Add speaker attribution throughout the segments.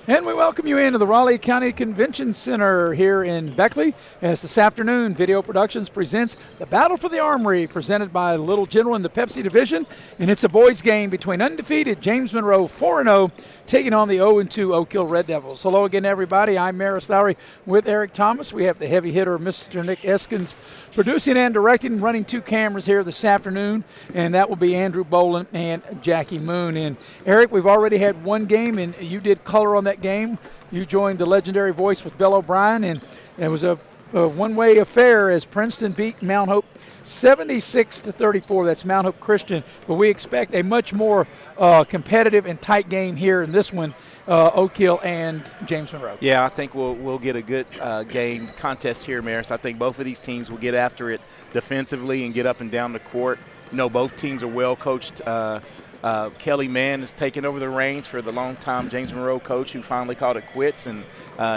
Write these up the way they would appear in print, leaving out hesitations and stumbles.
Speaker 1: And we welcome you into the Raleigh County Convention Center here in Beckley as this afternoon Video Productions presents the Battle for the Armory, presented by Little General in the Pepsi division. And it's a boys game between undefeated James Monroe 4-0 taking on the 0-2 Oak Hill Red Devils. Hello again, everybody. I'm Maris Lowry with Eric Thomas. We have the heavy hitter, Mr. Nick Eskins, producing and directing, running two cameras here this afternoon, and that will be Andrew Boland and Jackie Moon. And Eric, we've already had one game, and you did color on that game. You joined the legendary voice with Bill O'Brien, and it was a one-way affair as Princeton beat Mount Hope 76-34. That's Mount Hope Christian, but we expect a much more competitive and tight game here in this one, Oak Hill and James Monroe.
Speaker 2: Yeah, I think we'll get a good game contest here, Maris. I think both of these teams will get after it defensively and get up and down the court. You know, both teams are well coached. Kelly Mann is taking over the reins for the longtime James Monroe coach who finally called it quits. And,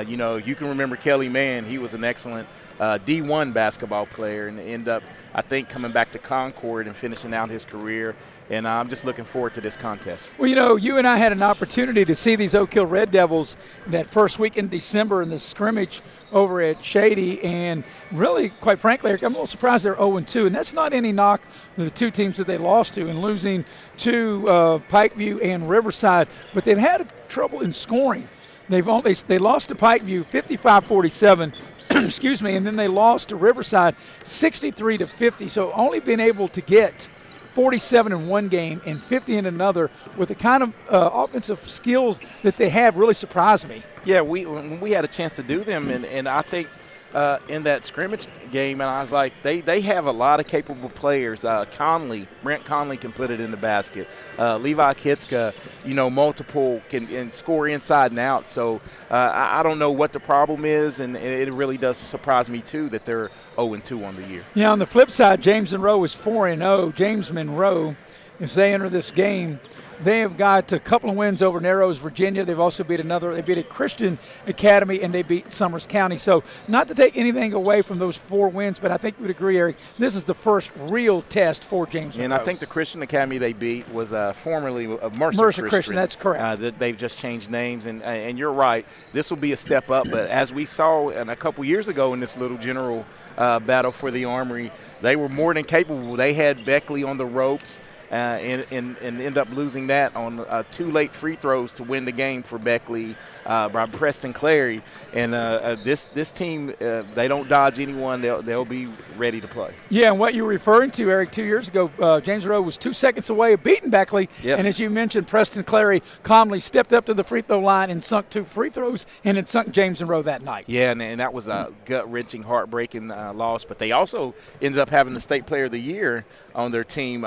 Speaker 2: you know, you can remember Kelly Mann. He was an excellent D1 basketball player and ended up, I think, coming back to Concord and finishing out his career. And I'm just looking forward to this contest.
Speaker 1: Well, you know, you and I had an opportunity to see these Oak Hill Red Devils that first week in December in the scrimmage over at Shady, and really, quite frankly, Eric, I'm a little surprised they're 0-2, and that's not any knock to the two teams that they lost to, and losing to Pikeview and Riverside, but they've had trouble in scoring. They lost to Pikeview 55-47. Excuse me, and then they lost to Riverside 63-50. So only been able to get 47 in one game and 50 in another with the kind of offensive skills that they have really surprised me.
Speaker 2: Yeah, when we had a chance to do them, and I think in that scrimmage game, and I was like, they have a lot of capable players. Brent Conley can put it in the basket. Levi Kitska, you know, multiple can score inside and out. So I don't know what the problem is, and it really does surprise me too that they're 0-2 on the year.
Speaker 1: Yeah, on the flip side, James Monroe is 4-0. James Monroe, as they enter this game, they have got a couple of wins over Narrows, Virginia. They've also beat they beat a Christian Academy, and they beat Summers County. So not to take anything away from those four wins, but I think you would agree, Eric, this is the first real test for James Monroe.
Speaker 2: And I think the Christian Academy they beat was formerly Mercer Christian.
Speaker 1: That's correct.
Speaker 2: They've just changed names, and you're right. This will be a step up. But as we saw a couple years ago in this Little General battle for the Armory, they were more than capable. They had Beckley on the ropes. And end up losing that on two late free throws to win the game for Beckley by Preston Clary. And this team, they don't dodge anyone. They'll be ready to play.
Speaker 1: Yeah, and what you were referring to, Eric, 2 years ago, James Monroe was 2 seconds away of beating Beckley.
Speaker 2: Yes.
Speaker 1: And as you mentioned, Preston Clary calmly stepped up to the free throw line and sunk 2 free throws, and it sunk James Monroe that night.
Speaker 2: Yeah, and that was a gut-wrenching, heartbreaking loss. But they also ended up having the State Player of the Year on their team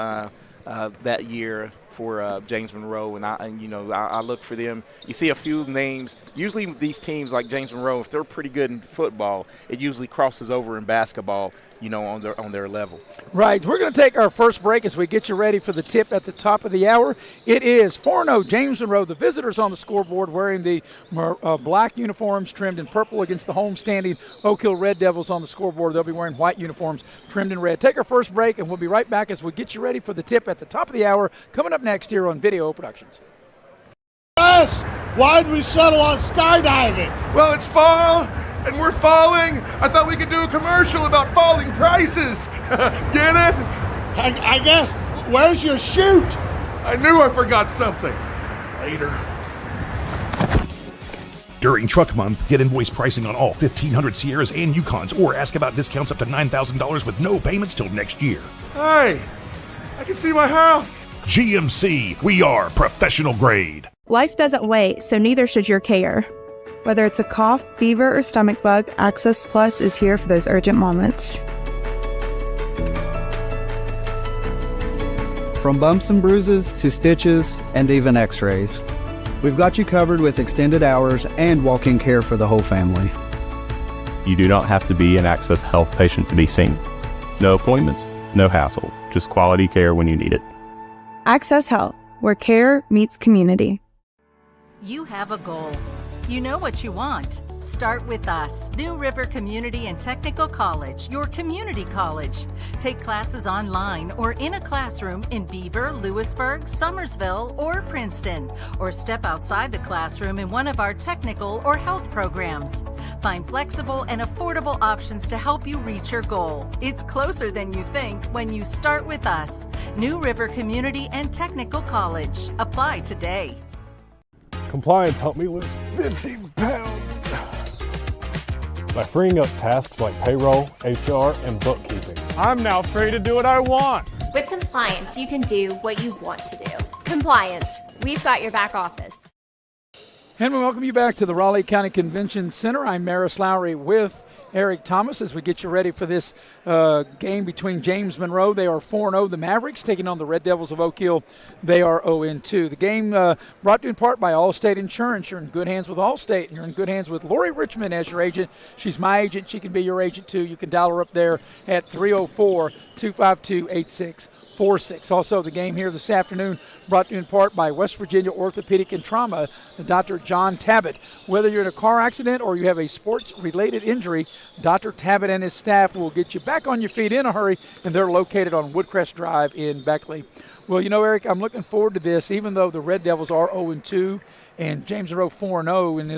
Speaker 2: that year for James Monroe, and I look for them. You see a few names. Usually these teams like James Monroe, if they're pretty good in football, it usually crosses over in basketball, you know, on their level.
Speaker 1: Right. We're going to take our first break as we get you ready for the tip at the top of the hour. It is 4-0 James Monroe. The visitors on the scoreboard wearing the black uniforms trimmed in purple against the home-standing Oak Hill Red Devils on the scoreboard. They'll be wearing white uniforms trimmed in red. Take our first break, and we'll be right back as we get you ready for the tip at the top of the hour, coming up next here on Video Productions.
Speaker 3: Yes! Why'd we settle on skydiving?
Speaker 4: Well, it's fall, and we're falling. I thought we could do a commercial about falling prices. Get it?
Speaker 3: I guess. Where's your chute?
Speaker 4: I knew I forgot something. Later.
Speaker 5: During Truck Month, get invoice pricing on all 1,500 Sierras and Yukons, or ask about discounts up to $9,000 with no payments till next year.
Speaker 4: Hey, I can see my house.
Speaker 5: GMC, we are professional grade.
Speaker 6: Life doesn't wait, so neither should your care. Whether it's a cough, fever, or stomach bug, Access Plus is here for those urgent moments.
Speaker 7: From bumps and bruises to stitches and even x-rays, we've got you covered with extended hours and walk-in care for the whole family.
Speaker 8: You do not have to be an Access Health patient to be seen. No appointments, no hassle, just quality care when you need it.
Speaker 6: Access Health, where care meets community.
Speaker 9: You have a goal. You know what you want. Start with us, New River Community and Technical College, your community college. Take classes online or in a classroom in Beaver, Lewisburg, Summersville, or Princeton, or step outside the classroom in one of our technical or health programs. Find flexible and affordable options to help you reach your goal. It's closer than you think when you start with us, New River Community and Technical College. Apply today.
Speaker 10: Compliance helped me lose 50 pounds by freeing up tasks like payroll, HR, and bookkeeping. I'm now free to do what I want.
Speaker 11: With compliance, you can do what you want to do. Compliance, we've got your back office.
Speaker 1: And we welcome you back to the Raleigh County Convention Center. I'm Maris Lowry with Eric Thomas as we get you ready for this game between James Monroe. They are 4-0. The Mavericks taking on the Red Devils of Oak Hill. They are 0-2. The game brought to you in part by Allstate Insurance. You're in good hands with Allstate, and you're in good hands with Lori Richmond as your agent. She's my agent. She can be your agent, too. You can dial her up there at 304-252-8646. Also, the game here this afternoon brought to you in part by West Virginia Orthopedic and Trauma, Dr. John Tabbitt. Whether you're in a car accident or you have a sports-related injury, Dr. Tabbitt and his staff will get you back on your feet in a hurry, and they're located on Woodcrest Drive in Beckley. Well, you know, Eric, I'm looking forward to this, even though the Red Devils are 0-2 and James Monroe 4-0, and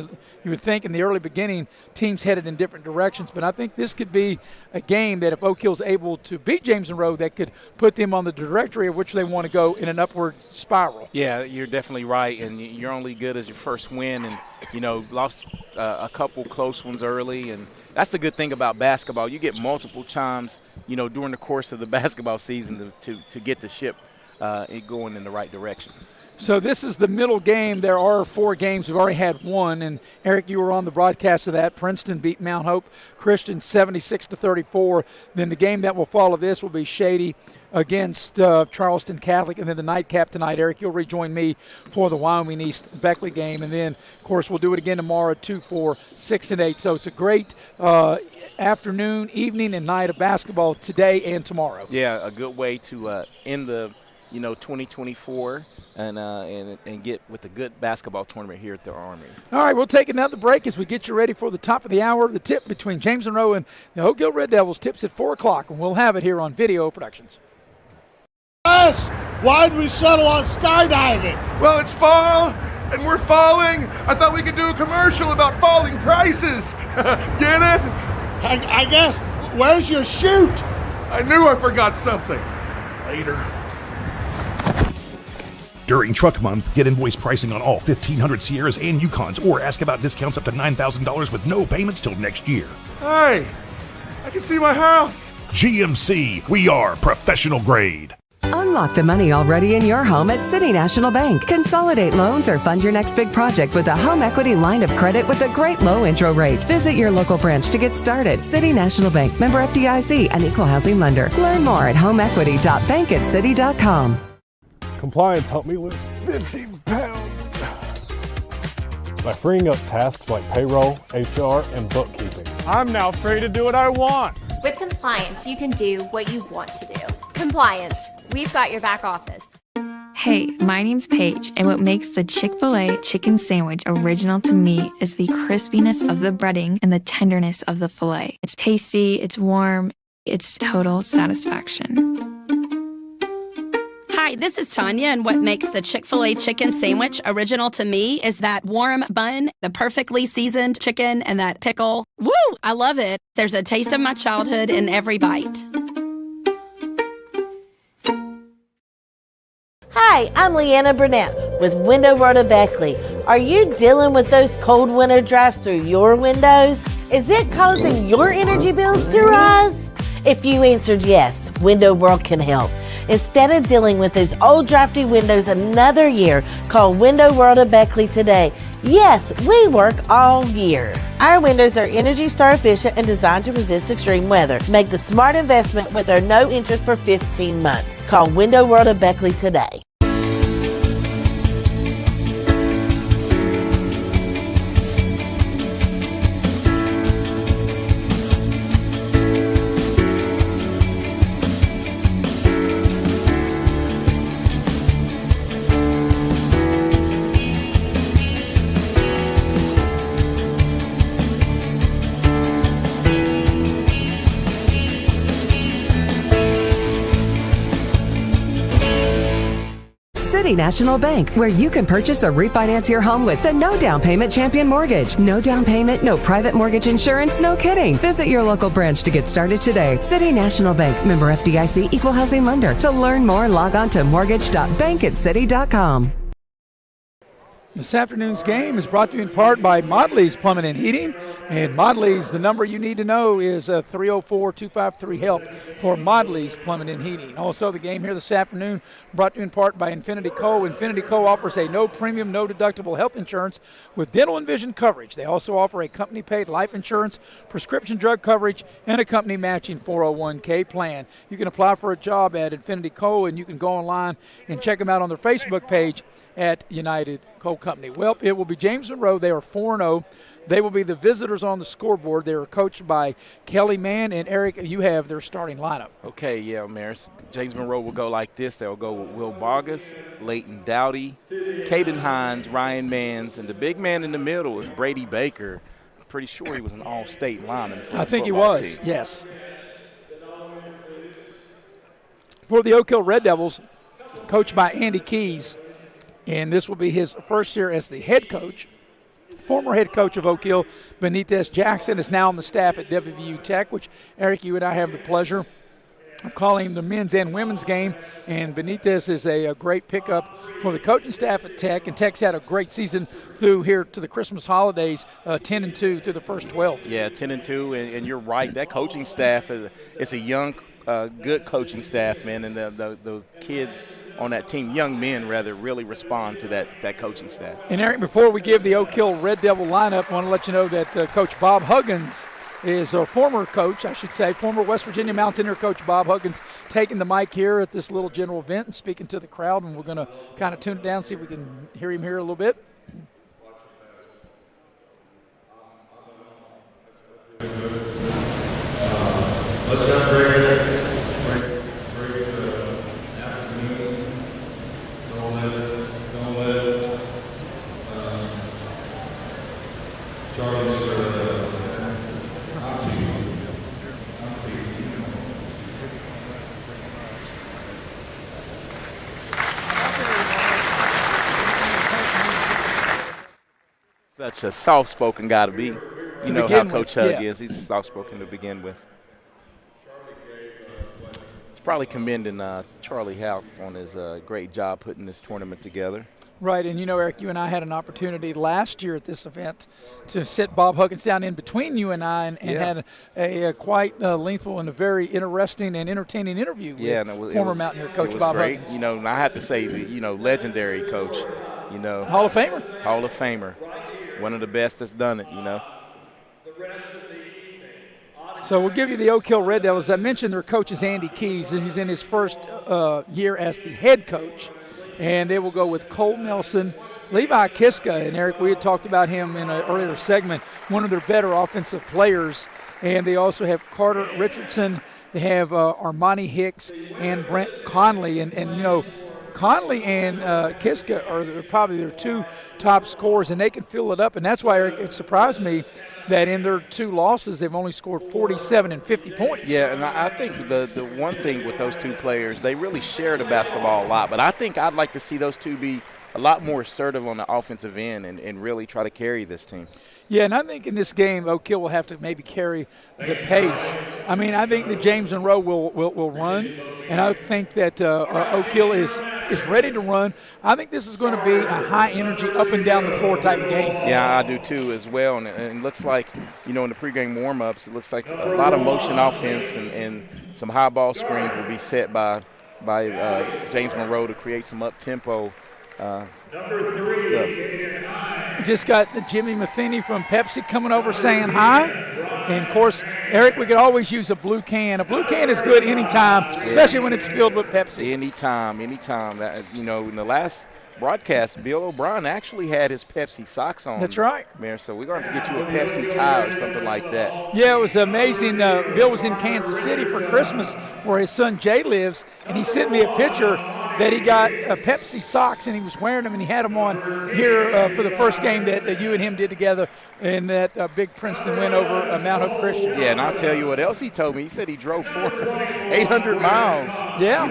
Speaker 1: you would think in the early beginning teams headed in different directions, but I think this could be a game that if Oak Hill's able to beat James Monroe, that could put them on the trajectory of which they want to go in an upward spiral.
Speaker 2: Yeah, you're definitely right, and you're only good as your first win, and, you know, lost a couple close ones early, and that's the good thing about basketball. You get multiple times, you know, during the course of the basketball season to get the ship going in the right direction.
Speaker 1: So this is the middle game. There are 4 games. We've already had one, and Eric, you were on the broadcast of that. Princeton beat Mount Hope Christian 76-34. Then the game that will follow this will be Shady against Charleston Catholic, and then the nightcap tonight. Eric, you'll rejoin me for the Wyoming East Beckley game, and then, of course, we'll do it again tomorrow at 2, 4, 6, and 8. So it's a great afternoon, evening, and night of basketball today and tomorrow.
Speaker 2: Yeah, a good way to end the 2024 and get with a good basketball tournament here at the Armory.
Speaker 1: All right, we'll take another break as we get you ready for the top of the hour. The tip between James Monroe and the Oak Hill Red Devils tips at 4 o'clock, and we'll have it here on Video Productions.
Speaker 3: Why'd we settle on skydiving?
Speaker 4: Well, it's fall, and we're falling. I thought we could do a commercial about falling prices. Get it?
Speaker 3: I guess. Where's your chute?
Speaker 4: I knew I forgot something. Later.
Speaker 5: During Truck Month, get invoice pricing on all 1,500 Sierras and Yukons, or ask about discounts up to $9,000 with no payments till next year.
Speaker 4: Hey, I can see my house.
Speaker 5: GMC, we are professional grade.
Speaker 12: Unlock the money already in your home at City National Bank. Consolidate loans or fund your next big project with a home equity line of credit with a great low intro rate. Visit your local branch to get started. City National Bank, member FDIC, an equal housing lender. Learn more at homeequity.bankatcity.com.
Speaker 10: Compliance helped me lose 50 pounds by freeing up tasks like payroll, HR, and bookkeeping. I'm now free to do what I want.
Speaker 11: With compliance, you can do what you want to do. Compliance, we've got your back office.
Speaker 13: Hey, my name's Paige, and what makes the Chick-fil-A chicken sandwich original to me is the crispiness of the breading and the tenderness of the filet. It's tasty, it's warm, it's total satisfaction.
Speaker 14: Hi, this is Tanya, and what makes the Chick-fil-A chicken sandwich original to me is that warm bun, the perfectly seasoned chicken, and that pickle. Woo! I love it. There's a taste of my childhood in every bite.
Speaker 15: Hi, I'm Leanna Burnett with Window World of Beckley. Are you dealing with those cold winter drafts through your windows? Is it causing your energy bills to rise? If you answered yes, Window World can help. Instead of dealing with those old drafty windows another year, call Window World of Beckley today. Yes, we work all year. Our windows are Energy Star efficient and designed to resist extreme weather. Make the smart investment with our no interest for 15 months. Call Window World of Beckley today.
Speaker 12: City National Bank, where you can purchase or refinance your home with the no down payment Champion Mortgage. No down payment, no private mortgage insurance, no kidding. Visit your local branch to get started today. City National Bank, member FDIC, equal housing lender. To learn more, log on to mortgage.bankatcity.com.
Speaker 1: This afternoon's game is brought to you in part by Modley's Plumbing and Heating. And Modley's, the number you need to know is 304-253-HELP for Modley's Plumbing and Heating. Also, the game here this afternoon brought to you in part by Infinity Co. Infinity Co. offers a no premium, no deductible health insurance with dental and vision coverage. They also offer a company-paid life insurance, prescription drug coverage, and a company matching 401k plan. You can apply for a job at Infinity Co. and you can go online and check them out on their Facebook page at United Coal Company. Well, it will be James Monroe. They are 4-0. They will be the visitors on the scoreboard. They are coached by Kelly Mann. And, Eric, you have their starting lineup.
Speaker 2: Okay, yeah, Maris. James Monroe will go like this. They'll go with Will Bogus, Leighton Dowdy, Caden Hines, Ryan Manns, and the big man in the middle is Brady Baker. I'm pretty sure he was an all-state lineman for the
Speaker 1: I think he
Speaker 2: football
Speaker 1: was,
Speaker 2: team.
Speaker 1: yes. For the Oak Hill Red Devils, coached by Andy Keys, and this will be his first year as the head coach. Former head coach of Oak Hill, Benitez Jackson, is now on the staff at WVU Tech, which, Eric, you and I have the pleasure of calling the men's and women's game. And Benitez is a great pickup for the coaching staff at Tech. And Tech's had a great season through here to the Christmas holidays, 10-2 through the first 12.
Speaker 2: Yeah, 10-2, and you're right. That coaching staff is a young, good coaching staff, man, and the kids on that team, young men rather, really respond to that coaching staff.
Speaker 1: And Eric, before we give the Oak Hill Red Devil lineup, I want to let you know that Coach Bob Huggins is a former coach, I should say, former West Virginia Mountaineer coach Bob Huggins, taking the mic here at this little general event and speaking to the crowd, and we're going to kind of tune it down, see if we can hear him here a little bit.
Speaker 16: Let's not break the afternoon. Don't let Charlie start
Speaker 2: Such a soft-spoken guy to be. You know how Coach Hug is. He's soft-spoken to begin with. It's probably commending Charlie Houck on his great job putting this tournament together.
Speaker 1: Right, and you know, Eric, you and I had an opportunity last year at this event to sit Bob Huggins down in between you and I and had a quite lengthful and a very interesting and entertaining interview with former Mountaineer coach Bob Huggins.
Speaker 2: You know, and I have to say, legendary coach,
Speaker 1: Hall of Famer.
Speaker 2: Hall of Famer. One of the best that's done it,
Speaker 1: So we'll give you the Oak Hill Red Devils. As I mentioned, their coach is Andy Keys. He's in his first year as the head coach. And they will go with Cole Nelson, Levi Kiska. And, Eric, we had talked about him in an earlier segment, one of their better offensive players. And they also have Carter Richardson. They have Armani Hicks and Brent Conley. And Conley and Kiska are probably their two top scorers, and they can fill it up. And that's why, Eric, it surprised me that in their two losses, they've only scored 47 and 50 points.
Speaker 2: Yeah, and I think the one thing with those two players, they really share the basketball a lot. But I think I'd like to see those two be a lot more assertive on the offensive end and really try to carry this team.
Speaker 1: Yeah, and I think in this game, Oak Hill will have to maybe carry the pace. I mean, I think that James Monroe will run, and I think that Oak Hill is ready to run. I think this is going to be a high-energy, up-and-down-the-floor type of game.
Speaker 2: Yeah, I do too as well. And it looks like, in the pregame warm-ups, it looks like a lot of motion offense and some high ball screens will be set by James Monroe to create some up-tempo.
Speaker 1: Just got Jimmy Matheny from Pepsi coming over saying hi. And, of course, Eric, we could always use a blue can. A blue can is good anytime, especially when it's filled with Pepsi.
Speaker 2: Anytime. That, in the last broadcast, Bill O'Brien actually had his Pepsi socks on.
Speaker 1: That's right.
Speaker 2: Mayor, so we're going to have to get you a Pepsi tie or something like that.
Speaker 1: Yeah, it was amazing. Bill was in Kansas City for Christmas where his son Jay lives, and he sent me a picture that he got Pepsi socks, and he was wearing them, and he had them on here for the first game that you and him did together in that big Princeton win over Mount Hope Christian.
Speaker 2: Yeah, and I'll tell you what else he told me. He said he drove 800 miles.
Speaker 1: Yeah.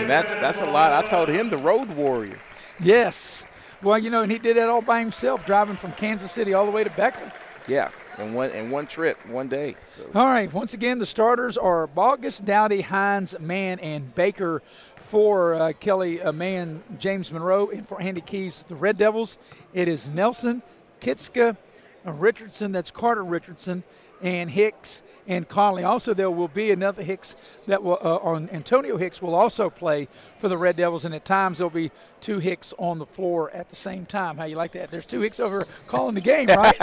Speaker 2: That's a lot. I told him the road warrior.
Speaker 1: Yes. Well, and he did that all by himself, driving from Kansas City all the way to Beckley.
Speaker 2: Yeah, in one trip, one day. So.
Speaker 1: All right, once again, the starters are Bogus, Dowdy, Hines, Mann, and Baker for Kelly Mann, James Monroe, and for Andy Keys, the Red Devils. It is Nelson, Kitska, Richardson, that's Carter Richardson, and Hicks and Conley. Also, there will be another Hicks that will, Antonio Hicks will also play for the Red Devils, and at times there'll be 2 Hicks on the floor at the same time. How you like that? There's 2 Hicks over calling the game, right?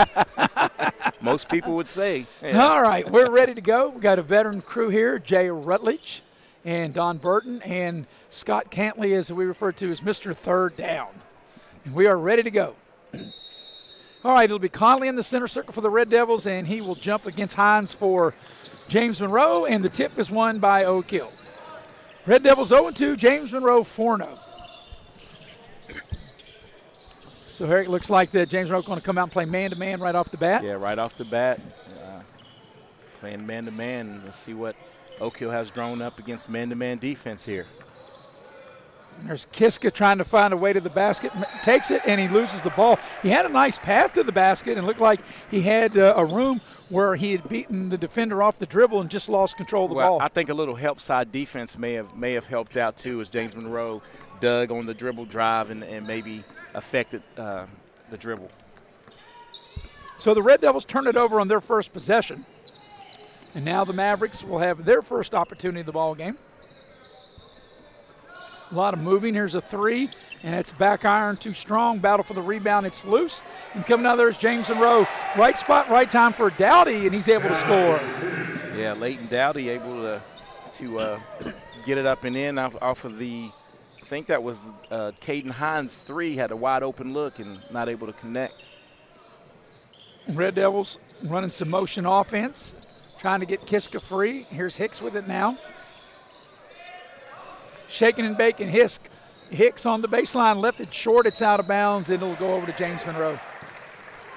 Speaker 2: Most people would say. Yeah.
Speaker 1: All right, we're ready to go. We got a veteran crew here, Jay Rutledge and Don Burton, and Scott Cantley, as we refer to as Mr. Third Down. And we are ready to go. All right, it'll be Conley in the center circle for the Red Devils, and he will jump against Hines for James Monroe, and the tip is won by Oak Hill. Red Devils 0-2, James Monroe 4-0. So, Eric, looks like that James Monroe going to come out and play man-to-man right off the bat.
Speaker 2: Yeah, right off the bat. Playing man-to-man. Let's see what Oak Hill has drawn up against man-to-man defense here.
Speaker 1: There's Kiska trying to find a way to the basket, takes it, and he loses the ball. He had a nice path to the basket and looked like he had a room where he had beaten the defender off the dribble and just lost control of the ball.
Speaker 2: I think a little help side defense may have helped out too, as James Monroe dug on the dribble drive and maybe affected the dribble.
Speaker 1: So the Red Devils turn it over on their first possession, and now the Mavericks will have their first opportunity of the ball game. A lot of moving. Here's a 3, and it's back iron too strong. Battle for the rebound. It's loose. And coming out there is James Monroe. Right spot, right time for Dowdy, and he's able to score.
Speaker 2: Yeah, Leighton Dowdy able to get it up and in off of the, I think that was Caden Hines' 3, had a wide open look and not able to connect.
Speaker 1: Red Devils running some motion offense, trying to get Kiska free. Here's Hicks with it now. Shaking and baking, Hicks on the baseline, left it short, it's out of bounds, and it'll go over to James Monroe.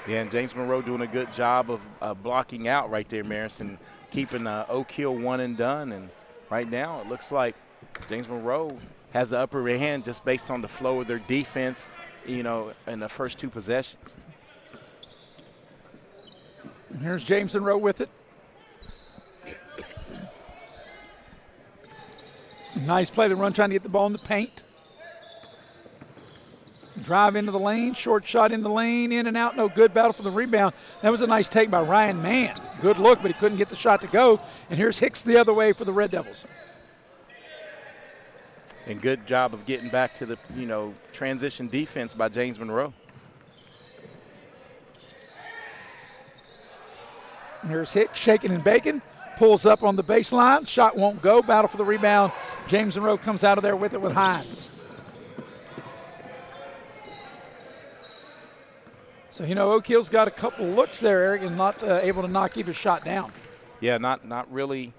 Speaker 2: Yeah, and James Monroe doing a good job of blocking out right there, Maris, and keeping Oak Hill one and done. And right now it looks like James Monroe has the upper hand just based on the flow of their defense, in the first 2 possessions.
Speaker 1: And here's James Monroe with it. Nice play to run, trying to get the ball in the paint. Drive into the lane, short shot in the lane, in and out, no good. Battle for the rebound. That was a nice take by Ryan Mann. Good look, but he couldn't get the shot to go. And here's Hicks the other way for the Red Devils.
Speaker 2: And good job of getting back to the, transition defense by James Monroe.
Speaker 1: And here's Hicks shaking and baking. Pulls up on the baseline. Shot won't go. Battle for the rebound. James Monroe comes out of there with it with Hines. So, Oak Hill's got a couple looks there, Eric, and not able to knock either shot down.
Speaker 2: Yeah, not really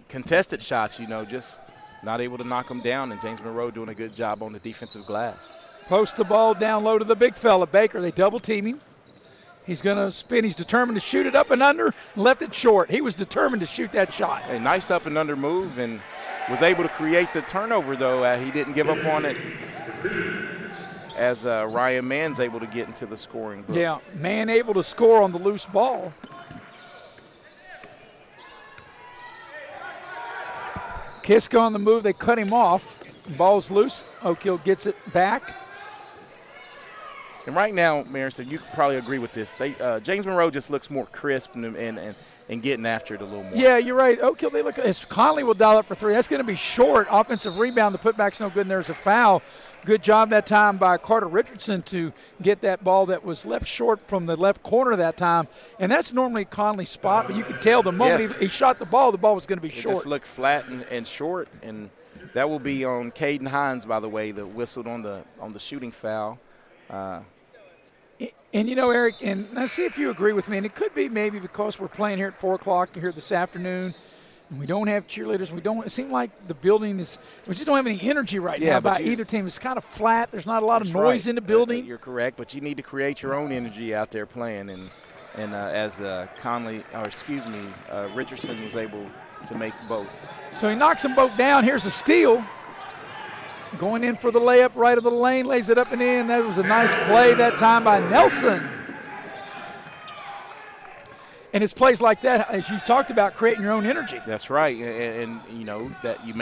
Speaker 2: contested shots, just not able to knock them down, and James Monroe doing a good job on the defensive glass.
Speaker 1: Post the ball down low to the big fella, Baker. They double team him. He's going to spin. He's determined to shoot it up and under, left it short. He was determined to shoot that shot.
Speaker 2: A nice up and under move, and was able to create the turnover, though. He didn't give up on it as Ryan Mann's able to get into the scoring book.
Speaker 1: Yeah, Mann able to score on the loose ball. Kiska on the move. They cut him off. Ball's loose. Oak Hill gets it back.
Speaker 2: And right now, Marison, you probably agree with this. James Monroe just looks more crisp and getting after it a little more.
Speaker 1: Yeah, you're right. Oak Hill, they look as Conley will dial up for 3. That's going to be short. Offensive rebound. The putback's no good, and there's a foul. Good job that time by Carter Richardson to get that ball that was left short from the left corner that time. And that's normally Conley's spot, but you could tell the moment he shot the ball was going to be short.
Speaker 2: It just looked flat and short, and that will be on Caden Hines, by the way, that whistled on the shooting foul.
Speaker 1: And, Eric, and let's see if you agree with me, and it could be maybe because we're playing here at 4 o'clock here this afternoon, and we don't have cheerleaders. It seems like the building we just don't have any energy right now by either team. It's kind of flat. There's not a lot of noise in the building.
Speaker 2: You're correct, but you need to create your own energy out there playing, and as Richardson was able to make both.
Speaker 1: So he knocks them both down. Here's a steal. going in for the layup right of the lane, lays it up and in. That was a nice play that time by Nelson. And it's plays like that, as you talked about, creating your own energy.
Speaker 2: That's right, and you know that you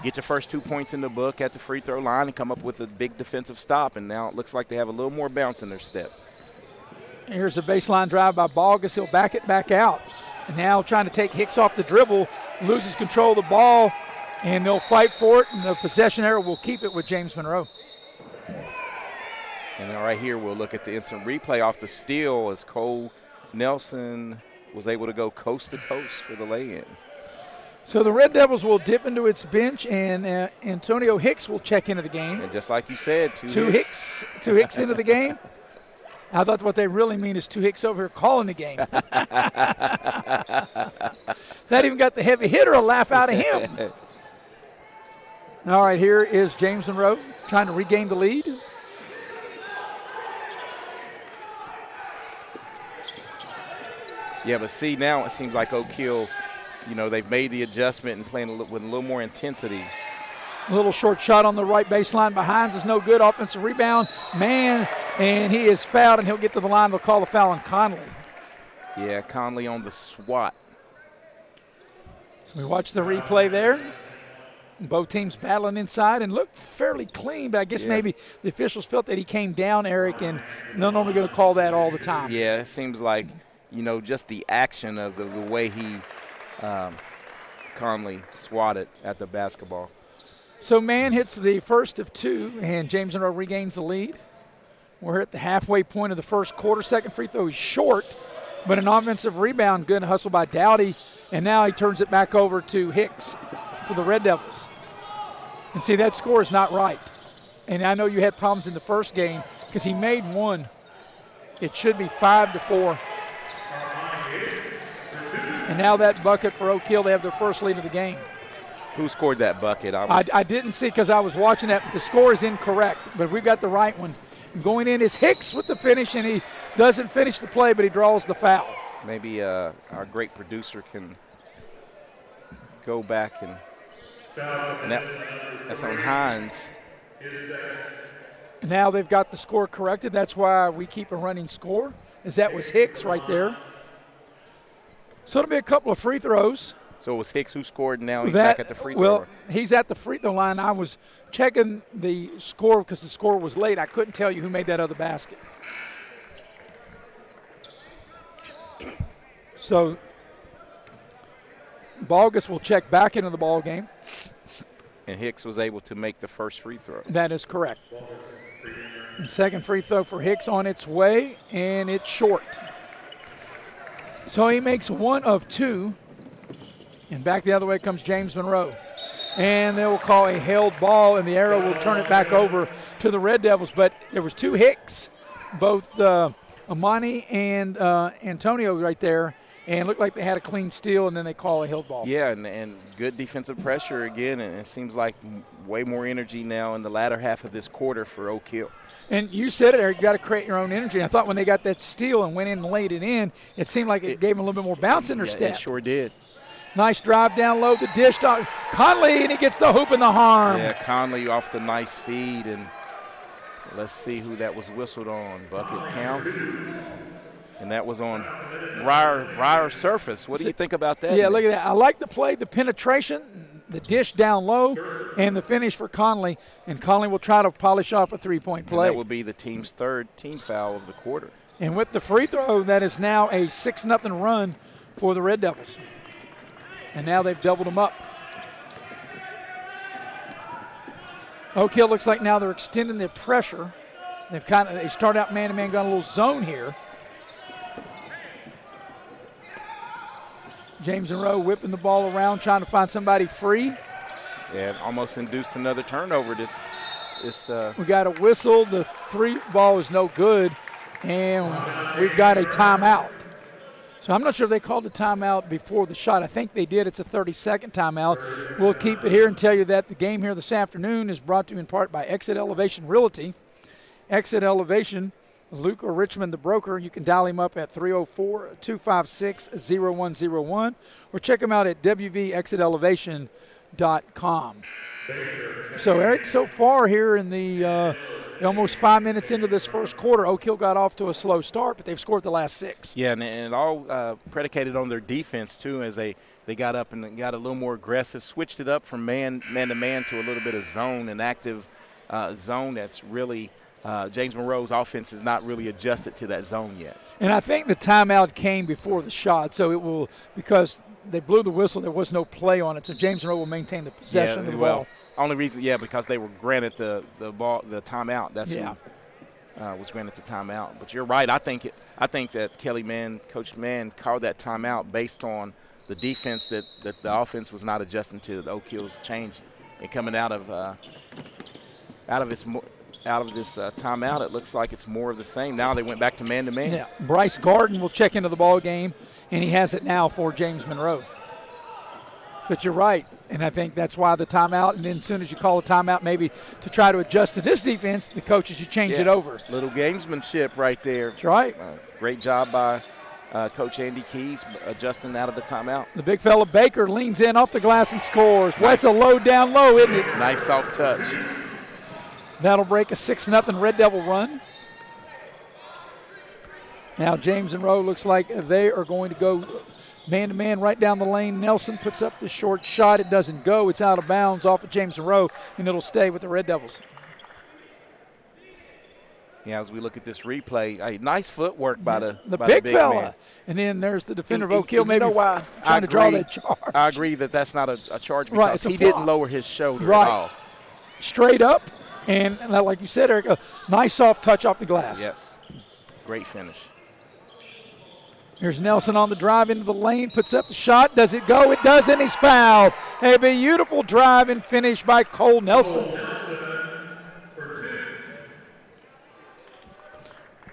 Speaker 2: get your first 2 points in the book at the free throw line and come up with a big defensive stop, and now it looks like they have a little more bounce in their step.
Speaker 1: Here's a baseline drive by Balgas. He'll back it back out. And now trying to take Hicks off the dribble, loses control of the ball, and they'll fight for it, and the possession error will keep it with James Monroe.
Speaker 2: And then right here we'll look at the instant replay off the steal as Cole Nelson was able to go coast to coast for the lay-in.
Speaker 1: So the Red Devils will dip into its bench, and Antonio Hicks will check into the game.
Speaker 2: And just like you said,
Speaker 1: two Hicks into the game. I thought what they really mean is two Hicks over here calling the game. That even got the heavy hitter a laugh out of him. All right, here is James Monroe trying to regain the lead.
Speaker 2: Yeah, but see, now it seems like Oak Hill, you know, they've made the adjustment and playing with a little more intensity.
Speaker 1: A little short shot on the right baseline behind is no good. Offensive rebound, man, and he is fouled, and he'll get to the line. They'll call the foul on Conley.
Speaker 2: Yeah, Conley on the swat.
Speaker 1: So we watch the replay there. Both teams battling inside and looked fairly clean, but I guess maybe the officials felt that he came down, Eric, and they're normally going to call that all the time.
Speaker 2: Yeah, it seems like, you know, just the action of the way he, Conley, swatted at the basketball.
Speaker 1: So Mann hits the first of two, and James Monroe regains the lead. We're at the halfway point of the first quarter. Second free throw is short, but an offensive rebound. Good hustle by Dowdy, and now he turns it back over to Hicks for the Red Devils. And see, that score is not right. And I know you had problems in the first game because he made one. It should be 5-4. And now that bucket for Oak Hill, they have their first lead of the game.
Speaker 2: Who scored that bucket?
Speaker 1: I didn't see because I was watching that, but the score is incorrect. But we've got the right one. Going in is Hicks with the finish, and he doesn't finish the play, but he draws the foul.
Speaker 2: Maybe our great producer can go back and that's on Hines.
Speaker 1: Now they've got the score corrected. That's why we keep a running score, as that was Hicks right there. So it'll be a couple of free throws.
Speaker 2: So it was Hicks who scored, and now he's back at the free throw.
Speaker 1: Well, he's at the free throw line. I was checking the score because the score was late. I couldn't tell you who made that other basket. So Balgas will check back into the ball game.
Speaker 2: And Hicks was able to make the first free throw.
Speaker 1: That is correct. Second free throw for Hicks on its way, and it's short. So he makes one of two. And back the other way comes James Monroe. And they will call a held ball, and the arrow will turn it back over to the Red Devils. But there was two Hicks, both Amani and Antonio right there, and it looked like they had a clean steal, and then they call a held ball.
Speaker 2: Yeah, and good defensive pressure again, and it seems like way more energy now in the latter half of this quarter for Oak Hill.
Speaker 1: And you said it, Eric, you got to create your own energy. I thought when they got that steal and went in and laid it in, it seemed like it gave them a little bit more bounce in their step.
Speaker 2: It sure did.
Speaker 1: Nice drive down low, the dish to Conley, and he gets the hoop in the arm.
Speaker 2: Yeah, Conley off the nice feed, and let's see who that was whistled on. Bucket counts, and that was on Ryer Surface. What do you think about that?
Speaker 1: Yeah, look at that. I like the play, the penetration, the dish down low, and the finish for Conley, and Conley will try to polish off a three-point play.
Speaker 2: And that will be the team's third team foul of the quarter.
Speaker 1: And with the free throw, that is now a 6-0 run for the Red Devils. And now they've doubled them up. Oak Hill looks like now they're extending their pressure. They start out man-to-man, got a little zone here. James Monroe whipping the ball around, trying to find somebody free.
Speaker 2: Yeah, almost induced another turnover.
Speaker 1: We got a whistle. The three ball is no good, and we've got a timeout. So I'm not sure if they called a timeout before the shot. I think they did. It's a 30-second timeout. We'll keep it here and tell you that the game here this afternoon is brought to you in part by Exit Elevation Realty. Exit Elevation, Luke or Richmond, the broker. You can dial him up at 304-256-0101 or check him out at wvexitelevation.com. So, Eric, so far here in the almost 5 minutes into this first quarter, Oak Hill got off to a slow start, but they've scored the last 6.
Speaker 2: Yeah, and it all predicated on their defense, too, as they got up and got a little more aggressive, switched it up from man-to-man to a little bit of zone, an active zone that's really James Monroe's offense is not really adjusted to that zone yet.
Speaker 1: And I think the timeout came before the shot, so it will, because they blew the whistle, there was no play on it, so James Monroe will maintain the possession of the ball.
Speaker 2: Only reason, because they were granted the timeout. That's who was granted the timeout. But you're right. I think that Coach Mann called that timeout based on the defense that the offense was not adjusting to the Oak Hill's change, and coming out of this timeout, it looks like it's more of the same. Now they went back to man-to-man.
Speaker 1: Yeah, Bryce Garden will check into the ball game, and he has it now for James Monroe. But you're right, and I think that's why the timeout, and then as soon as you call a timeout, maybe to try to adjust to this defense, the coaches, you change it over.
Speaker 2: Little gamesmanship right there.
Speaker 1: That's right.
Speaker 2: Great job by Coach Andy Keys adjusting out of the timeout.
Speaker 1: The big fella Baker leans in off the glass and scores. Nice. Well, it's a low down low, isn't it?
Speaker 2: Nice soft touch.
Speaker 1: That'll break a 6-0 Red Devil run. Now James Monroe looks like they are going to go man-to-man right down the lane. Nelson puts up the short shot. It doesn't go. It's out of bounds off of James Monroe, and it'll stay with the Red Devils.
Speaker 2: Yeah, as we look at this replay, nice footwork by the
Speaker 1: big fella.
Speaker 2: Man.
Speaker 1: And then there's the defender of Oak Hill, maybe
Speaker 2: why
Speaker 1: trying to draw that charge.
Speaker 2: I agree that's not a charge because he didn't lower his shoulder at all.
Speaker 1: Straight up, and like you said, Eric, a nice soft touch off the glass.
Speaker 2: Yes, great finish.
Speaker 1: Here's Nelson on the drive into the lane, puts up the shot. Does it go? It does, and he's fouled. A beautiful drive and finish by Cole Nelson.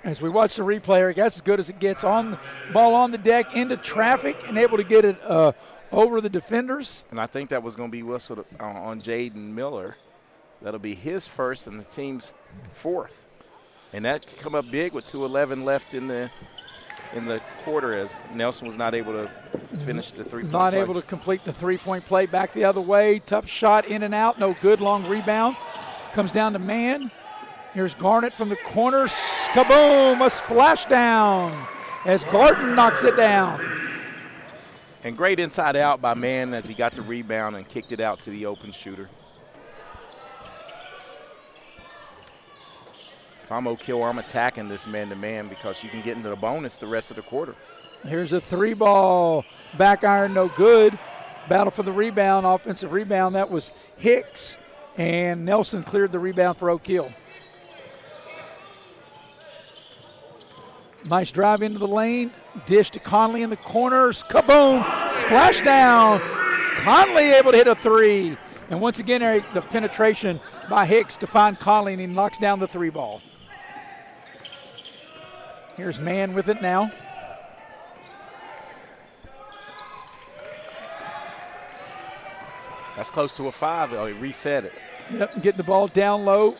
Speaker 1: As we watch the replay, Eric, that's as good as it gets. On the ball on the deck, into traffic, and able to get it over the defenders.
Speaker 2: And I think that was going to be whistled on Jaden Miller. That'll be his first and the team's fourth. And that come up big with 2:11 left in the quarter as Nelson was not able to finish the three-point
Speaker 1: Not
Speaker 2: play.
Speaker 1: able to complete the three-point play. Back the other way. Tough shot in and out. No good. Long rebound. Comes down to man. Here's Garnett from the corner. Kaboom! A splashdown as Garden knocks it down.
Speaker 2: And great inside out by man as he got the rebound and kicked it out to the open shooter. If I'm Oak Hill, I'm attacking this man-to-man because you can get into the bonus the rest of the quarter.
Speaker 1: Here's a three ball. Back iron, no good. Battle for the rebound, offensive rebound. That was Hicks, and Nelson cleared the rebound for Oak Hill. Nice drive into the lane. Dish to Conley in the corners. Kaboom! Splashdown. Conley able to hit a three. And once again, Eric, the penetration by Hicks to find Conley, and he knocks down the three ball. Here's Mann with it now.
Speaker 2: That's close to a 5. Oh, he reset it.
Speaker 1: Yep, getting the ball down low.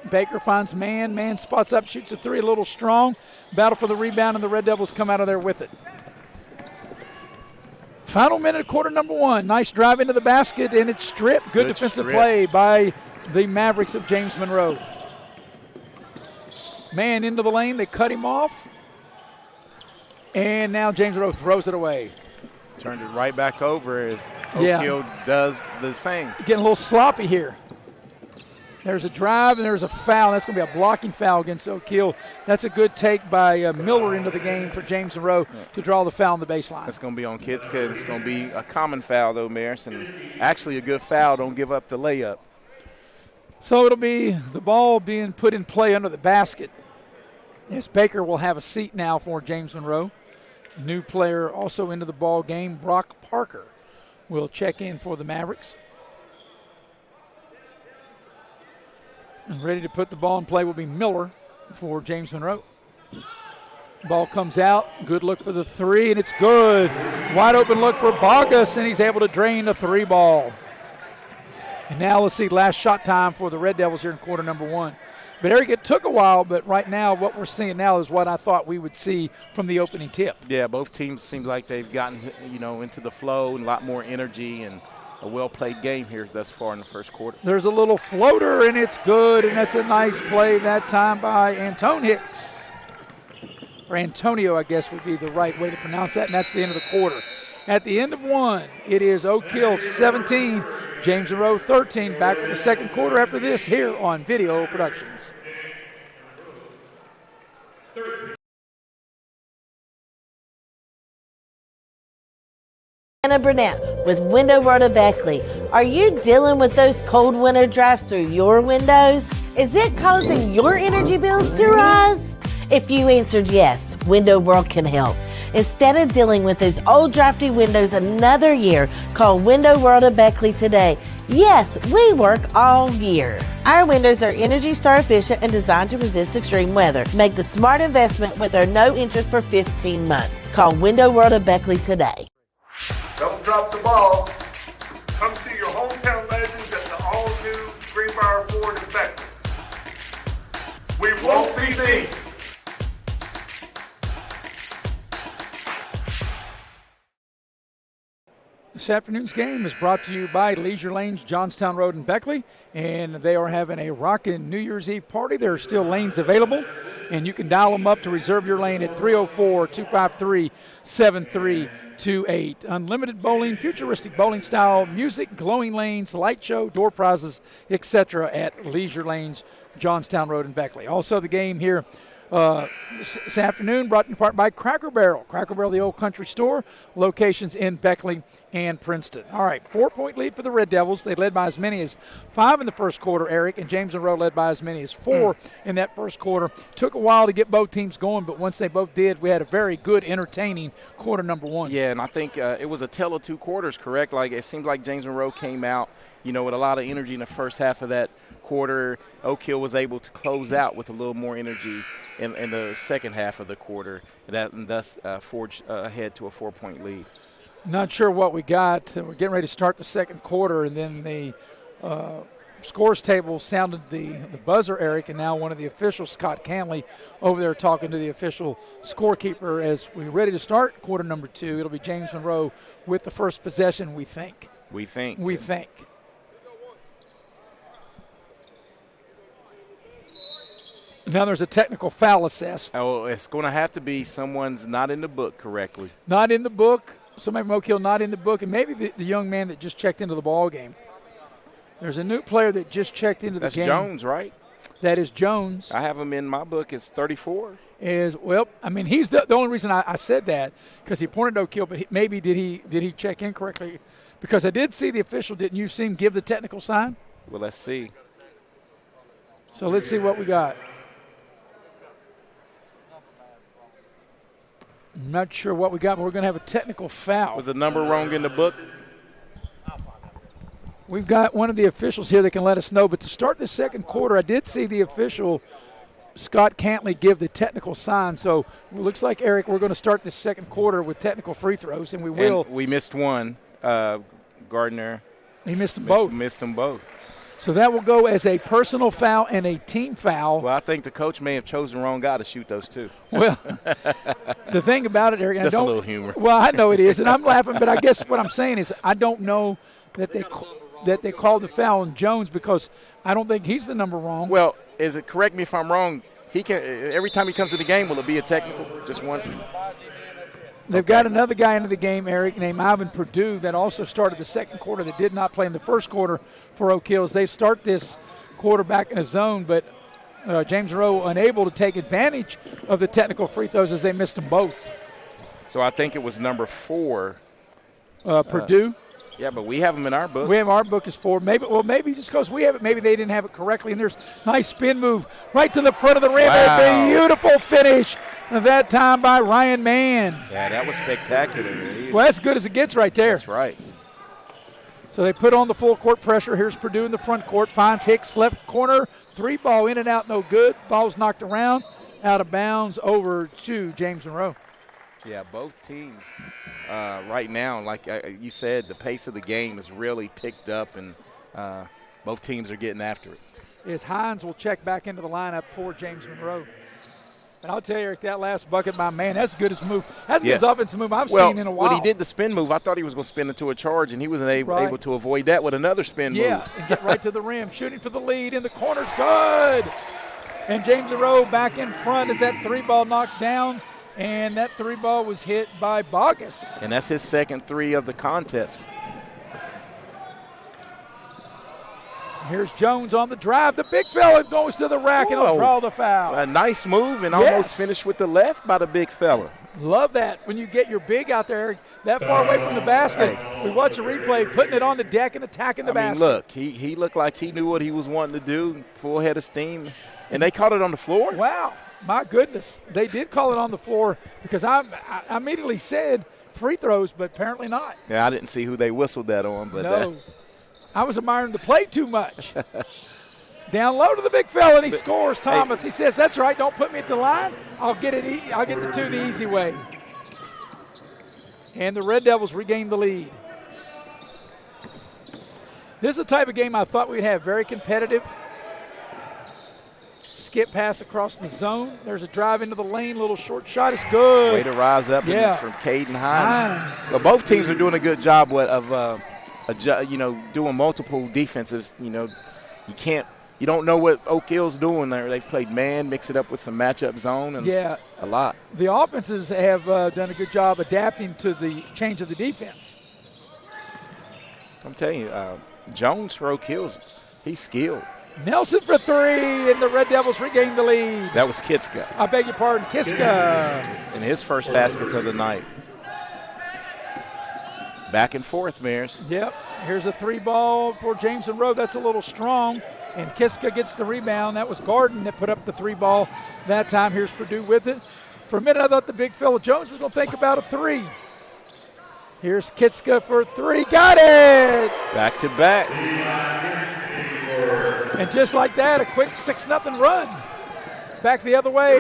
Speaker 1: Baker finds Mann. Mann spots up, shoots a three, a little strong. Battle for the rebound, and the Red Devils come out of there with it. Final minute, quarter number one. Nice drive into the basket, and it's stripped. Good defensive play by the Mavericks of James Monroe. Mann into the lane. They cut him off. And now James Monroe throws it away.
Speaker 2: Turned it right back over as Oak Hill does the same.
Speaker 1: Getting a little sloppy here. There's a drive and there's a foul. That's going to be a blocking foul against Oak Hill. That's a good take by Miller into the game for James Monroe to draw the foul on the baseline.
Speaker 2: That's going to be on Kitska. It's going to be a common foul, though, Maris, and actually a good foul. Don't give up the layup.
Speaker 1: So it'll be the ball being put in play under the basket. Yes, Baker will have a seat now for James Monroe. New player also into the ball game, Brock Parker, will check in for the Mavericks. And ready to put the ball in play will be Miller for James Monroe. Ball comes out. Good look for the three, and it's good. Wide open look for Bogus, and he's able to drain the three ball. And now let's see last shot time for the Red Devils here in quarter number one. But Eric, it took a while, but right now what we're seeing now is what I thought we would see from the opening tip.
Speaker 2: Yeah, both teams seems like they've gotten into the flow and a lot more energy, and a well-played game here thus far in the first quarter.
Speaker 1: There's a little floater, and it's good, and that's a nice play that time by Antone Hicks. Or Antonio, I guess would be the right way to pronounce that, and that's the end of the quarter. At the end of one, it is Oak Hill 17, James Monroe 13. Back with the second quarter after this here on Video Productions.
Speaker 15: Anna Burnett with Window Road of Beckley. Are you dealing with those cold winter drafts through your windows? Is it causing your energy bills to rise? If you answered yes, Window World can help. Instead of dealing with those old drafty windows another year, call Window World of Beckley today. Yes, we work all year. Our windows are Energy Star efficient and designed to resist extreme weather. Make the smart investment with our no interest for 15 months. Call Window World of Beckley today.
Speaker 3: Don't drop the ball. Come see your hometown legends at the all-new Greenbrier Ford in Beckley. We won't be beat.
Speaker 1: This afternoon's game is brought to you by Leisure Lanes, Johnstown Road in Beckley, and they are having a rockin' New Year's Eve party. There are still lanes available, and you can dial them up to reserve your lane at 304-253-7328. Unlimited bowling, futuristic bowling style, music, glowing lanes, light show, door prizes, etc. at Leisure Lanes, Johnstown Road in Beckley. Also the game here this afternoon brought in part by Cracker Barrel. Cracker Barrel, the old country store, locations in Beckley and Princeton. All right, 4-point lead for the Red Devils. They led by as many as 5 in the first quarter, Eric, and James Monroe led by as many as 4 in that first quarter. Took a while to get both teams going, but once they both did, we had a very good, entertaining quarter number one.
Speaker 2: Yeah, and I think it was a tale of two quarters, correct? Like, it seemed like James Monroe came out, with a lot of energy in the first half of that quarter. Oak Hill was able to close out with a little more energy in the second half of the quarter, and thus forged ahead to a 4-point lead.
Speaker 1: Not sure what we got. We're getting ready to start the second quarter, and then the scores table sounded the buzzer, Eric, and now one of the officials, Scott Canley, over there talking to the official scorekeeper as we're ready to start quarter number 2. It'll be James Monroe with the first possession, we think.
Speaker 2: We think.
Speaker 1: Now there's a technical foul assessed.
Speaker 2: Oh, it's going to have to be someone's not in the book correctly.
Speaker 1: Not in the book. Somebody from Oak Hill not in the book, and maybe the young man that just checked into the ball game. There's a new player that just checked into the game.
Speaker 2: That's Jones, right?
Speaker 1: That is Jones.
Speaker 2: I have him in my book as 34.
Speaker 1: He's the only reason I said that, because he pointed to Oak Hill, but maybe did he check in correctly? Because I did see the official. Didn't you see him give the technical sign?
Speaker 2: Well, let's see.
Speaker 1: So let's see what we got. I'm not sure what we got, but we're going to have a technical foul.
Speaker 2: Was the number wrong in the book?
Speaker 1: We've got one of the officials here that can let us know. But to start the second quarter, I did see the official, Scott Cantley, give the technical sign. So it looks like, Eric, we're going to start the second quarter with technical free throws, and we will.
Speaker 2: And we missed one. Gardner.
Speaker 1: He missed them both.
Speaker 2: Missed them both.
Speaker 1: So that will go as a personal foul and a team foul.
Speaker 2: Well, I think the coach may have chosen the wrong guy to shoot those two.
Speaker 1: Well, the thing about it, Eric,
Speaker 2: just a little humor.
Speaker 1: Well, I know it is, and I'm laughing, but I guess what I'm saying is I don't know that they called the foul on Jones, because I don't think he's the number wrong.
Speaker 2: Well, correct me if I'm wrong, he can every time he comes to the game, will it be a technical just once?
Speaker 1: They've got another guy into the game, Eric, named Ivan Perdue, that also started the second quarter, that did not play in the first quarter for Oak Hills. They start this quarter back in a zone, but James Monroe unable to take advantage of the technical free throws as they missed them both.
Speaker 2: So I think it was number 4.
Speaker 1: Perdue?
Speaker 2: Yeah, but we have them in our book.
Speaker 1: We have our book is 4. Maybe just because we have it, maybe they didn't have it correctly. And there's nice spin move right to the front of the rim.
Speaker 2: Wow.
Speaker 1: A beautiful finish that time by Ryan Mann.
Speaker 2: Yeah, that was spectacular.
Speaker 1: Well, that's good as it gets right there.
Speaker 2: That's right.
Speaker 1: So they put on the full court pressure. Here's Perdue in the front court. Finds Hicks, left corner. 3 ball in and out, no good. Ball's knocked around, out of bounds, over to James Monroe.
Speaker 2: Yeah, both teams right now, like you said, the pace of the game has really picked up, and both teams are getting after it.
Speaker 1: As Hines will check back into the lineup for James Monroe. And I'll tell you, Eric, that last bucket, my man, that's good as move. That's the
Speaker 2: Yes.
Speaker 1: good offensive move I've seen in a while.
Speaker 2: When he did the spin move, I thought he was going to spin into a charge, and he was able to avoid that with another spin move.
Speaker 1: Yeah, and get right to the rim. Shooting for the lead in the corner's good. And James Monroe back in front as that three ball knocked down, and that three ball was hit by Bogus.
Speaker 2: And that's his second three of the contest.
Speaker 1: Here's Jones on the drive. The big fella goes to the rack and he'll draw the foul.
Speaker 2: A nice move and almost finished with the left by the big fella.
Speaker 1: Love that. When you get your big out there that far away from the basket, we watch a replay, putting it on the deck and attacking the basket.
Speaker 2: Look, he looked like he knew what he was wanting to do, full head of steam. And they caught it on the floor?
Speaker 1: Wow. My goodness. They did call it on the floor because I immediately said free throws, but apparently not.
Speaker 2: Yeah, I didn't see who they whistled that on. But
Speaker 1: no. I was admiring the play too much. Down low to the big fella, and he scores. Thomas. He says, "That's right. Don't put me at the line. I'll get it. I'll get the two the easy way." And the Red Devils regain the lead. This is the type of game I thought we'd have. Very competitive. Skip pass across the zone. There's a drive into the lane. Little short shot is good.
Speaker 2: Way to rise up from Caden Hines. So both teams are doing a good job of doing multiple defensives. You don't know what Oak Hill's doing there. They've played man, mix it up with some matchup zone, and a lot.
Speaker 1: The offenses have done a good job adapting to the change of the defense.
Speaker 2: I'm telling you, Jones for Oak Hill, he's skilled.
Speaker 1: Nelson for three, and the Red Devils regain the lead.
Speaker 2: That was Kitska.
Speaker 1: I beg your pardon, Kiska.
Speaker 2: And his first baskets of the night. Back and forth, Mares.
Speaker 1: Yep. Here's a three ball for James Monroe. That's a little strong. And Kiska gets the rebound. That was Garden that put up the three ball that time. Here's Purdue with it. For a minute, I thought the big fella Jones was going to think about a three. Here's Kitska for three. Got it!
Speaker 2: Back to back.
Speaker 1: And just like that, a quick 6-0 run. Back the other way.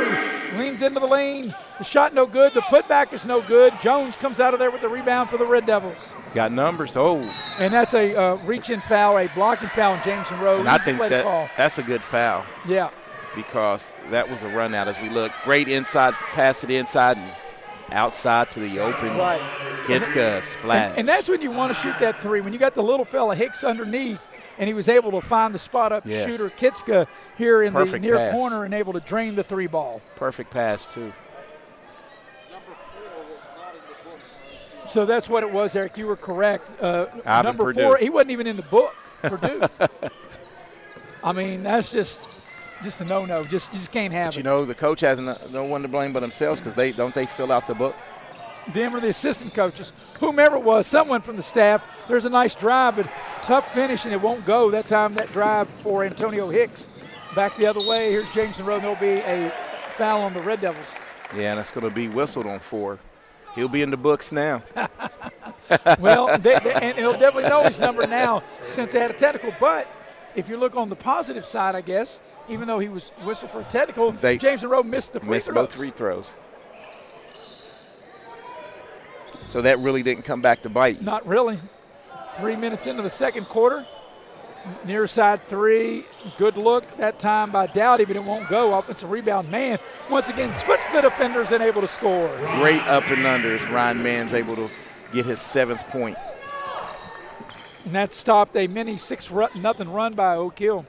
Speaker 1: Leans into the lane. The shot no good. The putback is no good. Jones comes out of there with the rebound for the Red Devils.
Speaker 2: Got numbers. Oh.
Speaker 1: And that's a reach-in foul, a blocking foul on James Monroe.
Speaker 2: And I think that's a good foul.
Speaker 1: Yeah.
Speaker 2: Because that was a run out as we look. Great inside, pass it inside and outside to the open.
Speaker 1: Right.
Speaker 2: Kitska splash.
Speaker 1: And that's when you want to shoot that three. When you got the little fella Hicks underneath, and he was able to find the spot-up shooter Kitska here in the near corner and able to drain the three ball.
Speaker 2: Perfect pass, too.
Speaker 1: So that's what it was, Eric. You were correct. Number
Speaker 2: Purdue.
Speaker 1: 4, he wasn't even in the book, Purdue. I mean, that's just a no-no. Just can't have it.
Speaker 2: You know, the coach has no one to blame but themselves because they fill out the book.
Speaker 1: Them or the assistant coaches, whomever it was, someone from the staff. There's a nice drive, but tough finish, and it won't go. That time, that drive for Antonio Hicks. Back the other way. Here's James Monroe. There'll be a foul on the Red Devils.
Speaker 2: Yeah, and that's going to be whistled on 4. He'll be in the books now.
Speaker 1: Well, and he'll definitely know his number now since they had a technical. But if you look on the positive side, I guess, even though he was whistled for a technical, James Monroe missed the free throws.
Speaker 2: Missed both free throws. So that really didn't come back to bite.
Speaker 1: Not really. 3 minutes into the second quarter. Near side three. Good look that time by Dowdy, but it won't go. Offensive rebound. Man, once again, splits the defenders and able to score.
Speaker 2: Great up and unders. Ryan Mann's able to get his 7th point.
Speaker 1: And that stopped a mini 6-0 run by Oak Hill.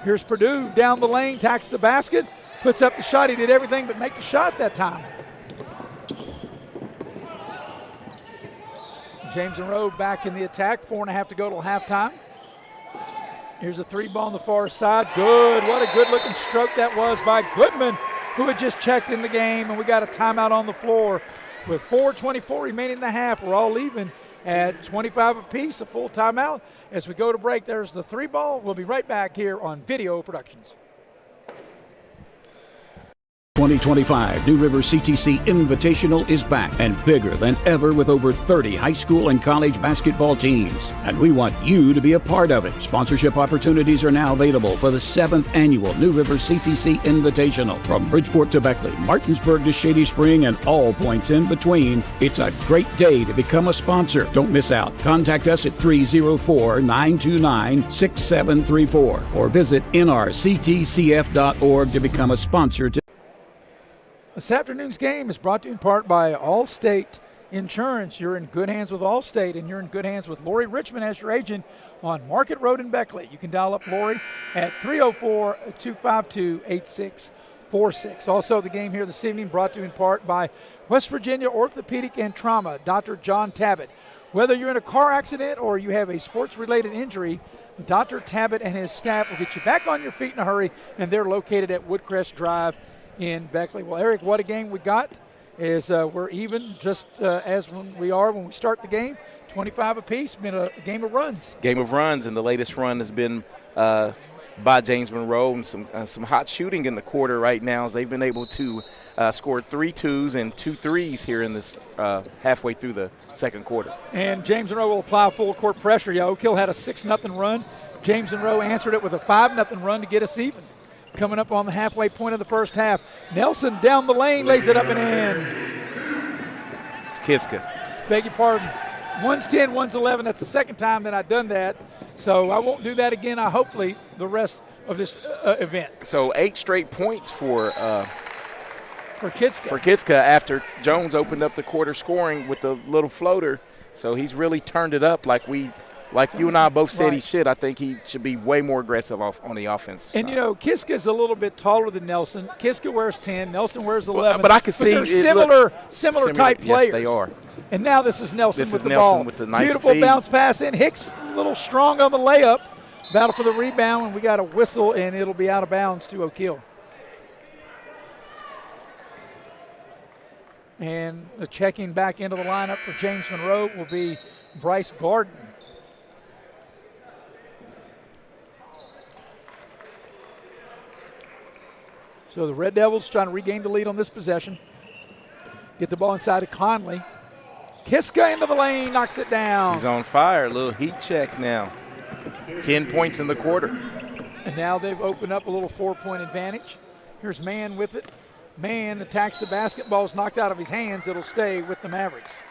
Speaker 1: Here's Purdue down the lane, tacks the basket, puts up the shot. He did everything but make the shot that time. James Monroe back in the attack. 4.5 to go till halftime. Here's a three ball on the far side. Good. What a good looking stroke that was by Goodman, who had just checked in the game. And we got a timeout on the floor with 4:24 remaining in the half. We're all even at 25 apiece, a full timeout. As we go to break, there's the three ball. We'll be right back here on Video Productions.
Speaker 17: 2025 New River CTC Invitational is back and bigger than ever with over 30 high school and college basketball teams. And we want you to be a part of it. Sponsorship opportunities are now available for the 7th annual New River CTC Invitational. From Bridgeport to Beckley, Martinsburg to Shady Spring, and all points in between, it's a great day to become a sponsor. Don't miss out. Contact us at 304-929-6734 or visit nrctcf.org to become a sponsor today.
Speaker 1: This afternoon's game is brought to you in part by Allstate Insurance. You're in good hands with Allstate, and you're in good hands with Lori Richmond as your agent on Market Road in Beckley. You can dial up Lori at 304-252-8646. Also, the game here this evening brought to you in part by West Virginia Orthopedic and Trauma, Dr. John Tabbitt. Whether you're in a car accident or you have a sports-related injury, Dr. Tabbitt and his staff will get you back on your feet in a hurry, and they're located at Woodcrest Drive in Beckley. Well, Eric, what a game we got. Is we're even just as when we start the game, 25 apiece. Been a game of runs.
Speaker 2: Game of runs, and the latest run has been by James Monroe, and some hot shooting in the quarter right now as they've been able to score 3 twos and 2 threes here in this halfway through the second quarter.
Speaker 1: And James Monroe will apply full court pressure. Oak Hill had a 6-0 run. James Monroe answered it with a 5-0 run to get us even. Coming up on the halfway point of the first half. Nelson down the lane, lays it up and in.
Speaker 2: It's Kiska.
Speaker 1: Beg your pardon. One's 10, one's 11. That's the second time that I've done that. So I won't do that again, hopefully, the rest of this event.
Speaker 2: So 8 straight points for
Speaker 1: Kiska.
Speaker 2: For Kiska after Jones opened up the quarter scoring with the little floater. So he's really turned it up like you and I both said he should. I think he should be way more aggressive on the offense.
Speaker 1: And, Kiska's a little bit taller than Nelson. Kiska wears 10. Nelson wears 11.
Speaker 2: But I can see
Speaker 1: they're similar type players.
Speaker 2: Yes, they are.
Speaker 1: And now this is Nelson with the
Speaker 2: Nelson
Speaker 1: ball.
Speaker 2: with the nice
Speaker 1: Beautiful
Speaker 2: feed.
Speaker 1: Bounce pass in. Hicks a little strong on the layup. Battle for the rebound, and we got a whistle, and it'll be out of bounds to Oak Hill. And checking back into the lineup for James Monroe will be Bryce Garden. So the Red Devils trying to regain the lead on this possession. Get the ball inside to Conley. Kiska into the lane, knocks it down.
Speaker 2: He's on fire. A little heat check now. 10 points in the quarter.
Speaker 1: And now they've opened up a little 4-point advantage. Here's Mann with it. Mann attacks the basketball. Is knocked out of his hands. It'll stay with the Mavericks.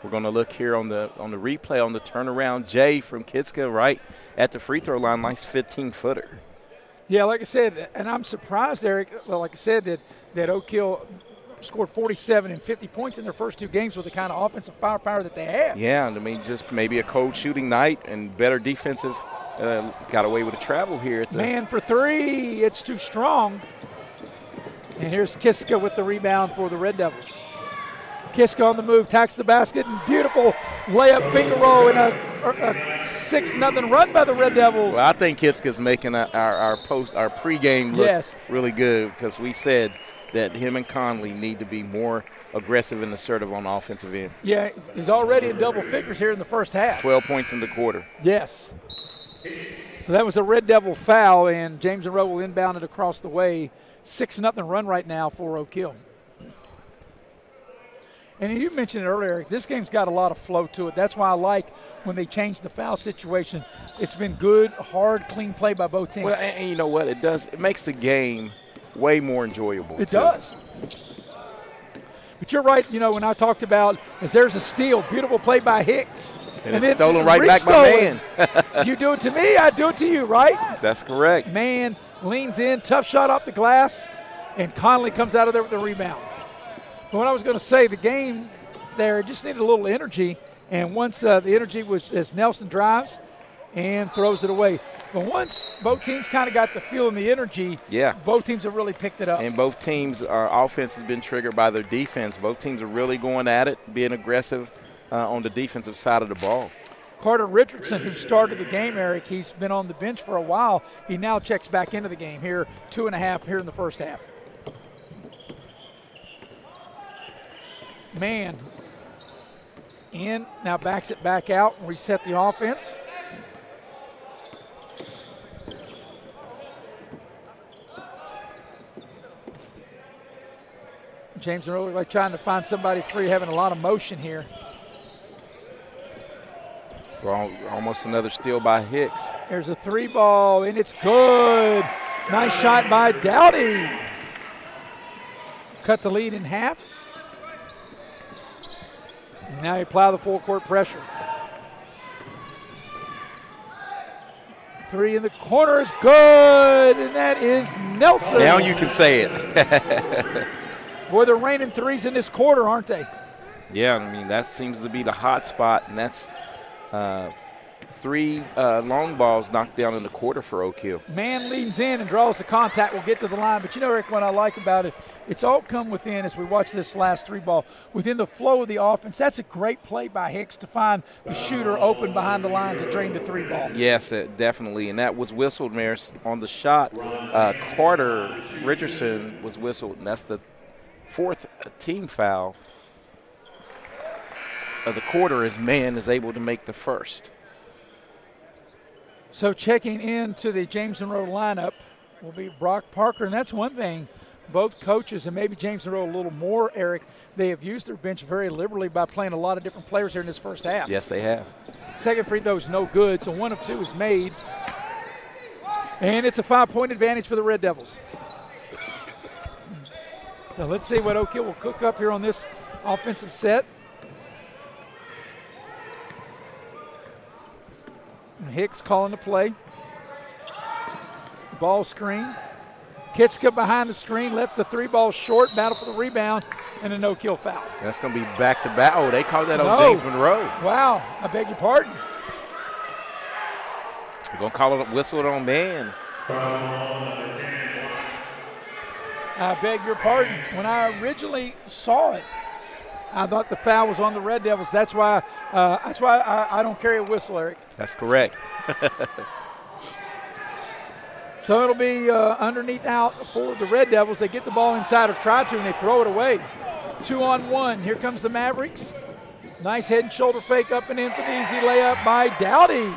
Speaker 2: We're going to look here on the replay on the turnaround. Jay from Kiska right at the free throw line. Nice 15-footer.
Speaker 1: Yeah, like I said, and I'm surprised, Eric, like I said, that Oak Hill scored 47 and 50 points in their first 2 games with the kind of offensive firepower that they have.
Speaker 2: Yeah, I mean, just maybe a cold shooting night and better defensive. Got away with a travel here.
Speaker 1: Man for 3. It's too strong. And here's Kiska with the rebound for the Red Devils. Kiska on the move, tacks the basket, and beautiful layup finger roll in a 6-0 run by the Red Devils.
Speaker 2: Well, I think Kiska's making our pregame look really good because we said that him and Conley need to be more aggressive and assertive on the offensive end.
Speaker 1: Yeah, he's already in double figures here in the first half.
Speaker 2: 12 points in the quarter.
Speaker 1: Yes. So that was a Red Devil foul, and James Monroe will inbound it across the way. 6-0 run right now for Oak Hill. And you mentioned it earlier, this game's got a lot of flow to it. That's why I like when they change the foul situation. It's been good, hard, clean play by both teams.
Speaker 2: Well, and you know what? It makes the game way more enjoyable.
Speaker 1: It does. But you're right, when I talked about there's a steal, beautiful play by Hicks.
Speaker 2: And it's stolen right back by Mann.
Speaker 1: You do it to me, I do it to you, right?
Speaker 2: That's correct.
Speaker 1: Mann leans in, tough shot off the glass, and Conley comes out of there with the rebound. But what I was going to say, the game there, it just needed a little energy, and once the energy was as Nelson drives and throws it away. But once both teams kind of got the feel and the energy, both teams have really picked it up.
Speaker 2: And both teams, our offense has been triggered by their defense. Both teams are really going at it, being aggressive on the defensive side of the ball.
Speaker 1: Carter Richardson, who started the game, Eric, he's been on the bench for a while. He now checks back into the game here, 2.5 here in the first half. Mann in, now backs it back out and reset the offense. James Monroe look like trying to find somebody free, having a lot of motion here.
Speaker 2: Well, almost another steal by Hicks.
Speaker 1: There's a 3-ball, and it's good. Nice shot by Dowdy. Cut the lead in half. And now you apply the full court pressure. 3 in the corner is good, and that is Nelson.
Speaker 2: Now you can say it.
Speaker 1: Boy, they're raining threes in this quarter, aren't they?
Speaker 2: Yeah, I mean, that seems to be the hot spot, and that's 3 long balls knocked down in the quarter for Oak Hill.
Speaker 1: Man leans in and draws the contact. We'll get to the line. But, you know, Rick, what I like about it, it's all come within, as we watch this last 3-ball, within the flow of the offense. That's a great play by Hicks to find the shooter open behind the line to drain the 3-ball.
Speaker 2: Yes, definitely. And that was whistled, Maris, on the shot. Carter Richardson was whistled, and that's the 4th team foul of the quarter, as Man is able to make the first.
Speaker 1: So checking into the James Monroe lineup will be Brock Parker, and that's one thing. Both coaches, and maybe James Monroe a little more, Eric, they have used their bench very liberally by playing a lot of different players here in this first half.
Speaker 2: Yes, they have.
Speaker 1: Second free throw is no good, so 1 of 2 is made. And it's a 5-point advantage for the Red Devils. So let's see what Oak Hill will cook up here on this offensive set. And Hicks calling the play. Ball screen. Kitska behind the screen, left the 3-ball short, battle for the rebound, and a no-kill foul.
Speaker 2: That's going to be back-to-back. Oh, they called that on James Monroe.
Speaker 1: Wow, I beg your pardon.
Speaker 2: They're going to call it, whistle it on Man.
Speaker 1: I beg your pardon. When I originally saw it, I thought the foul was on the Red Devils. That's why I don't carry a whistle, Eric.
Speaker 2: That's correct.
Speaker 1: So it'll be underneath out for the Red Devils. They get the ball inside or try to, and they throw it away. 2-on-1. Here comes the Mavericks. Nice head and shoulder fake up and in for the easy layup by Dowdy.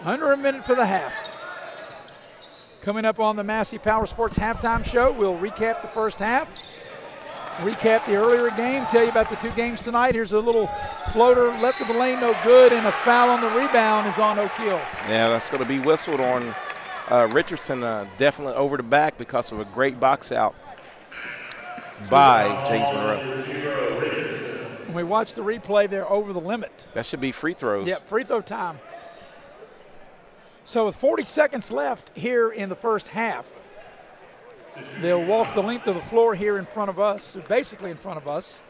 Speaker 1: Under a minute for the half. Coming up on the Massey Power Sports halftime show, we'll recap the first half, recap the earlier game, tell you about the 2 games tonight. Here's a little floater left of the lane, no good, and a foul on the rebound is on Oak Hill.
Speaker 2: Yeah, that's going to be whistled on Richardson, definitely over the back because of a great box out by James Monroe.
Speaker 1: When we watch the replay, they're over the limit.
Speaker 2: That should be free throws.
Speaker 1: Yep, free throw time. So with 40 seconds left here in the first half, they'll walk the length of the floor here in front of us, basically in front of us,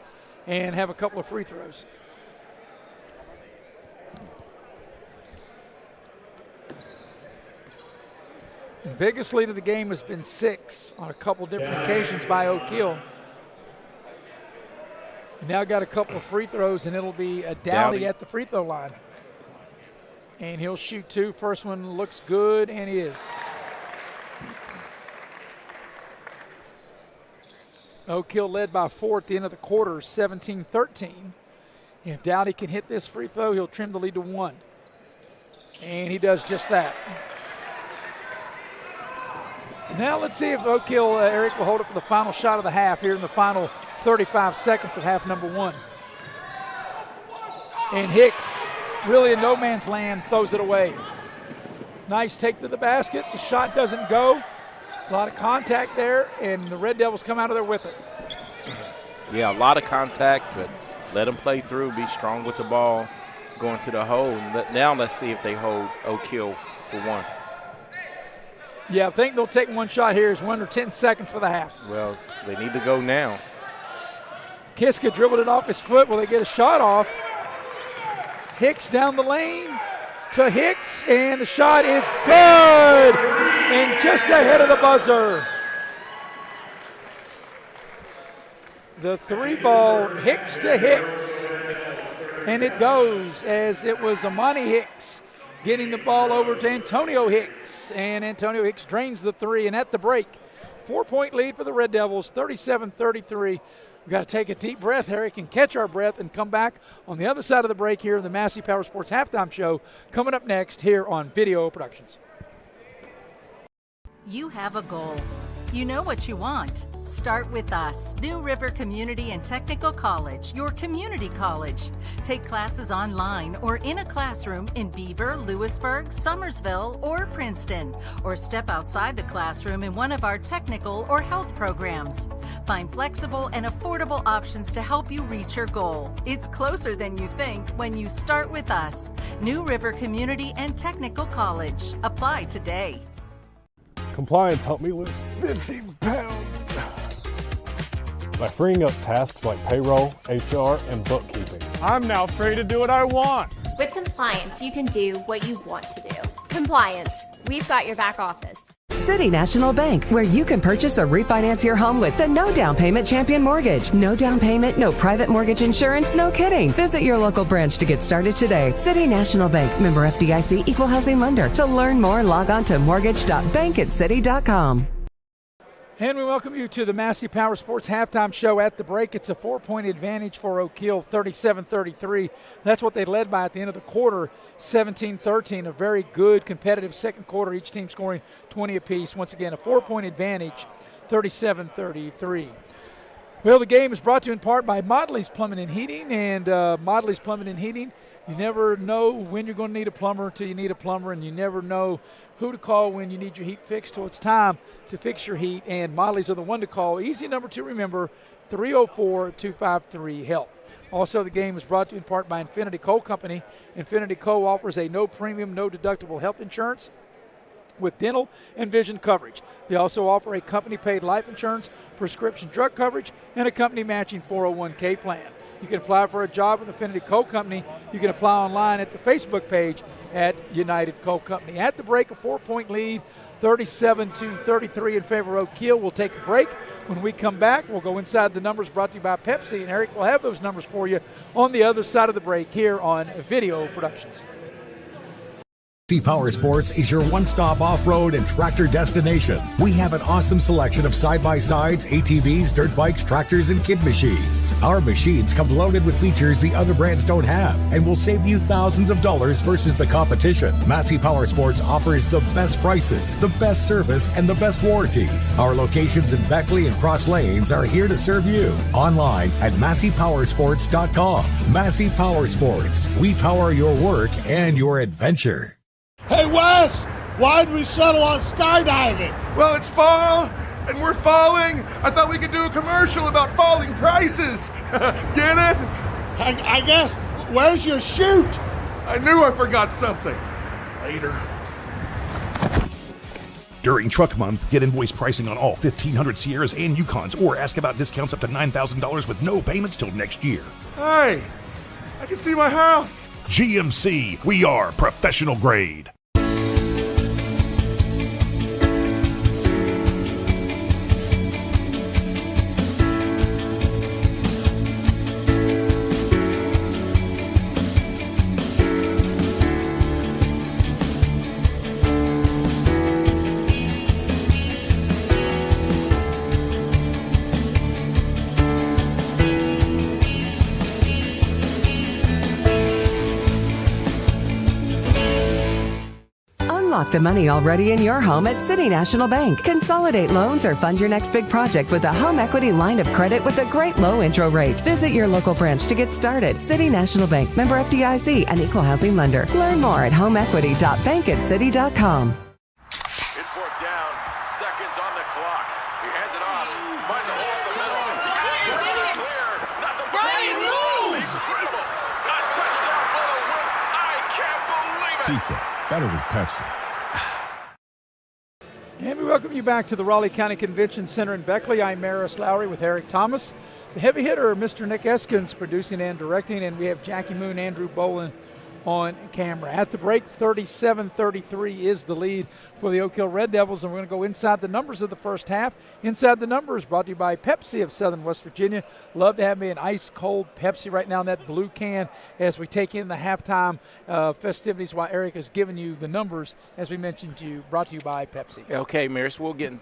Speaker 1: and have a couple of free throws. The biggest lead of the game has been 6 on a couple different occasions by Oak Hill. Now got a couple of free throws, and it'll be a Dowdy at the free throw line. And he'll shoot 2. First one looks good, and is. Oak Hill led by 4 at the end of the quarter, 17-13. If Dowdy can hit this free throw, he'll trim the lead to 1. And he does just that. So now let's see if Oak Hill, Eric, will hold it for the final shot of the half here in the final 35 seconds of half number 1. And Hicks, really in no man's land, throws it away. Nice take to the basket. The shot doesn't go. A lot of contact there, and the Red Devils come out of there with it.
Speaker 2: Yeah, a lot of contact, but let them play through, be strong with the ball, going to the hole. Now let's see if they hold Oak Hill for 1.
Speaker 1: Yeah, I think they'll take 1 shot here. It's 1 or 10 seconds for the half.
Speaker 2: Well, they need to go now.
Speaker 1: Kiska dribbled it off his foot. Will they get a shot off? Hicks down the lane to Hicks, and the shot is good and just ahead of the buzzer. The 3-ball, Hicks to Hicks, and it goes as it was Amani Hicks getting the ball over to Antonio Hicks, and Antonio Hicks drains the 3, and at the break, 4-point lead for the Red Devils, 37-33. We've got to take a deep breath, Eric, and catch our breath and come back on the other side of the break here in the Massey Power Sports Halftime Show, coming up next here on Video Productions.
Speaker 9: You have a goal. You know what you want. Start with us, New River Community and Technical College, your community college. Take classes online or in a classroom in Beaver, Lewisburg, Summersville, or Princeton, or step outside the classroom in one of our technical or health programs. Find flexible and affordable options to help you reach your goal. It's closer than you think when you start with us, New River Community and Technical College. Apply today.
Speaker 10: Compliance helped me lose 50 pounds by freeing up tasks like payroll, HR, and bookkeeping. I'm now free to do what I want.
Speaker 11: With compliance, you can do what you want to do. Compliance, we've got your back office.
Speaker 12: City National Bank, where you can purchase or refinance your home with the no down payment Champion Mortgage. No down payment, no private mortgage insurance, no kidding. Visit your local branch to get started today. City National Bank, member FDIC, equal housing lender. To learn more, log on to mortgage.bankatcity.com.
Speaker 1: And we welcome you to the Massey Power Sports halftime show. At the break, it's a 4-point advantage for Oak Hill, 37-33. That's what they led by at the end of the quarter, 17-13. A very good competitive second quarter, each team scoring 20 apiece. Once again, a 4-point advantage, 37-33. Well, the game is brought to you in part by Modley's Plumbing and Heating. And Modley's Plumbing and Heating, you never know when you're going to need a plumber until you need a plumber, and you never know who to call when you need your heat fixed. So it's time to fix your heat, and Modley's are the one to call. Easy number to remember, 304-253-HELP. Also, the game is brought to you in part by Infinity Coal Company. Infinity Coal offers a no premium, no deductible health insurance with dental and vision coverage. They also offer a company-paid life insurance, prescription drug coverage, and a company-matching 401k plan. You can apply for a job with Infinity Coal Company. You can apply online at the Facebook page at United Coal Company. At the break, a 4-point lead, 37-33 in favor of Oak Hill. We'll take a break. When we come back, we'll go inside the numbers brought to you by Pepsi, and Eric will have those numbers for you on the other side of the break here on Video Productions.
Speaker 5: Power Sports is your one-stop off-road and tractor destination. We have an awesome selection of side-by-sides, ATVs, dirt bikes, tractors, and kid machines. Our machines come loaded with features the other brands don't have and will save you thousands of dollars versus the competition. Massey Power Sports offers the best prices, the best service, and the best warranties. Our locations in Beckley and Cross Lanes are here to serve you. Online at MasseyPowersports.com. Massey Power Sports. We power your work and your adventure.
Speaker 18: Hey, Wes, why'd we settle on skydiving?
Speaker 4: Well, it's fall, and we're falling. I thought we could do a commercial about falling prices. Get it?
Speaker 18: I guess. Where's your chute?
Speaker 4: I knew I forgot something. Later.
Speaker 5: During Truck Month, get invoice pricing on all 1,500 Sierras and Yukons, or ask about discounts up to $9,000 with no payments till next year.
Speaker 4: Hey, I can see my house.
Speaker 5: GMC, we are professional grade.
Speaker 12: Unlock the money already in your home at City National Bank. Consolidate loans or fund your next big project with a home equity line of credit with a great low intro rate. Visit your local branch to get started. City National Bank, member FDIC, and equal housing lender. Learn more at homeequity.bankatcity.com.
Speaker 19: It's fourth down, seconds on the clock. He hands it off, finds a hole in the middle. Clear, nothing but incredible. A touchdown for the win. I can't believe it.
Speaker 20: Pizza, better with Pepsi.
Speaker 1: And we welcome you back to the Raleigh County Convention Center in Beckley. I'm Maris Lowry with Eric Thomas. The heavy hitter, Mr. Nick Eskins, producing and directing, and we have Jackie Moon, Andrew Bolin on camera. At the break, 37-33 is the lead for the Oak Hill Red Devils, and we're going to go inside the numbers of the first half. Inside the numbers brought to you by Pepsi of Southern West Virginia. Love to have me an ice-cold Pepsi right now in that blue can as we take in the halftime festivities while Eric is giving you the numbers, as we mentioned to you, brought to you by Pepsi.
Speaker 2: Okay, Maris, we'll get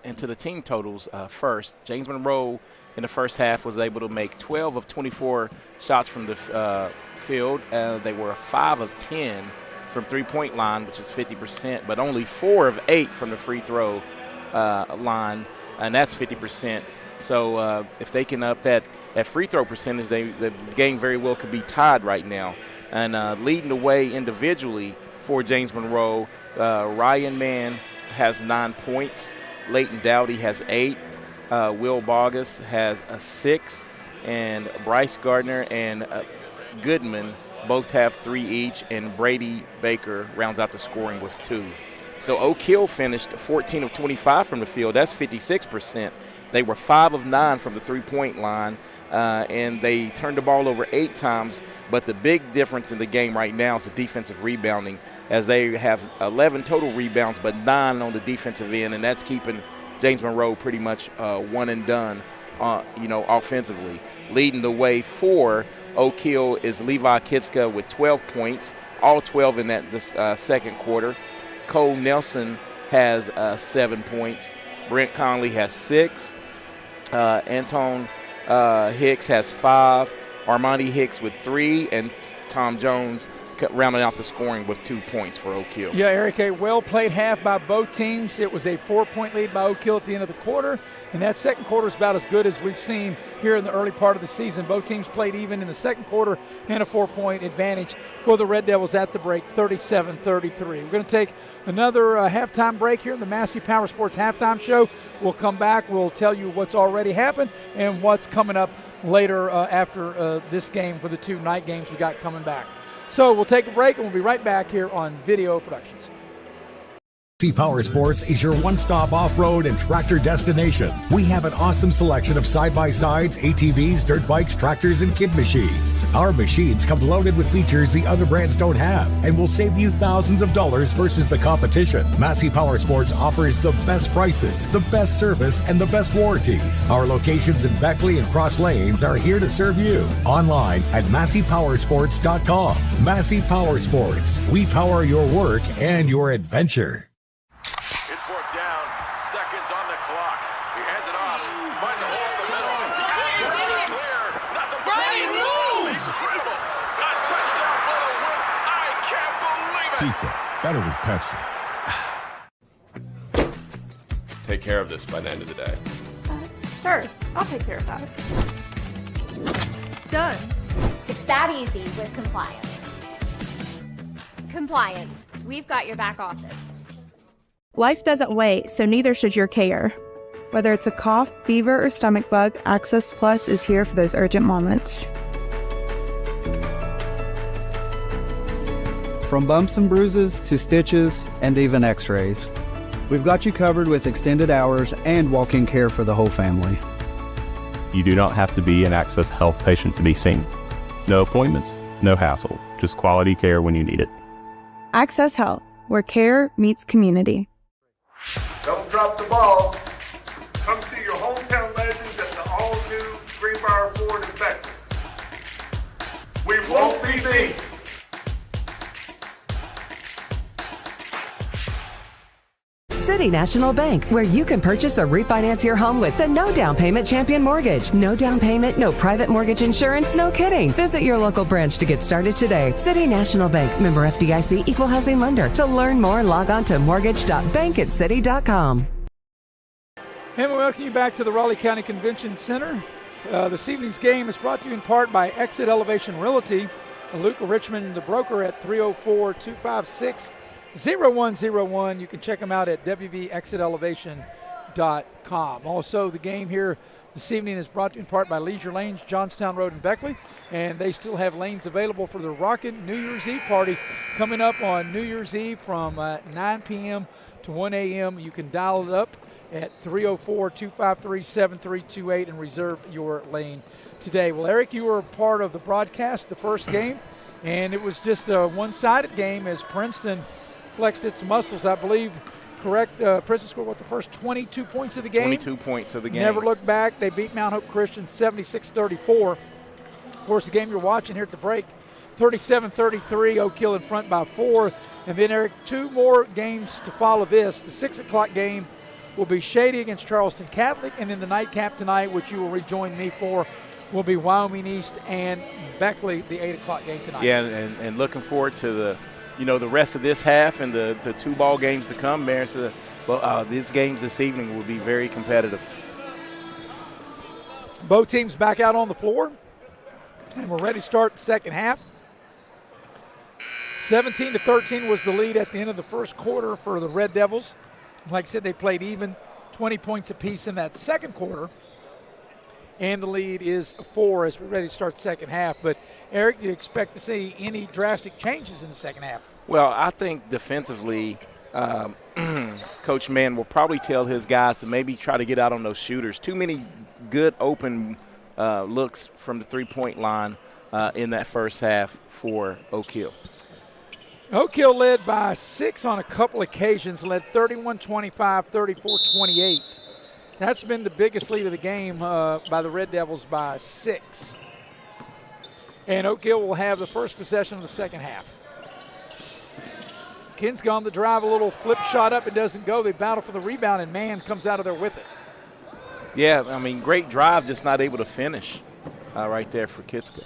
Speaker 2: into the team totals first. James Monroe in the first half was able to make 12 of 24 shots from the field. They were 5 of 10 from three-point line, which is 50%, but only 4 of 8 from the free throw line, and that's 50%. So if they can up that free throw percentage, the game very well could be tied right now. And leading the way individually for James Monroe, Ryan Mann has 9 points. Leighton Dowdy has 8. Will Bogus has a 6. And Bryce Gardner and Goodman both have 3 each. And Brady Baker rounds out the scoring with 2. So Oak Hill finished 14 of 25 from the field. That's 56%. They were 5 of 9 from the three-point line, and they turned the ball over 8 times. But the big difference in the game right now is the defensive rebounding, as they have 11 total rebounds, but 9 on the defensive end, and that's keeping James Monroe pretty much one and done, offensively. Leading the way for Oak Hill is Levi Kitska with 12 points, all 12 in that second quarter. Cole Nelson has 7 points. Brent Conley has 6. Anton Hicks has 5. Armani Hicks with 3. And Tom Jones rounding out the scoring with 2 points for Oak Hill.
Speaker 1: Yeah, Eric, a well-played half by both teams. It was a 4-point lead by Oak Hill at the end of the quarter. And that second quarter is about as good as we've seen here in the early part of the season. Both teams played even in the second quarter, and a 4-point advantage for the Red Devils at the break, 37-33. We're going to take another halftime break here in the Massey Power Sports Halftime Show. We'll come back. We'll tell you what's already happened and what's coming up later after this game for the 2 night games we got coming back. So we'll take a break, and we'll be right back here on Video Productions.
Speaker 5: Power Sports is your one-stop off-road and tractor destination. We have an awesome selection of side-by-sides, ATVs, dirt bikes, tractors, and kid machines. Our machines come loaded with features the other brands don't have and will save you thousands of dollars versus the competition. Massey Power Sports offers the best prices, the best service, and the best warranties. Our locations in Beckley and Cross Lanes are here to serve you. Online at MasseyPowersports.com. Massey Power Sports. We power your work and your adventure.
Speaker 19: It's fourth down, seconds on the clock. He hands it off, finds a hole in the middle. Clear, nothing but moves! A touchdown for the win. I can't believe it!
Speaker 20: Pizza, better with Pepsi.
Speaker 21: Take care of this by the end of the day.
Speaker 22: Sure, I'll take care of that. Done.
Speaker 11: It's that easy with compliance. Compliance, we've got your back office.
Speaker 6: Life doesn't wait, so neither should your care. Whether it's a cough, fever, or stomach bug, Access Plus is here for those urgent moments.
Speaker 7: From bumps and bruises to stitches and even x-rays, we've got you covered with extended hours and walk-in care for the whole family.
Speaker 8: You do not have to be an Access Health patient to be seen. No appointments, no hassle, just quality care when you need it.
Speaker 6: Access Health, where care meets community.
Speaker 3: Don't drop the ball. Come see your hometown legends at the all-new Greenbrier Ford in Beckley. We won't be beat.
Speaker 12: City National Bank, where you can purchase or refinance your home with the no down payment Champion Mortgage. No down payment, no private mortgage insurance, no kidding. Visit your local branch to get started today. City National Bank, member FDIC, equal housing lender. To learn more, log on to mortgage.bankatcity.com.
Speaker 1: And we welcome you back to the Raleigh County Convention Center. This evening's game is brought to you in part by Exit Elevation Realty. Luke Richmond, the broker, at 304-256-0101. You can check them out at wvexitelevation.com. Also, the game here this evening is brought to you in part by Leisure Lanes, Johnstown Road in Beckley, and they still have lanes available for the Rockin' New Year's Eve party coming up on New Year's Eve from 9 p.m. to 1 a.m. You can dial it up at 304-253-7328 and reserve your lane today. Well, Eric, you were a part of the broadcast, the first game, and it was just a one-sided game as Princeton flexed its muscles. I believe, correct, Princeton scored, the first 22 points of the game?
Speaker 2: 22 points of the game.
Speaker 1: Never looked back. They beat Mount Hope Christian 76-34. Of course, the game you're watching here at the break, 37-33, Oak Hill in front by 4. And then, Eric, 2 more games to follow this. The 6 o'clock game will be Shady against Charleston Catholic, and then the nightcap tonight, which you will rejoin me for, will be Wyoming East and Beckley, the 8 o'clock game tonight.
Speaker 2: Yeah, and looking forward to the the rest of this half and the 2 ball games to come, Maris, these games this evening will be very competitive.
Speaker 1: Both teams back out on the floor, and we're ready to start the second half. 17-13 was the lead at the end of the first quarter for the Red Devils. Like I said, they played even, 20 points apiece in that second quarter. And the lead is 4 as we're ready to start the second half. But, Eric, do you expect to see any drastic changes in the second half?
Speaker 2: Well, I think defensively, Coach Mann will probably tell his guys to maybe try to get out on those shooters. Too many good open looks from the three-point line in that first half for Oak Hill.
Speaker 1: Oak Hill led by 6 on a couple occasions, led 31-25, 34-28. That's been the biggest lead of the game by the Red Devils by 6. And Oak Hill will have the first possession of the second half. Kinsey on the drive, a little flip shot up, it doesn't go. They battle for the rebound, and Mann comes out of there with it.
Speaker 2: Yeah, I mean, great drive, just not able to finish right there for Kitska.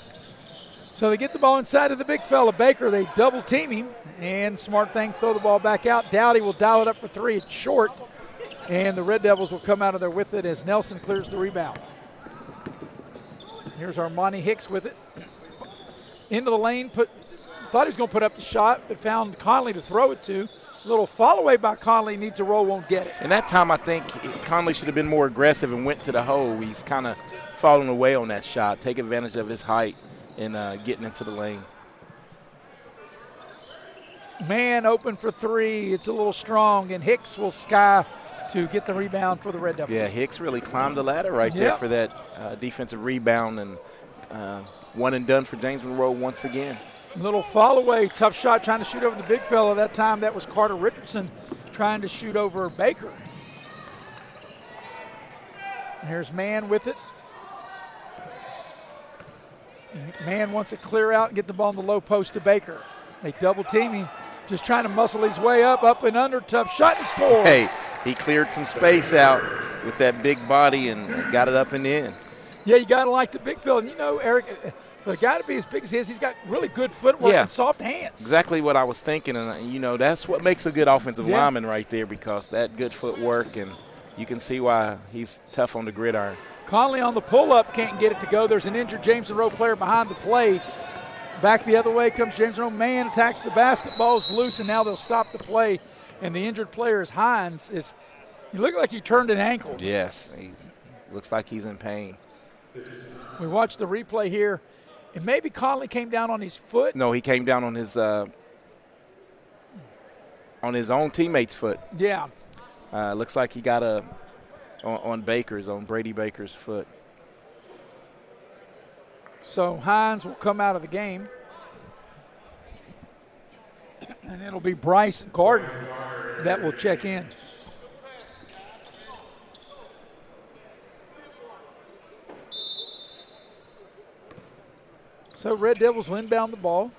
Speaker 1: So they get the ball inside of the big fella, Baker. They double team him, and smart thing, throw the ball back out. Dowdy will dial it up for 3. It's short, and the Red Devils will come out of there with it as Nelson clears the rebound. Here's Armani Hicks with it. Into the lane, thought he was going to put up the shot, but found Conley to throw it to. A little follow away by Conley, needs a roll, won't get it.
Speaker 2: And that time I think Conley should have been more aggressive and went to the hole. He's kind of falling away on that shot. Take advantage of his height and getting into the lane.
Speaker 1: Man open for 3. It's a little strong, and Hicks will sky to get the rebound for the Red Devils.
Speaker 2: Yeah, Hicks really climbed the ladder right there for that defensive rebound, and one and done for James Monroe once again.
Speaker 1: Little follow away, tough shot trying to shoot over the big fella. That time that was Carter Richardson trying to shoot over Baker. Here's Mann with it. Mann wants to clear out and get the ball in the low post to Baker. They double team him, just trying to muscle his way up and under. Tough shot and scores.
Speaker 2: Hey, he cleared some space out with that big body and got it up and in.
Speaker 1: Yeah, you got to like the big fella. And Eric, for a guy to be as big as he is, he's got really good footwork and soft hands.
Speaker 2: Exactly what I was thinking. And, that's what makes a good offensive lineman right there, because that good footwork, and you can see why he's tough on the gridiron.
Speaker 1: Conley on the pull-up, can't get it to go. There's an injured James Monroe player behind the play. Back the other way comes James Monroe. Mann attacks the basketball's loose, and now they'll stop the play. And the injured player is Hines. He looked like he turned an ankle.
Speaker 2: Yes, he looks like he's in pain.
Speaker 1: We watched the replay here, and maybe Conley came down on his foot.
Speaker 2: No, he came down on his own teammate's foot.
Speaker 1: Yeah.
Speaker 2: Looks like he got on Brady Baker's foot.
Speaker 1: So Hines will come out of the game. And it'll be Bryce Gordon that will check in. So Red Devils will inbound the ball.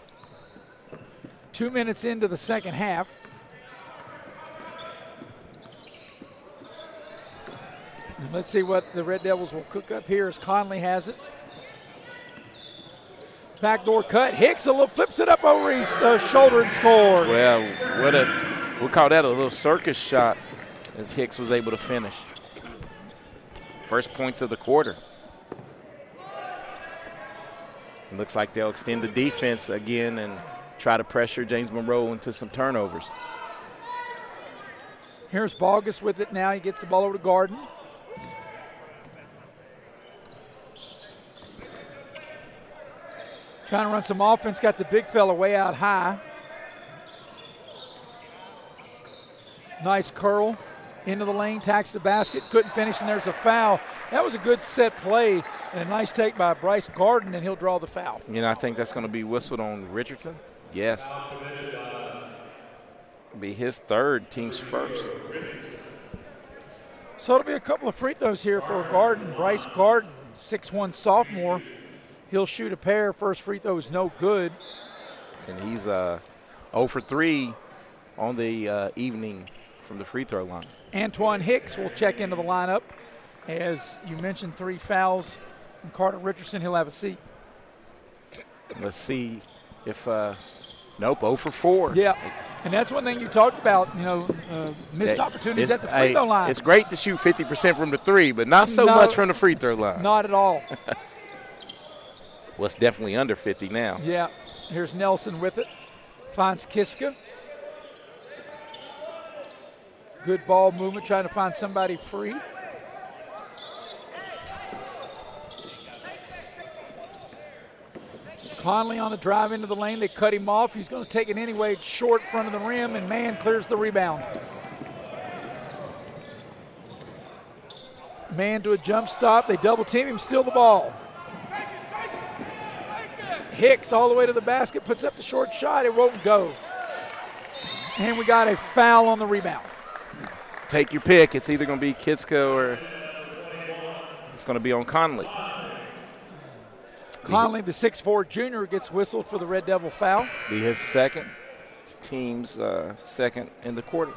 Speaker 1: 2 minutes into the second half. And let's see what the Red Devils will cook up here as Conley has it. Backdoor cut. Hicks flips it up over his shoulder and scores.
Speaker 2: Well, we'll call that a little circus shot as Hicks was able to finish. First points of the quarter. It looks like they'll extend the defense again and try to pressure James Monroe into some turnovers.
Speaker 1: Here's Bogus with it now. He gets the ball over to Garden. Trying to run some offense, got the big fella way out high. Nice curl into the lane, tacks the basket, couldn't finish, and there's a foul. That was a good set play and a nice take by Bryce Garden, and he'll draw the foul.
Speaker 2: I think that's going to be whistled on Richardson. Yes. It'll be his third, team's first.
Speaker 1: So it'll be a couple of free throws here for Garden. Bryce Garden, 6'1" sophomore. He'll shoot a pair. First free throw is no good.
Speaker 2: And he's 0 for 3 on the evening from the free throw line.
Speaker 1: Antoine Hicks will check into the lineup. As you mentioned, 3 fouls. And Carter Richardson, he'll have a seat.
Speaker 2: Let's see if Nope, 0 for 4.
Speaker 1: Yeah, and that's one thing you talked about, missed opportunities at the free throw line.
Speaker 2: It's great to shoot 50% from the 3, but not so much from the free throw line.
Speaker 1: Not at all.
Speaker 2: Well, it's definitely under 50 now.
Speaker 1: Yeah, here's Nelson with it. Finds Kiska. Good ball movement, trying to find somebody free. Conley on the drive into the lane. They cut him off. He's going to take it anyway, short front of the rim, and Mann clears the rebound. Mann to a jump stop. They double team him, steal the ball. Hicks all the way to the basket, puts up the short shot. It won't go. And we got a foul on the rebound.
Speaker 2: Take your pick. It's either going to be Kiska or it's going to be on Conley.
Speaker 1: Conley, the 6'4 junior, gets whistled for the Red Devil foul.
Speaker 2: Be his second. Team's second in the quarter.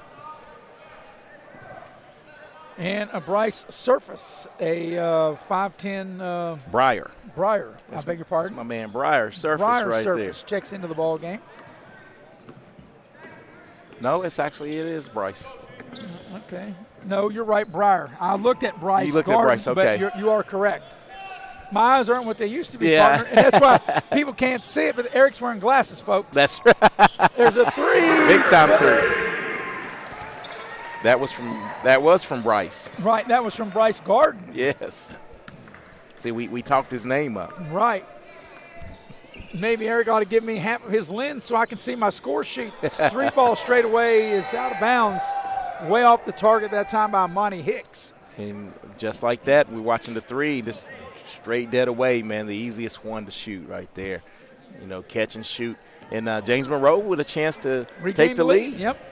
Speaker 1: And a Bryce Surface, a 5'10".
Speaker 2: Breyer.
Speaker 1: I beg your pardon.
Speaker 2: That's my man Breyer Surface right there.
Speaker 1: Checks into the ball game.
Speaker 2: No, it is Bryce.
Speaker 1: Okay. No, you're right, Breyer. I looked at Bryce.
Speaker 2: You looked at Bryce, okay.
Speaker 1: But you are correct. My eyes aren't what they used to be, partner, and that's why people can't see it, but Eric's wearing glasses, folks.
Speaker 2: That's right.
Speaker 1: There's a 3.
Speaker 2: Big time 3. That was from Bryce.
Speaker 1: Right, that was from Bryce Garden.
Speaker 2: Yes. See, we talked his name up.
Speaker 1: Right. Maybe Eric ought to give me half of his lens so I can see my score sheet. 3 ball straight away is out of bounds, way off the target that time by Monty Hicks.
Speaker 2: And just like that, we're watching the 3, just straight dead away, man, the easiest one to shoot right there. Catch and shoot. And James Monroe with a chance to take the lead.
Speaker 1: Yep.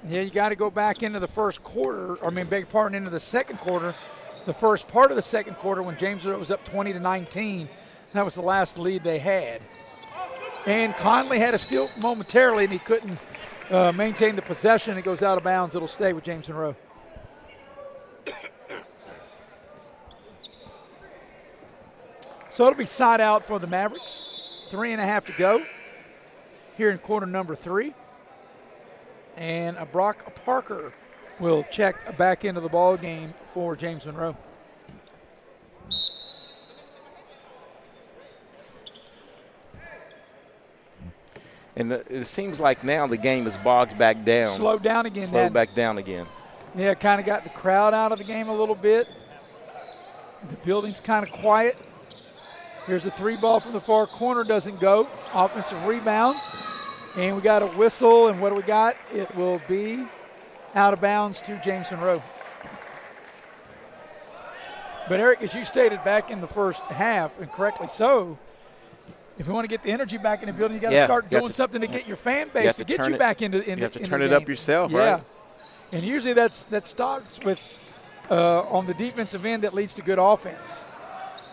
Speaker 1: Yeah, you got to go back into the first quarter, into the second quarter. The first part of the second quarter when James Monroe was up 20-19. That was the last lead they had. And Conley had a steal momentarily, and he couldn't maintain the possession. It goes out of bounds. It'll stay with James Monroe. So it'll be side out for the Mavericks. 3.5 to go here in quarter number 3. And Brock Parker will check back into the ball game for James Monroe.
Speaker 2: And it seems like now the game is bogged back down.
Speaker 1: Slowed down again.
Speaker 2: Slowed back down again.
Speaker 1: Yeah, kind of got the crowd out of the game a little bit. The building's kind of quiet. Here's a 3 ball from the far corner, doesn't go. Offensive rebound. And we got a whistle, and what do we got? It will be out of bounds to James Monroe. But Eric, as you stated back in the first half, and correctly so, if you want to get the energy back in the building, you got to start doing something to get your fan base, to get you back into the game.
Speaker 2: You have to turn it up yourself, right?
Speaker 1: And usually that starts with on the defensive end that leads to good offense.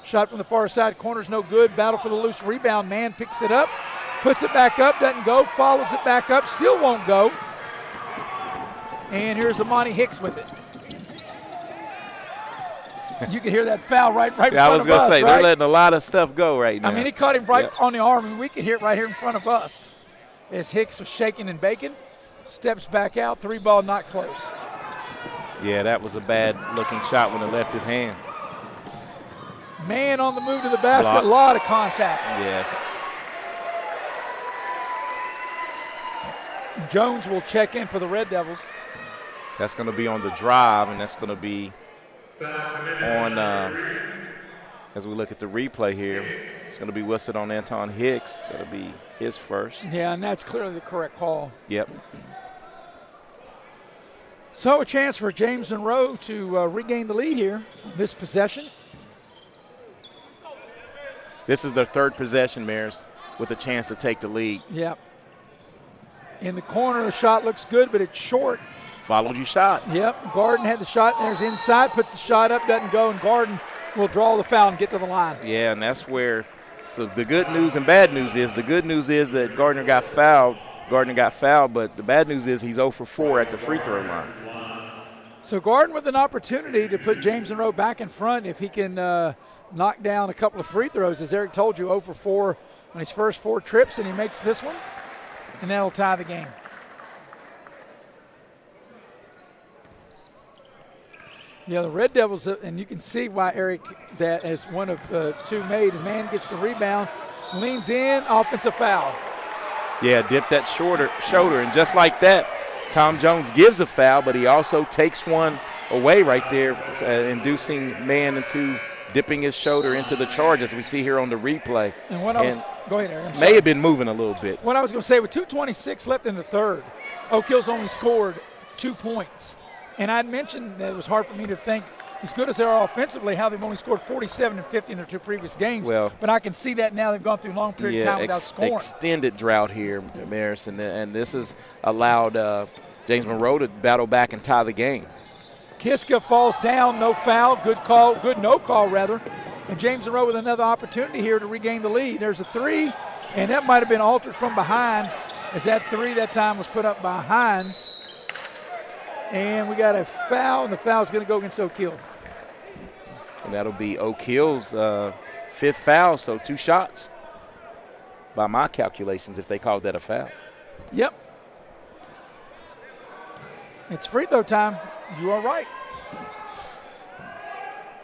Speaker 1: Shot from the far side, corner's no good. Battle for the loose rebound. Mann picks it up, puts it back up, doesn't go, follows it back up, still won't go. And here's Amani Hicks with it. You can hear that foul right in front of us.
Speaker 2: I was going to say,
Speaker 1: right?
Speaker 2: they're letting a lot of stuff go right now.
Speaker 1: I mean, he caught him right on the arm, and we can hear it right here in front of us. As Hicks was shaking and baking, steps back out, 3 ball not close.
Speaker 2: Yeah, that was a bad-looking shot when it left his hands.
Speaker 1: Man on the move to the basket, a lot of contact.
Speaker 2: Yes.
Speaker 1: Jones will check in for the Red Devils.
Speaker 2: That's going to be on the drive, and that's going to be on, as we look at the replay here, it's going to be whistled on Anton Hicks. That'll be his first.
Speaker 1: Yeah, and that's clearly the correct call.
Speaker 2: Yep.
Speaker 1: So a chance for James Monroe to regain the lead here, this possession.
Speaker 2: This is their third possession, Maris, with a chance to take the lead.
Speaker 1: Yep. In the corner, the shot looks good, but it's short.
Speaker 2: Followed your shot.
Speaker 1: Yep, Garden had the shot. There's inside, puts the shot up, doesn't go, and Garden will draw the foul and get to the line.
Speaker 2: Yeah, and that's where, so the good news and bad news is, the good news is that Gardner got fouled, but the bad news is he's 0 for 4 at the free throw line.
Speaker 1: So Garden with an opportunity to put James Monroe back in front if he can knock down a couple of free throws. As Eric told you, 0 for 4 on his first 4 trips, and he makes this one, and that'll tie the game. Yeah, the Red Devils, and you can see why, Eric, that as one of the 2 made, and man gets the rebound, leans in, offensive foul.
Speaker 2: Yeah, dip that shoulder, and just like that, Tom Jones gives a foul, but he also takes one away right there, inducing man into dipping his shoulder into the charge, as we see here on the replay.
Speaker 1: And what go ahead, Eric.
Speaker 2: May have been moving a little bit.
Speaker 1: What I was going to say, with 2:26 left in the third, Oak Hill's only scored 2 points. And I'd mentioned that it was hard for me to think, as good as they are offensively, how they've only scored 47 and 50 in their 2 previous games.
Speaker 2: Well,
Speaker 1: but I can see that now. They've gone through a long period of time without scoring.
Speaker 2: Extended drought here, Maris, and this has allowed James Monroe to battle back and tie the game.
Speaker 1: Kiska falls down, no foul, good no call rather. And James Monroe with another opportunity here to regain the lead. There's a 3, and that might have been altered from behind, as that 3 that time was put up by Hines. And we got a foul, and the foul is going to go against Oak Hill.
Speaker 2: And that'll be Oak Hill's 5th foul, so 2 shots by my calculations if they called that a foul.
Speaker 1: Yep. It's free throw time. You are right.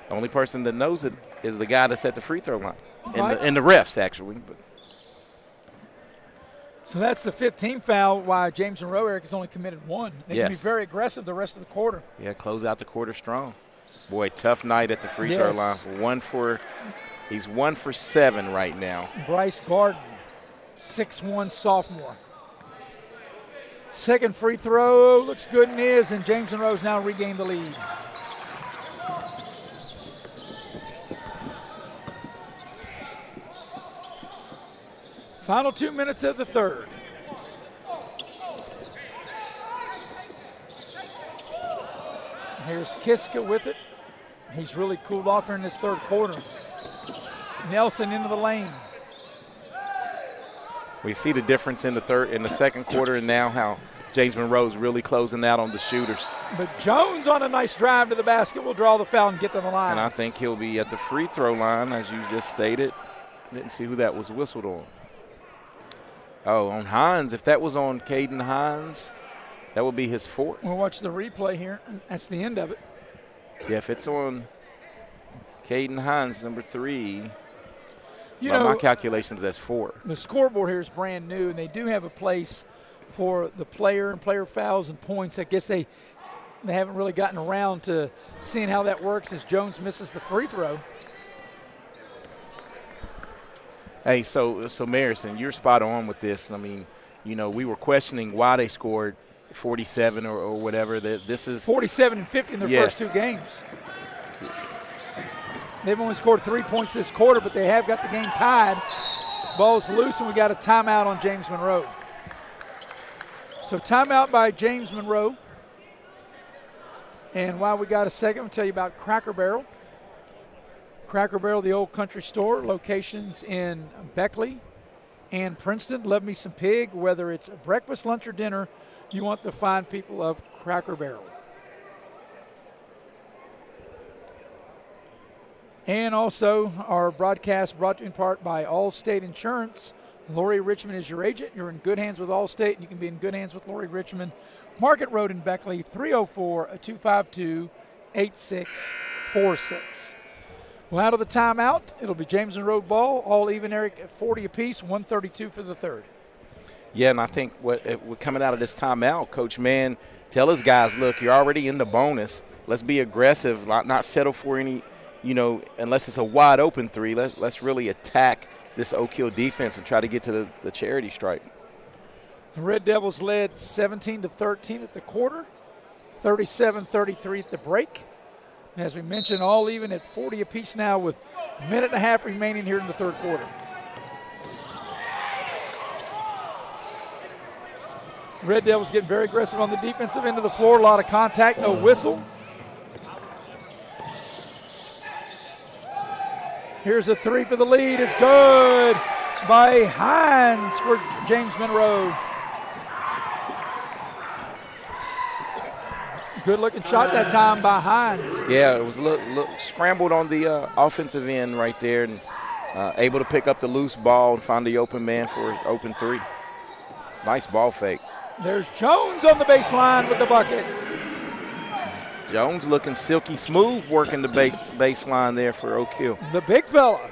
Speaker 2: The only person that knows it is the guy that's at the free throw line.
Speaker 1: Right.
Speaker 2: And the refs, actually. But.
Speaker 1: So that's the 15th foul, why James Monroe, Eric, has only committed 1. They can be very aggressive the rest of the quarter.
Speaker 2: Yeah, close out the quarter strong. Boy, tough night at the free throw line. He's 1 for 7 right now.
Speaker 1: Bryce Garden, 6'1" sophomore. Second free throw, looks good and is, and James Monroe's now regained the lead. Final 2 minutes of the third. Here's Kiska with it. He's really cooled off here in this third quarter. Nelson into the lane.
Speaker 2: We see the difference in the second quarter, and now how James Monroe's really closing out on the shooters.
Speaker 1: But Jones on a nice drive to the basket will draw the foul and get to the line.
Speaker 2: And I think he'll be at the free throw line, as you just stated. Didn't see who that was whistled on. Oh, on Hines. If that was on Caden Hines, that would be his 4th.
Speaker 1: We'll watch the replay here. That's the end of it.
Speaker 2: Yeah, if it's on Caden Hines, number 3, my calculations, that's 4.
Speaker 1: The scoreboard here is brand new, and they do have a place for the player and player fouls and points. I guess they haven't really gotten around to seeing how that works as Jones misses the free throw.
Speaker 2: Hey, so Marison, you're spot on with this. I mean, we were questioning why they scored 47 or whatever. This is
Speaker 1: 47 and 50 in their first 2 games. They've only scored 3 points this quarter, but they have got the game tied. Ball's loose, and we got a timeout on James Monroe. So timeout by James Monroe. And while we got a second, I'll tell you about Cracker Barrel. Cracker Barrel, the old country store, locations in Beckley and Princeton. Love me some pig. Whether it's breakfast, lunch, or dinner, you want the fine people of Cracker Barrel. And also our broadcast brought to you in part by Allstate Insurance. Lori Richmond is your agent. You're in good hands with Allstate, and you can be in good hands with Lori Richmond. Market Road in Beckley, 304-252-8646. Well, out of the timeout, it'll be James Monroe ball, all even, Eric, at 40 apiece, 132 for the third.
Speaker 2: Yeah, and I think what coming out of this timeout, Coach Mann, tell his guys, look, you're already in the bonus. Let's be aggressive, not settle for any, unless it's a wide open 3. Let's really attack this Oak Hill defense and try to get to the charity stripe.
Speaker 1: The Red Devils led 17-13 at the quarter, 37-33 at the break. As we mentioned, all even at 40 apiece now with a minute and a half remaining here in the third quarter. Red Devils getting very aggressive on the defensive end of the floor. A lot of contact, no whistle. Here's a 3 for the lead. It's good by Hines for James Monroe. Good-looking shot that time by Hines.
Speaker 2: Yeah, it was a little scrambled on the offensive end right there, and able to pick up the loose ball and find the open man for an open three. Nice ball fake.
Speaker 1: There's Jones on the baseline with the bucket.
Speaker 2: Jones looking silky smooth, working the baseline there for Oak Hill.
Speaker 1: The big fella.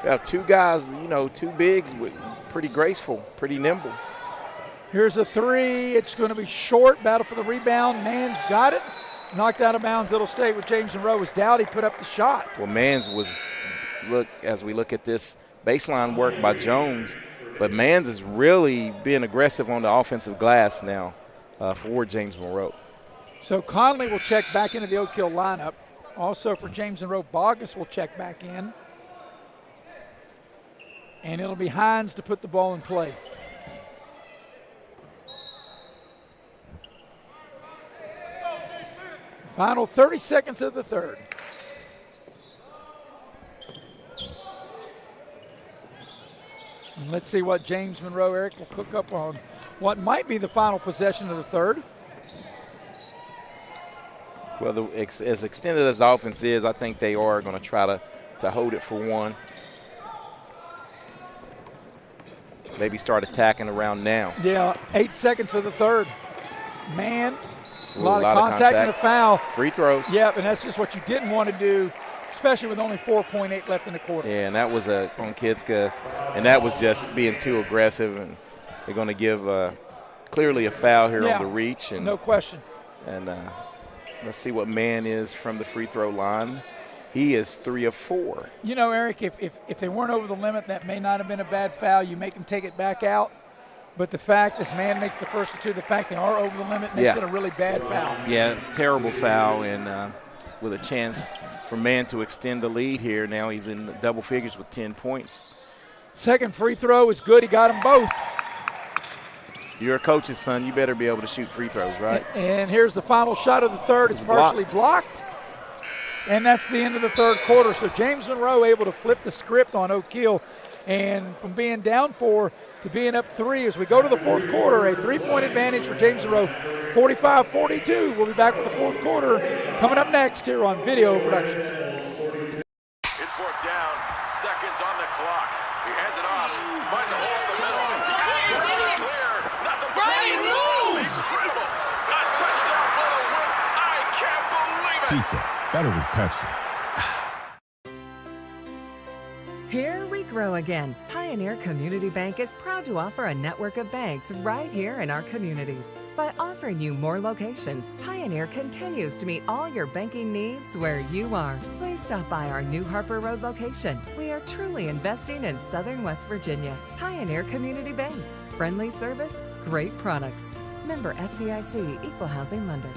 Speaker 2: Yeah, two guys, two bigs, pretty graceful, pretty nimble.
Speaker 1: Here's a three. It's going to be short. Battle for the rebound. Mann's got it. Knocked out of bounds. It'll stay with James Monroe. As Dowdy put up the shot.
Speaker 2: Well, Mann's as we look at this baseline work by Jones, but Mann's is really being aggressive on the offensive glass now for James Monroe.
Speaker 1: So Conley will check back into the Oak Hill lineup. Also for James Monroe, Bogus will check back in. And it'll be Hines to put the ball in play. Final 30 seconds of the third. And let's see what James Monroe, Eric, will cook up on what might be the final possession of the third.
Speaker 2: Well, as extended as the offense is, I think they are going to try to hold it for one. Maybe start attacking around now.
Speaker 1: Yeah, 8 seconds for the third. Man, a lot of contact and a foul.
Speaker 2: Free throws.
Speaker 1: Yep, and that's just what you didn't want to do, especially with only 4.8 left in the quarter.
Speaker 2: Yeah, and that was on Kitska, and that was just being too aggressive, and they're going to give clearly a foul here on the reach. And,
Speaker 1: no question.
Speaker 2: And let's see what Man is from the free throw line. He is 3 of 4.
Speaker 1: Eric, if they weren't over the limit, that may not have been a bad foul. You make them take it back out. But the fact this Man makes the first two, the fact they are over the limit makes it a really bad foul.
Speaker 2: Yeah, terrible foul, and with a chance for Man to extend the lead here. Now he's in double figures with 10 points.
Speaker 1: Second free throw is good. He got them both.
Speaker 2: You're a coach's son. You better be able to shoot free throws, right?
Speaker 1: And here's the final shot of the third. It's partially blocked. And that's the end of the third quarter. So James Monroe able to flip the script on Oak Hill. And from being down 4 to being up 3 as we go to the fourth quarter, a 3-point advantage for James Monroe, 45-42. We'll be back with the fourth quarter coming up next here on Video Productions.
Speaker 19: It's fourth down, seconds on the clock. He hands it off, finds a hole in the middle. Clear, nothing but Brian moves! Incredible! A touchdown for the win. I can't believe it!
Speaker 13: Pizza, better with Pepsi.
Speaker 12: Here we grow again. Pioneer Community Bank is proud to offer a network of banks right here in our communities. By offering you more locations, Pioneer continues to meet all your banking needs where you are. Please stop by our New Harper Road location. We are truly investing in Southern West Virginia. Pioneer Community Bank. Friendly service, great products. Member FDIC, Equal Housing Lender.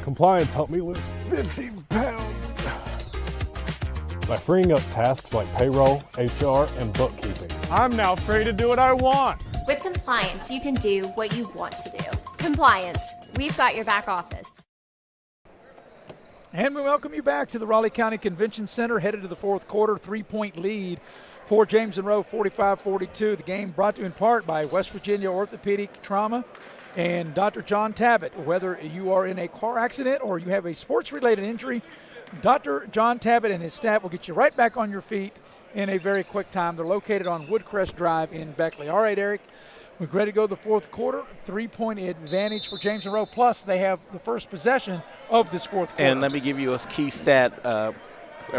Speaker 10: Compliance helped me lose 50 pounds by freeing up tasks like payroll, HR, and bookkeeping. I'm now free to do what I want.
Speaker 11: With compliance, you can do what you want to do. Compliance, we've got your back office.
Speaker 1: And we welcome you back to the Raleigh County Convention Center, headed to the fourth quarter, 3-point lead for James Monroe, 45-42. The game brought to you in part by West Virginia Orthopedic Trauma and Dr. John Tabbitt. Whether you are in a car accident or you have a sports-related injury, Dr. John Tabbitt and his staff will get you right back on your feet in a very quick time. They're located on Woodcrest Drive in Beckley. All right, Eric, we're ready to go to the fourth quarter. 3-point advantage for James Monroe, plus they have the first possession of this fourth quarter.
Speaker 2: And let me give you a key stat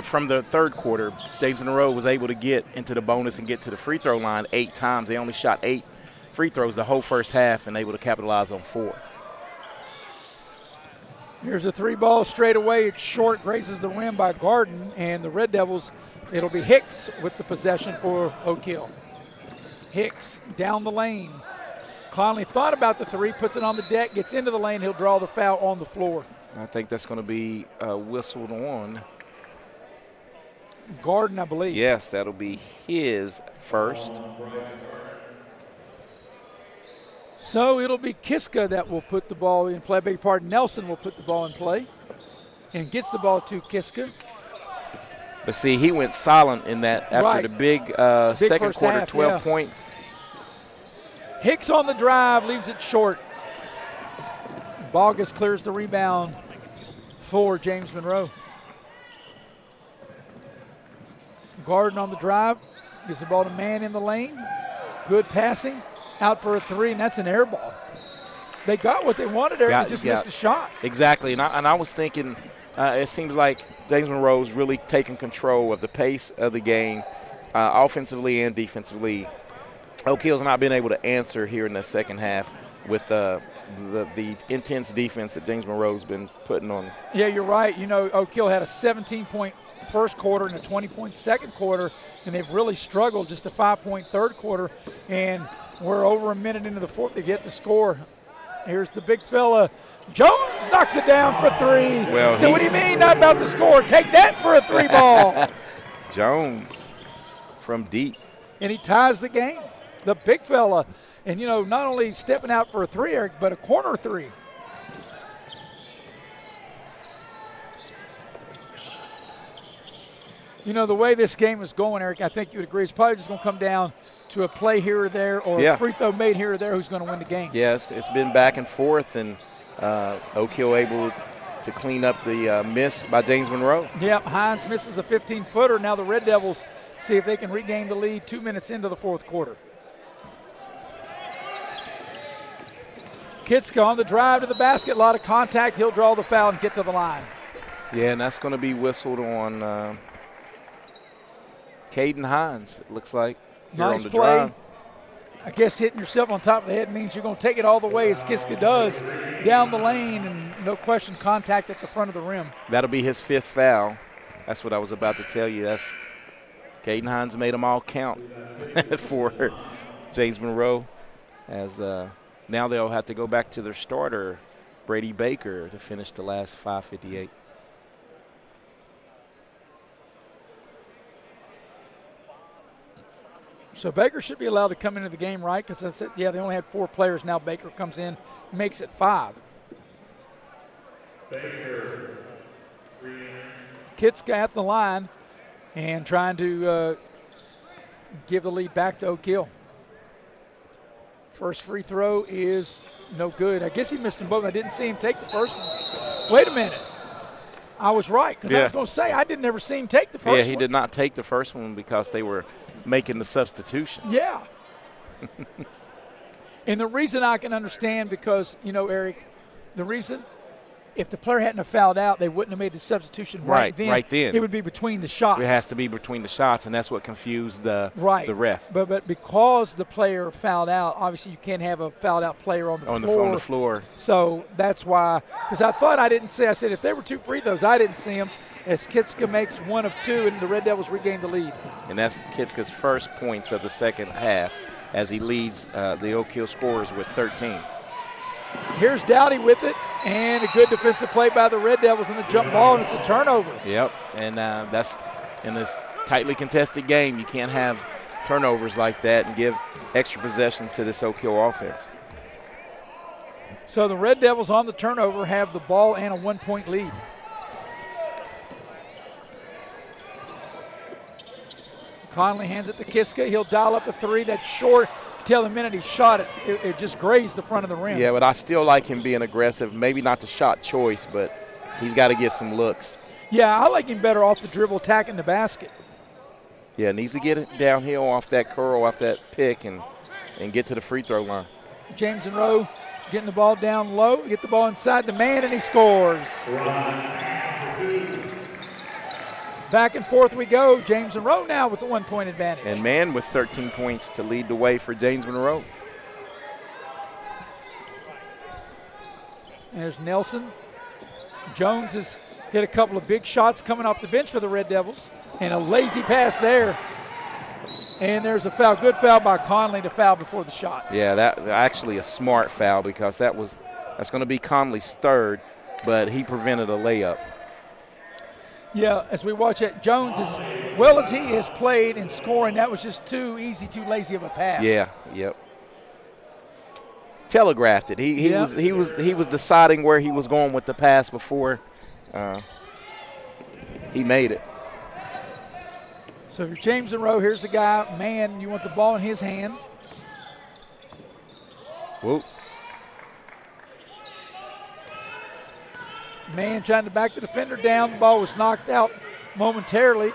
Speaker 2: from the third quarter. James Monroe was able to get into the bonus and get to the free throw line 8 times. They only shot 8 free throws the whole first half and able to capitalize on 4.
Speaker 1: Here's a 3-ball straight away. It's short, grazes the rim by Garden, and the Red Devils, it'll be Hicks with the possession for Oak Hill. Hicks down the lane. Conley thought about the 3, puts it on the deck, gets into the lane. He'll draw the foul on the floor.
Speaker 2: I think that's going to be whistled on.
Speaker 1: Garden, I believe.
Speaker 2: Yes, that'll be his first.
Speaker 1: So it'll be Kiska that will put the ball in play. I beg your pardon, Nelson will put the ball in play and gets the ball to Kiska.
Speaker 2: But see, he went silent in that after the big second quarter,
Speaker 1: half,
Speaker 2: 12 points.
Speaker 1: Hicks on the drive, leaves it short. Bogus clears the rebound for James Monroe. Garden on the drive. Gets the ball to Man in the lane. Good passing. Out for a three, and that's an air ball. They got what they wanted there. They just missed the shot.
Speaker 2: Exactly. And I was thinking, it seems like James Monroe's really taking control of the pace of the game, offensively and defensively. Oak Hill's not been able to answer here in the second half with the intense defense that James Monroe's been putting on.
Speaker 1: Yeah, you're right. You know, Oak Hill had a 17-point first quarter and a 20-point second quarter, and they've really struggled. Just a 5-point third quarter, and we're over a minute into the fourth. They've yet to score. Here's the big fella. Jones knocks it down for three.
Speaker 2: Well,
Speaker 1: so what do you mean not about to score? Take that for a three ball.
Speaker 2: Jones from deep.
Speaker 1: And he ties the game. The big fella. And, you know, not only stepping out for a three, Eric, but a corner three. You know, the way this game is going, Eric, I think you would agree, it's probably just going to come down to a play here or there or a free throw made here or there who's going to win the game.
Speaker 2: Yes, it's been back and forth, and Oak Hill able to clean up the miss by James Monroe.
Speaker 1: Yep, Hines misses a 15-footer. Now the Red Devils see if they can regain the lead 2 minutes into the fourth quarter. Kitska on the drive to the basket, a lot of contact. He'll draw the foul and get to the line.
Speaker 2: Yeah, and that's going to be whistled on Caden Hines, it looks like.
Speaker 1: Nice play. I guess hitting yourself on top of the head means you're going to take it all the way as Kitska does down the lane, and no question contact at the front of the rim.
Speaker 2: That'll be his fifth foul. That's what I was about to tell you. That's Caden Hines made them all count for James Monroe, as now they'll have to go back to their starter, Brady Baker, to finish the last 5:58.
Speaker 1: So Baker should be allowed to come into the game, right? Because I said, yeah, they only had 4 players. Now Baker comes in, makes it 5.
Speaker 3: Baker.
Speaker 1: Kitska at the line and trying to give the lead back to Oak Hill. First free throw is no good. I guess he missed them both. I didn't see him take the first one. Wait a minute. I was right, because I was going to say I didn't ever see him take the first one.
Speaker 2: Yeah, he did not take the first one because they were making the substitution.
Speaker 1: Yeah. And the reason I can understand, because, you know, Eric, the reason, if the player hadn't have fouled out, they wouldn't have made the substitution right then.
Speaker 2: Right then.
Speaker 1: It would be between the shots.
Speaker 2: It has to be between the shots, and that's what confused the ref.
Speaker 1: But because the player fouled out, obviously you can't have a fouled out player on the floor. So that's why, because I thought I didn't see, I said if there were 2 free throws, I didn't see them, as Kitska makes 1 of 2, and the Red Devils regain the lead.
Speaker 2: And that's Kitska's first points of the second half, as he leads the Oak Hill scorers with 13.
Speaker 1: Here's Dowdy with it, and a good defensive play by the Red Devils in the jump ball, and it's a turnover.
Speaker 2: Yep, and that's in this tightly contested game, you can't have turnovers like that and give extra possessions to this Oak Hill offense.
Speaker 1: So the Red Devils on the turnover have the ball and a 1-point lead. Conley hands it to Kitska. He'll dial up a 3. That's short. Till the minute he shot it, it just grazed the front of the rim.
Speaker 2: Yeah, but I still like him being aggressive. Maybe not the shot choice, but he's got to get some looks.
Speaker 1: Yeah, I like him better off the dribble, attacking the basket.
Speaker 2: Yeah, needs to get it downhill off that curl, off that pick, and get to the free throw line.
Speaker 1: James Monroe getting the ball down low, get the ball inside the man, and he scores. Back and forth we go. James Monroe now with the 1-point advantage.
Speaker 2: And Man with 13 points to lead the way for James Monroe.
Speaker 1: There's Nelson. Jones has hit a couple of big shots coming off the bench for the Red Devils. And a lazy pass there. And there's a foul. Good foul by Conley to foul before the shot.
Speaker 2: Yeah, that actually a smart foul, because that's going to be Conley's third, but he prevented a layup.
Speaker 1: Yeah, as we watch it, Jones, as well as he has played in scoring, that was just too easy, too lazy of a pass.
Speaker 2: Yeah, yep. Telegraphed it. He was deciding where he was going with the pass before he made it.
Speaker 1: So if you're James Monroe, here's the guy, Man, you want the ball in his hand.
Speaker 2: Whoop.
Speaker 1: Man trying to back the defender down. The ball was knocked out momentarily.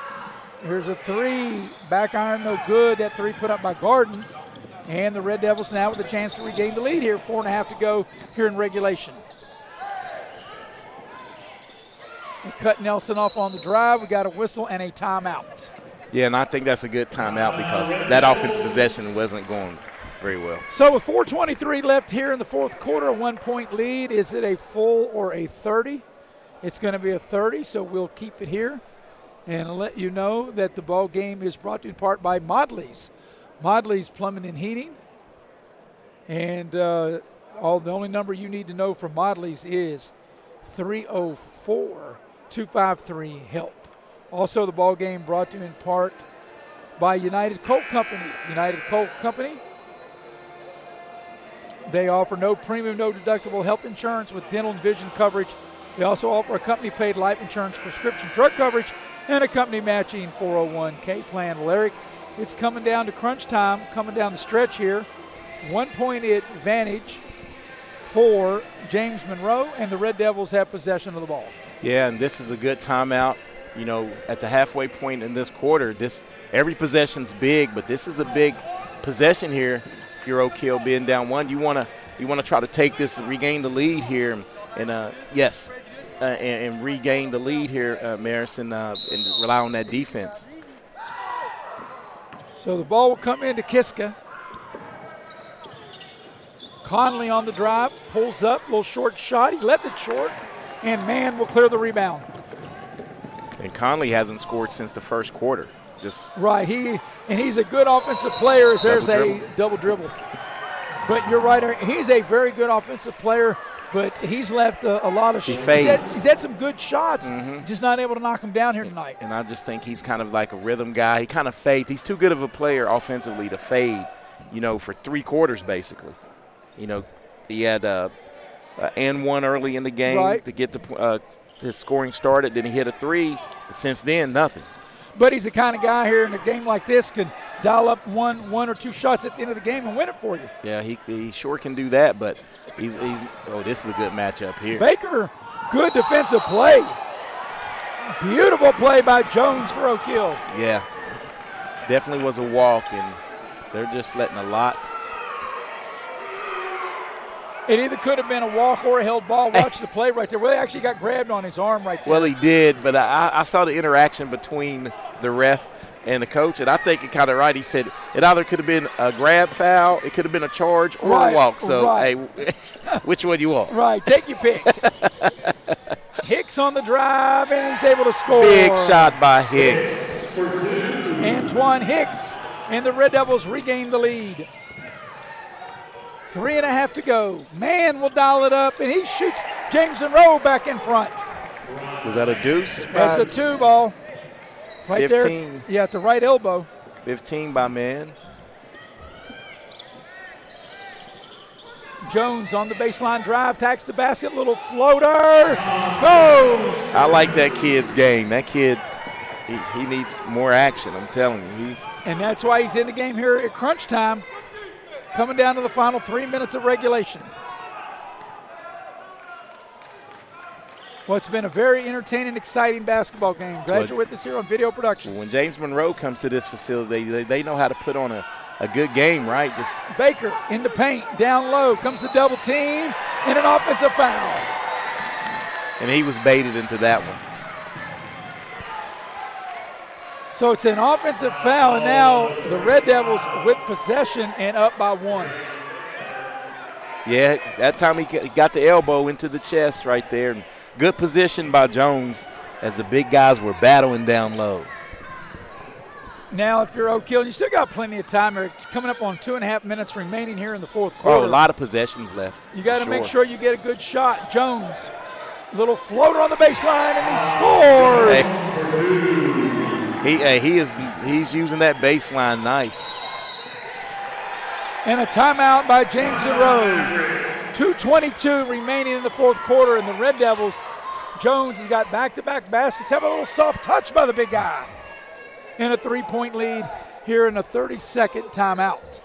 Speaker 1: Here's a three. Back iron, no good. That three put up by Garden. And the Red Devils now with a chance to regain the lead here. 4.5 to go here in regulation. They cut Nelson off on the drive. We got a whistle and a timeout.
Speaker 2: Yeah, and I think that's a good timeout because that offensive possession wasn't going very well.
Speaker 1: So with 4:23 left here in the fourth quarter, a 1-point lead. Is it a full or a 30? It's going to be a 30, so we'll keep it here. And I'll let you know that the ball game is brought to you in part by Modley's. Modley's Plumbing and Heating. And the only number you need to know from Modley's is 304-253-HELP. Also, the ball game brought to you in part by United Colt Company. United Colt Company. They offer no premium, no deductible health insurance with dental and vision coverage. They also offer a company-paid life insurance, prescription drug coverage, and a company-matching 401k plan. Well, Eric, it's coming down to crunch time, coming down the stretch here. 1-point advantage for James Monroe, and the Red Devils have possession of the ball.
Speaker 2: Yeah, and this is a good timeout. You know, at the halfway point in this quarter, every possession's big, but this is a big possession here. If you're Oak Hill being down one, you want to try to take this, regain the lead here, and regain the lead here, Maris, and rely on that defense.
Speaker 1: So the ball will come into Kiska. Conley on the drive, pulls up, little short shot. He left it short, and man will clear the rebound.
Speaker 2: And Conley hasn't scored since the first quarter.
Speaker 1: Right, he's a good offensive player. There's a double dribble. But you're right, he's a very good offensive player, but he's left a lot of shots. He's had some good shots, just not able to knock them down here tonight.
Speaker 2: And I just think he's kind of like a rhythm guy. He kind of fades. He's too good of a player offensively to fade, for 3 quarters basically. He had and one early in the game to get his scoring started. Then he hit a 3. Since then, nothing.
Speaker 1: But he's the kind of guy here in a game like this can dial up one or two shots at the end of the game and win it for you.
Speaker 2: Yeah, he sure can do that, but this is a good matchup here.
Speaker 1: Baker, good defensive play. Beautiful play by Jones for Oak Hill.
Speaker 2: Yeah, definitely was a walk, and they're just letting a lot.
Speaker 1: It either could have been a walk or a held ball. Watch the play right there. Well, he actually got grabbed on his arm right there.
Speaker 2: Well, he did, but I saw the interaction between the ref and the coach, and I think it kind of right. He said it either could have been a grab foul, it could have been a charge, or a walk. So, hey, which one do you want?
Speaker 1: Right, take your pick. Hicks on the drive, and he's able to score.
Speaker 2: Big shot by Hicks.
Speaker 1: Antoine Hicks, and the Red Devils regain the lead. 3.5 to go. Man will dial it up, and he shoots James Monroe back in front.
Speaker 2: Was that a deuce?
Speaker 1: That's a 2 ball. Right
Speaker 2: 15.
Speaker 1: There. Yeah, at the right elbow.
Speaker 2: 15 by man.
Speaker 1: Jones on the baseline drive, tacks the basket, little floater, goes.
Speaker 2: I like that kid's game. That kid, he needs more action, I'm telling you.
Speaker 1: And that's why he's in the game here at crunch time. Coming down to the final 3 minutes of regulation. Well, it's been a very entertaining, exciting basketball game. Glad you're with us here on Video Productions.
Speaker 2: When James Monroe comes to this facility, they know how to put on a good game, right? Just
Speaker 1: Baker in the paint, down low, comes the double team, and an offensive foul.
Speaker 2: And he was baited into that one.
Speaker 1: So it's an offensive foul, and now the Red Devils with possession and up by 1.
Speaker 2: Yeah, that time he got the elbow into the chest right there. And good position by Jones as the big guys were battling down low.
Speaker 1: Now, if you're Oak Hill, you still got plenty of time. It's coming up on 2.5 minutes remaining here in the fourth quarter.
Speaker 2: Oh, a lot of possessions left.
Speaker 1: You got to make sure you get a good shot. Jones, little floater on the baseline, and he scores.
Speaker 2: He's using that baseline nice.
Speaker 1: And a timeout by James Monroe. 2:22 remaining in the fourth quarter, and the Red Devils, Jones has got back-to-back baskets. Have a little soft touch by the big guy. And a 3-point lead here in a 30-second timeout.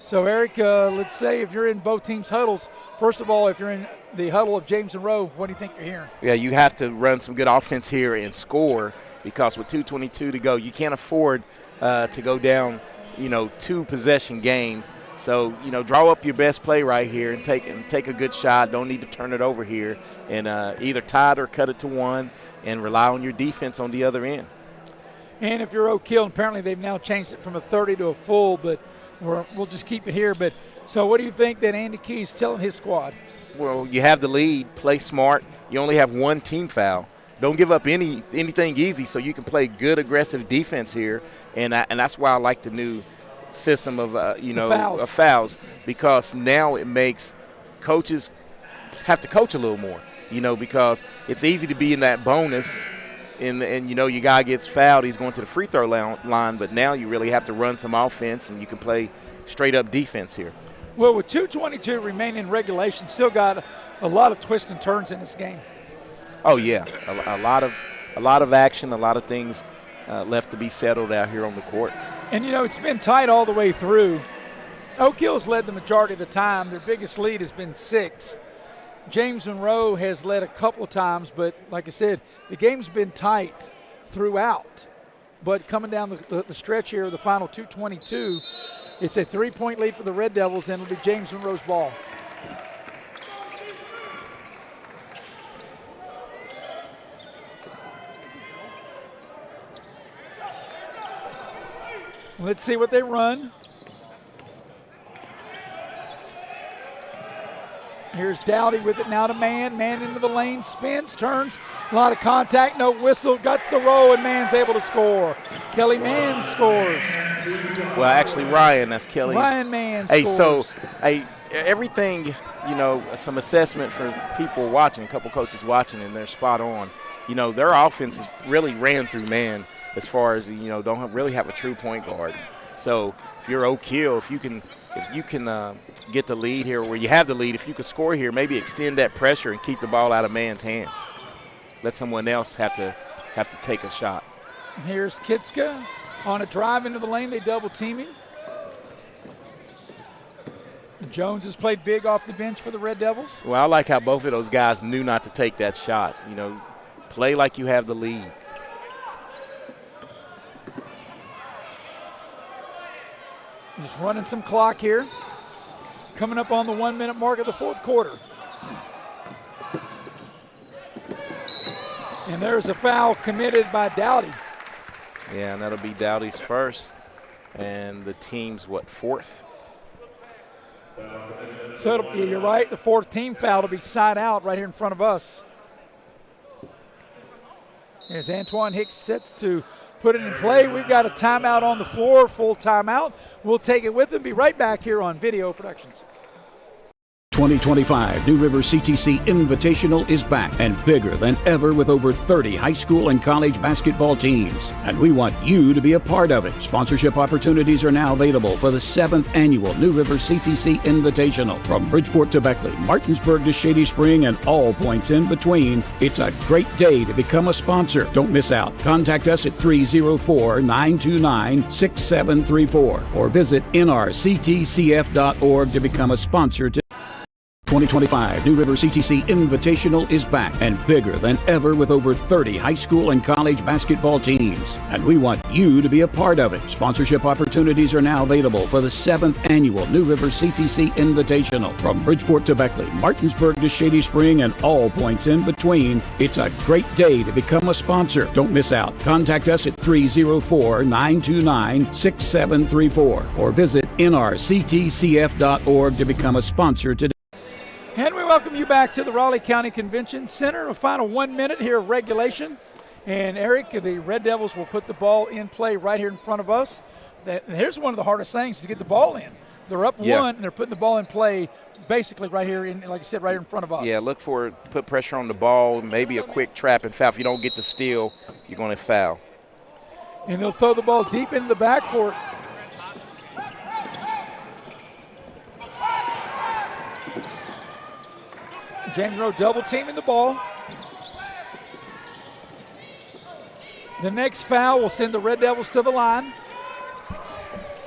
Speaker 1: So, Eric, let's say if you're in both teams' huddles, first of all, if you're in the huddle of James Monroe, what do you think you're hearing?
Speaker 2: Yeah, you have to run some good offense here and score, because with 2:22 to go, you can't afford to go down, 2-possession game. So, draw up your best play right here and take a good shot. Don't need to turn it over here, and either tie it or cut it to one and rely on your defense on the other end.
Speaker 1: And if you're Oak Hill, apparently they've now changed it from a 30 to a full, but we'll just keep it here. But so what do you think that Andy Key's telling his squad?
Speaker 2: Well, you have the lead. Play smart. You only have one team foul. Don't give up anything easy, so you can play good aggressive defense here. And that's why I like the new system of of fouls, because now it makes coaches have to coach a little more. Because it's easy to be in that bonus. And your guy gets fouled, he's going to the free throw line, but now you really have to run some offense, and you can play straight-up defense here.
Speaker 1: Well, with 2:22 remaining in regulation, still got a lot of twists and turns in this game.
Speaker 2: Oh, yeah, a lot of action, a lot of things left to be settled out here on the court.
Speaker 1: And, it's been tight all the way through. Oak Hill's led the majority of the time. Their biggest lead has been 6. James Monroe has led a couple of times, but like I said, the game's been tight throughout. But coming down the stretch here, the final 2:22, it's a 3-point lead for the Red Devils, and it'll be James Monroe's ball. Let's see what they run. Here's Dowdy with it now to Man. Man into the lane, spins, turns. A lot of contact, no whistle. Guts the roll, and Man's able to score. Kelly Mann scores.
Speaker 2: Well, actually, Ryan, that's Kelly's.
Speaker 1: Ryan Mann
Speaker 2: scores.
Speaker 1: scores.
Speaker 2: Everything, some assessment for people watching, a couple coaches watching, and they're spot on. Their offense has really ran through Man as far as, don't really have a true point guard. So if you're Oak Hill, if you can get the lead here, where you have the lead, if you can score here, maybe extend that pressure and keep the ball out of Man's hands. Let someone else have to take a shot.
Speaker 1: Here's Kitska on a drive into the lane. They double teaming. Jones has played big off the bench for the Red Devils.
Speaker 2: Well, I like how both of those guys knew not to take that shot. Play like you have the lead.
Speaker 1: Just running some clock here. Coming up on the 1-minute mark of the fourth quarter. And there's a foul committed by Dowdy.
Speaker 2: Yeah, and that'll be Dowdy's first. And the team's, fourth?
Speaker 1: So you're right, the fourth team foul will be side out right here in front of us. As Antoine Hicks sets to put it in play, we've got a timeout on the floor, full timeout. We'll take it with him. Be right back here on Video Productions.
Speaker 17: 2025 New River CTC Invitational is back and bigger than ever, with over 30 high school and college basketball teams. And we want you to be a part of it. Sponsorship opportunities are now available for the 7th annual New River CTC Invitational. From Bridgeport to Beckley, Martinsburg to Shady Spring, and all points in between, it's a great day to become a sponsor. Don't miss out. Contact us at 304-929-6734 or visit nrctcf.org to become a sponsor today. 2025 New River CTC Invitational is back and bigger than ever, with over 30 high school and college basketball teams. And we want you to be a part of it. Sponsorship opportunities are now available for the 7th annual New River CTC Invitational. From Bridgeport to Beckley, Martinsburg to Shady Spring, and all points in between, it's a great day to become a sponsor. Don't miss out. Contact us at 304-929-6734 or visit nrctcf.org to become a sponsor today.
Speaker 1: And we welcome you back to the Raleigh County Convention Center. A final 1 minute here of regulation. And Eric, the Red Devils will put the ball in play right here in front of us. Here's one of the hardest things, to get the ball in. They're up 1, and they're putting the ball in play basically right here, like I said, right here in front of us.
Speaker 2: Yeah, look for it, put pressure on the ball, maybe a quick trap and foul. If you don't get the steal, you're going to foul.
Speaker 1: And they'll throw the ball deep into the backcourt. James Monroe double teaming the ball. The next foul will send the Red Devils to the line.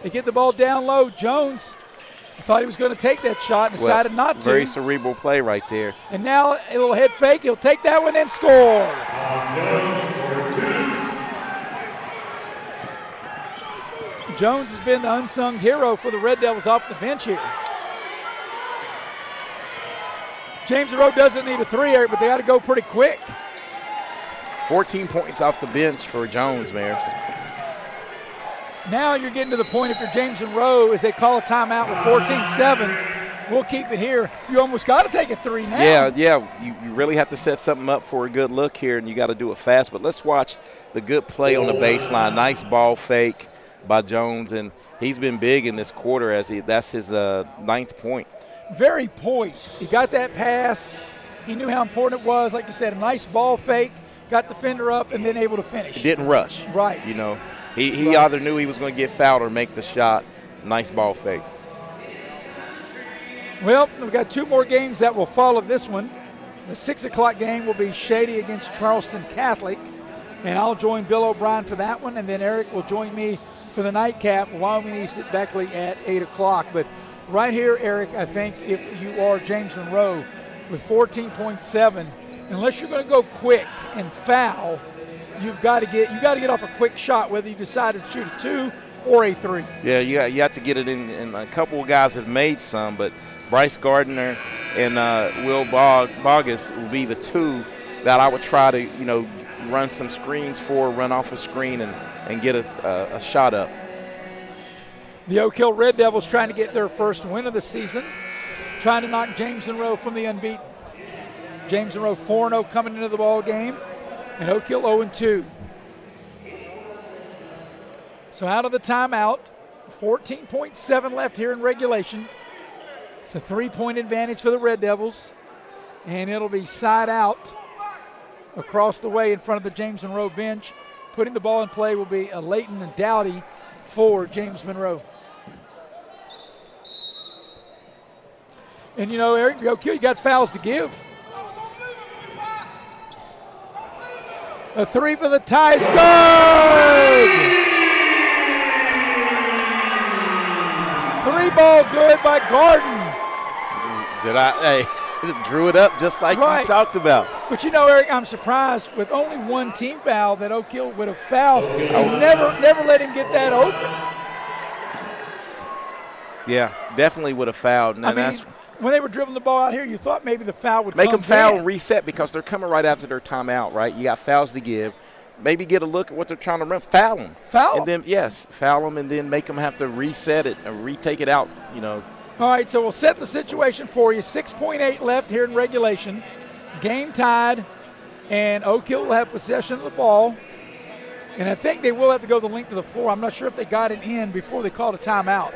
Speaker 1: They get the ball down low. Jones Thought he was going to take that shot and decided not to.
Speaker 2: Very cerebral play right there.
Speaker 1: And now a little head fake. He'll take that one and score. Jones has been the unsung hero for the Red Devils off the bench here. James Monroe doesn't need a 3, Eric, but they got to go pretty quick.
Speaker 2: 14 points off the bench for Jones, Maris.
Speaker 1: Now you're getting to the point, if you're James Monroe, as they call a timeout with 14-7, we'll keep it here. You almost got to take a 3 now.
Speaker 2: Yeah. You really have to set something up for a good look here, and you got to do it fast. But let's watch the good play on the baseline. Nice ball fake by Jones, and he's been big in this quarter that's his 9th point.
Speaker 1: Very poised. He got that pass. He knew how important it was. Like you said, a nice ball fake, got the defender up, and then able to finish.
Speaker 2: He didn't rush.
Speaker 1: Right.
Speaker 2: He either knew he was going to get fouled or make the shot. Nice ball fake.
Speaker 1: Well, we've got 2 more games that will follow this one. The 6 o'clock game will be Shady against Charleston Catholic, and I'll join Bill O'Brien for that one, and then Eric will join me for the nightcap, Wyoming East at Beckley at 8 o'clock. But right here, Eric, I think if you are James Monroe with 14.7, unless you're going to go quick and foul, you got to get off a quick shot, whether you decide to shoot a 2 or a 3.
Speaker 2: Yeah, you have to get it in, and a couple of guys have made some, but Bryce Gardner and Will Bogus will be the 2 that I would try to, run some screens for, run off a screen and get a shot up.
Speaker 1: The Oak Hill Red Devils trying to get their first win of the season, trying to knock James Monroe from the unbeaten. James Monroe 4-0 coming into the ball game, and Oak Hill 0-2. So out of the timeout, 14.7 left here in regulation. It's a 3-point advantage for the Red Devils, and it'll be side out across the way in front of the James Monroe bench. Putting the ball in play will be a Leighton and Dowdy for James Monroe. And Eric, you got fouls to give. A 3 for the ties. Good! 3-ball good by Garden.
Speaker 2: Drew it up just like you talked about.
Speaker 1: But Eric, I'm surprised with only 1 team foul that Oak Hill would have fouled and never let him get that open.
Speaker 2: Yeah, definitely would have fouled. And
Speaker 1: when they were dribbling the ball out here, you thought maybe the foul would
Speaker 2: make
Speaker 1: come
Speaker 2: them foul
Speaker 1: then.
Speaker 2: and reset because they're coming right after their timeout, right? You got fouls to give. Maybe get a look at what they're trying to run. Foul them.
Speaker 1: Foul
Speaker 2: them. And then, foul them and then make them have to reset it and retake it out,
Speaker 1: All right, so we'll set the situation for you. 6.8 left here in regulation. Game tied, and Oak Hill will have possession of the ball. And I think they will have to go the length of the floor. I'm not sure if they got it in before they called a timeout.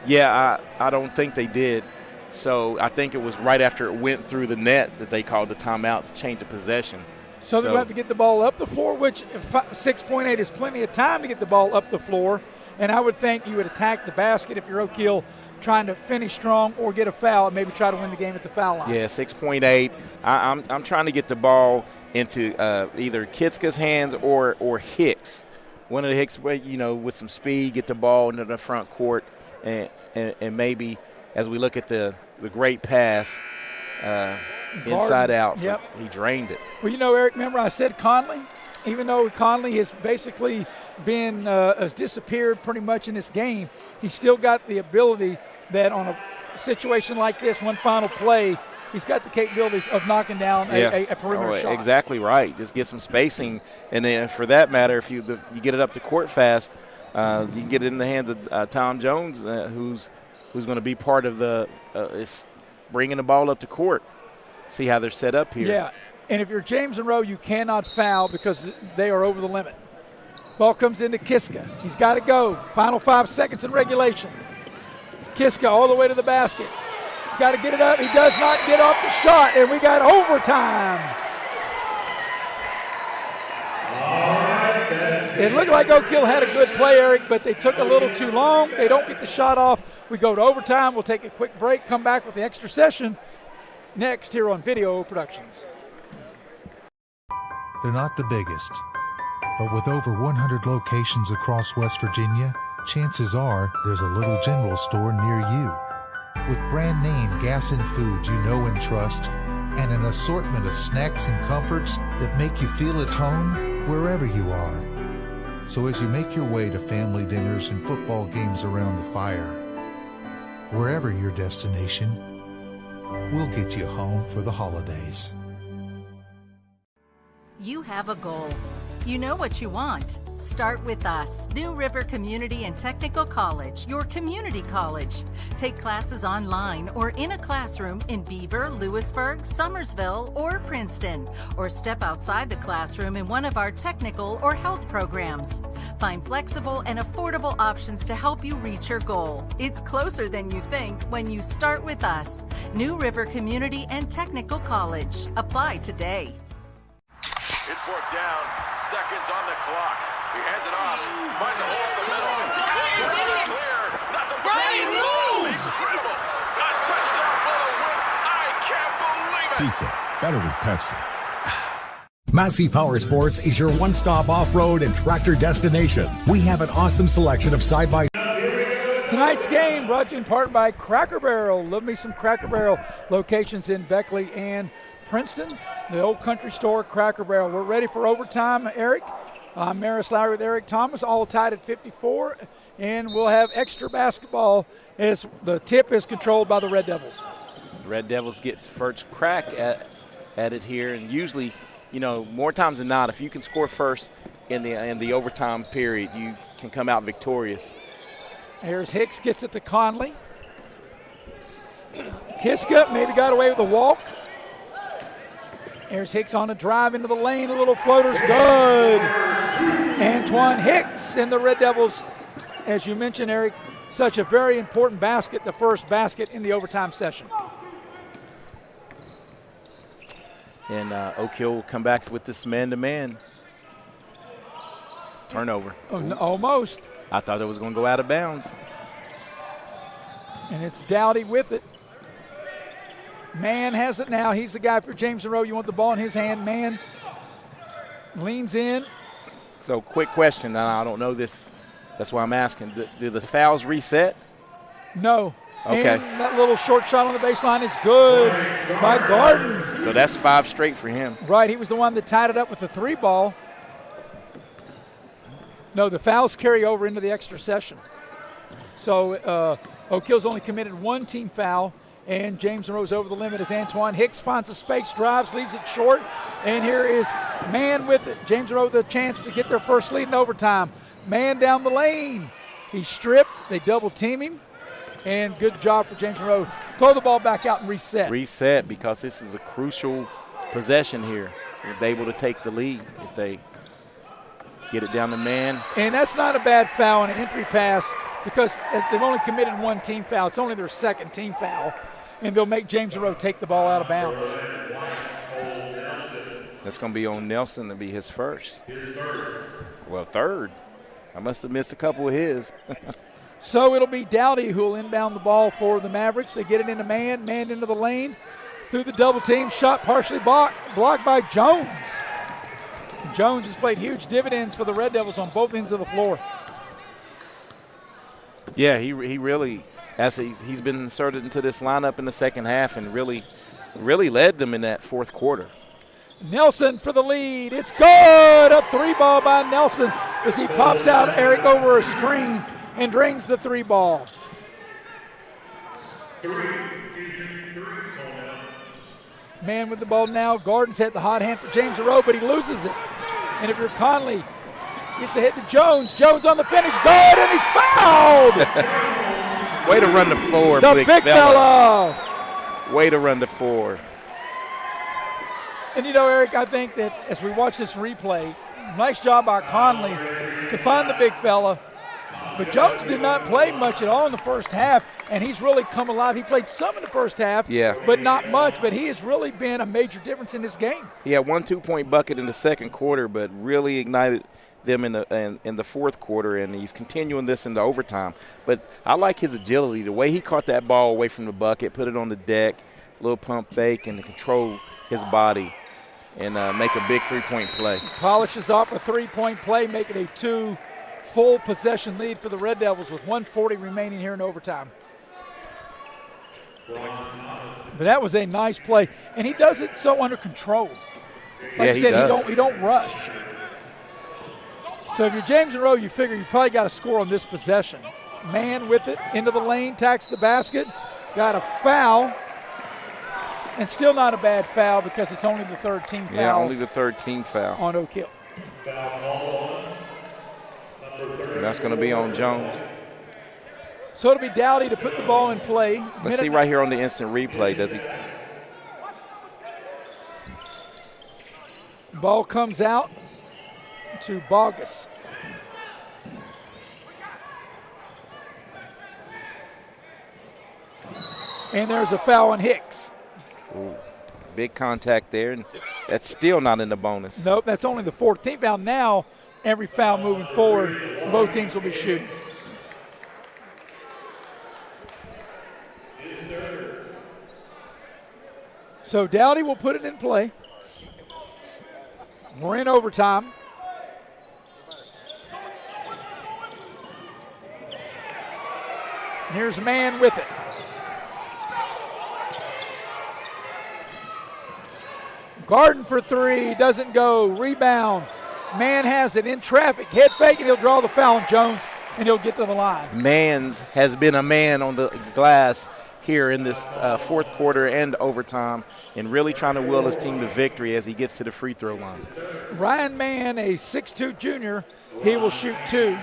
Speaker 2: Yeah, I don't think they did. So I think it was right after it went through the net that they called the timeout to change the possession.
Speaker 1: So they'll have to get the ball up the floor, which 6.8 is plenty of time to get the ball up the floor. And I would think you would attack the basket if you're Oak Hill, trying to finish strong or get a foul and maybe try to win the game at the foul line.
Speaker 2: Yeah, 6.8. I'm trying to get the ball into either Kitska's hands or Hicks. One of the Hicks, with some speed, get the ball into the front court, and maybe as we look at the great pass inside out, he drained it.
Speaker 1: Well, Eric, remember I said Conley? Even though Conley has basically has disappeared pretty much in this game, he's still got the ability that on a situation like this, one final play, he's got the capabilities of knocking down a perimeter shot.
Speaker 2: Exactly right. Just get some spacing, and then for that matter, if you get it up the court fast, you can get it in the hands of Tom Jones, who's going to be part of is bringing the ball up the court. See how they're set up here.
Speaker 1: Yeah, and if you're James Monroe, you cannot foul because they are over the limit. Ball comes into Kiska. He's got to go. Final 5 seconds in regulation. Kiska all the way to the basket. Got to get it up. He does not get off the shot, and we got overtime. It looked like Oak Hill had a good play, Eric, but they took a little too long. They don't get the shot off. We go to overtime. We'll take a quick break, come back with the extra session next here on Video Productions.
Speaker 13: They're not the biggest, but with over 100 locations across West Virginia, chances are there's a little general store near you. With brand name gas and foods you know and trust, and an assortment of snacks and comforts that make you feel at home wherever you are. So as you make your way to family dinners and football games around the fire, wherever your destination, we'll get you home for the holidays.
Speaker 9: You have a goal. You know what you want. Start with us, New River Community and Technical College, your community college. Take classes online or in a classroom in Beaver, Lewisburg, Summersville, or Princeton, or step outside the classroom in one of our technical or health programs. Find flexible and affordable options to help you reach your goal. It's closer than you think when you start with us, New River Community and Technical College. Apply today.
Speaker 19: It's fourth down, seconds on the clock. He hands it off, finds a hole in the middle. Clear, nothing but incredible. A touchdown for the win. I can't believe it.
Speaker 5: Pizza, better with Pepsi. Massey Power Sports is your one-stop off-road and tractor destination. We have an awesome selection of side-by.
Speaker 1: Tonight's game brought to you in part by Cracker Barrel. Love me some Cracker Barrel locations in Beckley and Princeton. The Old Country Store, Cracker Barrel. We're ready for overtime, Eric. I'm Maris Lowry with Eric Thomas, all tied at 54. And we'll have extra basketball as the tip is controlled by the Red Devils.
Speaker 2: Red Devils gets first crack at it here. And usually, you know, more times than not, if you can score first in the overtime period, you can come out victorious.
Speaker 1: Here's Hicks, gets it to Conley. Kiska maybe got away with a walk. Here's Hicks on a drive into the lane. A little floater's good. Antoine Hicks and the Red Devils, as you mentioned, Eric, such a very important basket, the first basket in the overtime session.
Speaker 2: And Oak Hill will come back with this man-to-man. Turnover.
Speaker 1: Oh, no, almost.
Speaker 2: I thought it was going to go out of bounds.
Speaker 1: And it's Dowdy with it. Mann has it now. He's the guy for James Monroe. You want the ball in his hand. Mann leans in.
Speaker 2: So quick question, and I don't know this. That's why I'm asking. Do the fouls reset?
Speaker 1: No.
Speaker 2: Okay.
Speaker 1: And that little short shot on the baseline is good by Garden.
Speaker 2: So that's 5 straight for him.
Speaker 1: Right. He was the one that tied it up with the 3 ball. No, the fouls carry over into the extra session. So Oak Hill's only committed 1 team foul. And James Monroe's over the limit as Antoine Hicks finds a space, drives, leaves it short. And here is Mann with it. James Monroe with a chance to get their first lead in overtime. Mann down the lane. He's stripped. They double team him. And good job for James Monroe. Throw the ball back out and reset.
Speaker 2: Reset, because this is a crucial possession here. They're able to take the lead if they get it down to Mann.
Speaker 1: And that's not a bad foul on an entry pass, because they've only committed 1 team foul. It's only their 2nd team foul. And they'll make James Monroe take the ball out of bounds.
Speaker 2: That's going to be on Nelson to be his first. Well, 3rd. I must have missed a couple of his.
Speaker 1: So it'll be Dowdy who will inbound the ball for the Mavericks. They get it into Mann into the lane. Through the double team, shot partially blocked by Jones. Jones has played huge dividends for the Red Devils on both ends of the floor.
Speaker 2: Yeah, he really, as he's been inserted into this lineup in the second half and really led them in that 4th quarter.
Speaker 1: Nelson for the lead. It's good. A 3 ball by Nelson as he pops out Eric over a screen and drains the 3 ball. Mann with the ball now. Gordon's had the hot hand for James Monroe, but he loses it. And if you're Conley, gets ahead to Jones. Jones on the finish. Good, and he's fouled.
Speaker 2: Way to run the 4,
Speaker 1: the big fella.
Speaker 2: Way to run the 4.
Speaker 1: And you know, Eric, I think that as we watch this replay, nice job by Conley to find the big fella. But Jones did not play much at all in the first half, and he's really come alive. He played some in the first half, but not much. But he has really been a major difference in this game.
Speaker 2: He had 1 2-point bucket in the 2nd quarter, but really ignited them in the 4th quarter, and he's continuing this in the overtime. But I like his agility, the way he caught that ball away from the bucket, put it on the deck, little pump fake, and control his body and make a big 3-point play.
Speaker 1: Polishes off a 3-point play, making a 2 full possession lead for the Red Devils with 1:40 remaining here in overtime. But that was a nice play, and he does it so under control. Like
Speaker 2: Yeah,
Speaker 1: I said,
Speaker 2: he does.
Speaker 1: he don't rush. So if you're James Monroe, you figure you probably got to score on this possession. Man with it, into the lane, tacks the basket, got a foul, and still not a bad foul because it's only the third team foul.
Speaker 2: Yeah, only the third team foul.
Speaker 1: On Oak Hill.
Speaker 2: And that's going to be on Jones.
Speaker 1: So it'll be Dowdy to put the ball in play.
Speaker 2: Let's see right here on the instant replay. Does he?
Speaker 1: Ball comes out to Bogus. And there's a foul on Hicks.
Speaker 2: Ooh, big contact there, and that's still not in the bonus.
Speaker 1: Nope, that's only the 14th foul. Now, every foul moving forward, both teams will be shooting. So Dowdy will put it in play. We're in overtime. Here's Man with it. Garden for three, doesn't go. Rebound. Man has it in traffic. Head fake, and he'll draw the foul on Jones, and he'll get to the line.
Speaker 2: Mans has been a man on the glass here in this fourth quarter and overtime, and really trying to will his team to victory as he gets to the free throw line.
Speaker 1: Ryan Mann, a 6'2 junior, he will shoot two.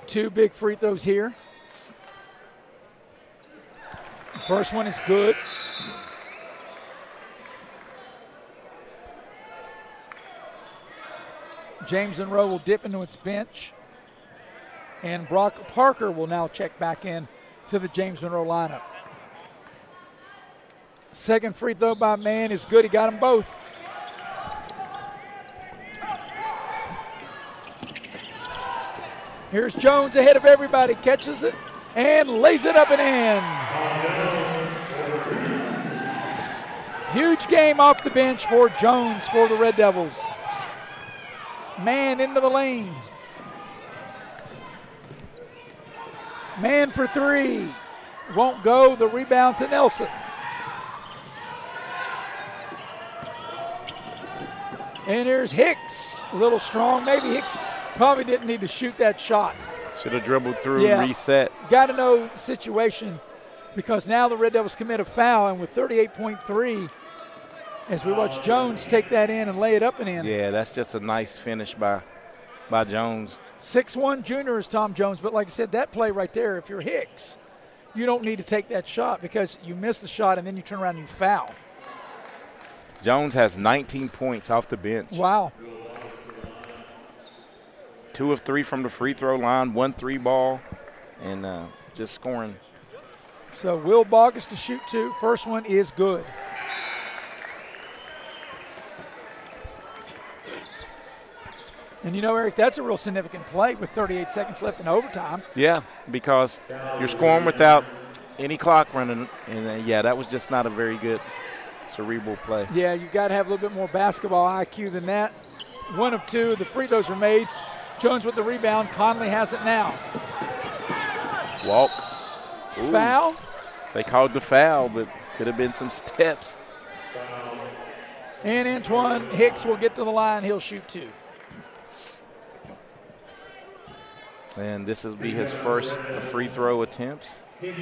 Speaker 1: Two big free throws here. First one is good. James Monroe will dip into its bench. And Brock Parker will now check back in to the James Monroe lineup. Second free throw by Mann is good. He got them both. Here's Jones ahead of everybody, catches it, and lays it up and in. Huge game off the bench for Jones for the Red Devils. Man into the lane. Man for three. Won't go. The rebound to Nelson. And here's Hicks. A little strong. Maybe Hicks probably didn't need to shoot that shot.
Speaker 2: Should have dribbled through and reset.
Speaker 1: Got to know the situation because now the Red Devils commit a foul, and with 38.3, as we watch Jones take that in and lay it up and in.
Speaker 2: Yeah, that's just a nice finish by Jones.
Speaker 1: 6'1 junior is Tom Jones, but like I said, that play right there, if you're Hicks, you don't need to take that shot because you miss the shot and then you turn around and you foul.
Speaker 2: Jones has 19 points off the bench.
Speaker 1: Wow.
Speaker 2: 2 of 3 from the free throw line, 1 3 ball, and just scoring.
Speaker 1: So Will Bogus to shoot two. First one is good. And you know, Eric, that's a real significant play with 38 seconds left in overtime.
Speaker 2: Yeah, because you're scoring without any clock running, and yeah, that was just not a very good cerebral play.
Speaker 1: Yeah, you got to have a little bit more basketball IQ than that. 1 of 2, the free throws are made. Jones with the rebound. Conley has it now.
Speaker 2: Walk. Ooh.
Speaker 1: Foul.
Speaker 2: They called the foul, but could have been some steps.
Speaker 1: And Antoine Hicks will get to the line. He'll shoot two.
Speaker 2: And this will be his first free throw attempts.
Speaker 1: If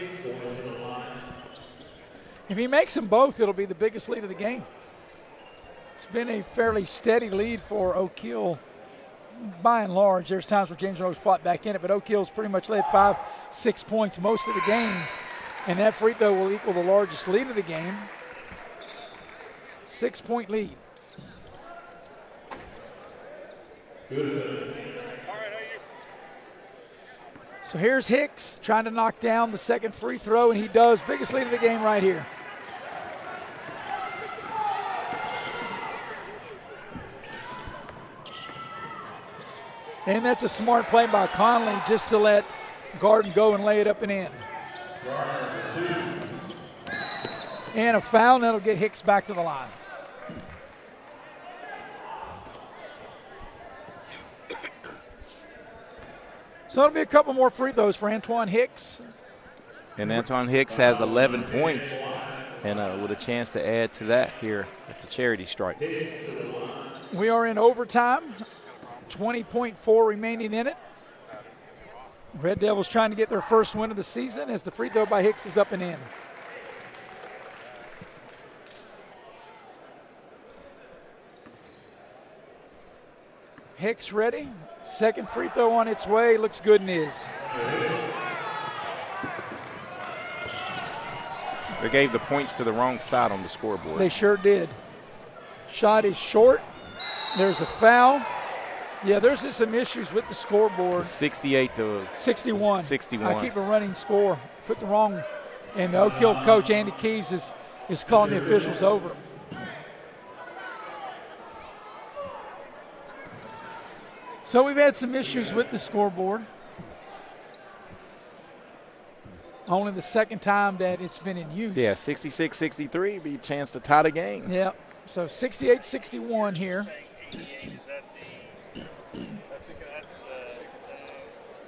Speaker 1: he makes them both, it'll be the biggest lead of the game. It's been a fairly steady lead for Oak Hill. By and large, there's times where James Monroe's fought back in it, but Oak Hill's pretty much led 5-6 points most of the game. And that free throw will equal the largest lead of the game. 6-point lead. So here's Hicks trying to knock down the second free throw, and he does. Biggest lead of the game right here. And that's a smart play by Conley just to let Garden go and lay it up and in. And a foul, and that'll get Hicks back to the line. So it'll be a couple more free throws for Antoine Hicks.
Speaker 2: And Antoine Hicks has 11 points and with a chance to add to that here at the charity stripe.
Speaker 1: We are in overtime, 20.4 remaining in it. Red Devils trying to get their first win of the season as the free throw by Hicks is up and in. Hicks ready. Second free throw on its way. Looks good and is.
Speaker 2: They gave the points to the wrong side on the scoreboard.
Speaker 1: They sure did. Shot is short. There's a foul. Yeah, there's just some issues with the scoreboard.
Speaker 2: 68 to
Speaker 1: 61.
Speaker 2: 61.
Speaker 1: I keep a running score. Put the wrong, and the Oak Hill coach, Andy Keys, is calling the officials over. So we've had some issues with the scoreboard. Only the second time that it's been in use.
Speaker 2: Yeah, 66-63 be a chance to tie the game.
Speaker 1: Yeah, so 68-61 here.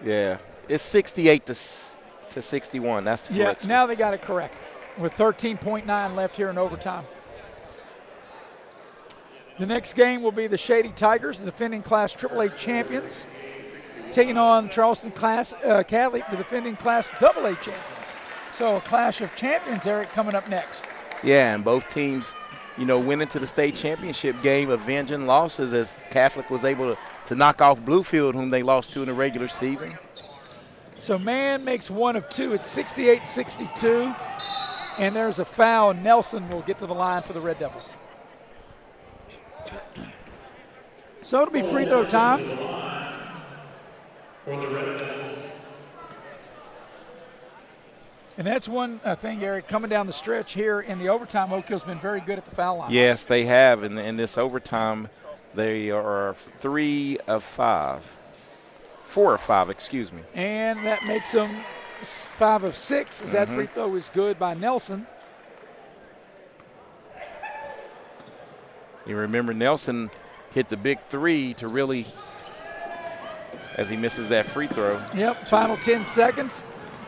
Speaker 2: Yeah, it's 68 to 61. That's the correct.
Speaker 1: Yeah, now they got it correct with 13.9 left here in overtime. The next game will be the Shady Tigers, the defending Class AAA champions, taking on Charleston Class Catholic, the defending Class AA champions. So a clash of champions, Eric, coming up next.
Speaker 2: Yeah, and both teams, went into the state championship game avenging losses as Catholic was able to knock off Bluefield, whom they lost to in the regular season.
Speaker 1: So Mann makes one of two. It's 68-62, and there's a foul. Nelson will get to the line for the Red Devils. So it'll be free throw time. And that's one thing, Eric, coming down the stretch here in the overtime, Oak Hill's been very good at the foul line.
Speaker 2: Yes, they have. In this overtime, they are 4 of 5, excuse me.
Speaker 1: And that makes them 5 of 6, as that free throw is good by Nelson.
Speaker 2: You remember Nelson hit the big three to really, as he misses that free throw.
Speaker 1: Yep, final 10 seconds.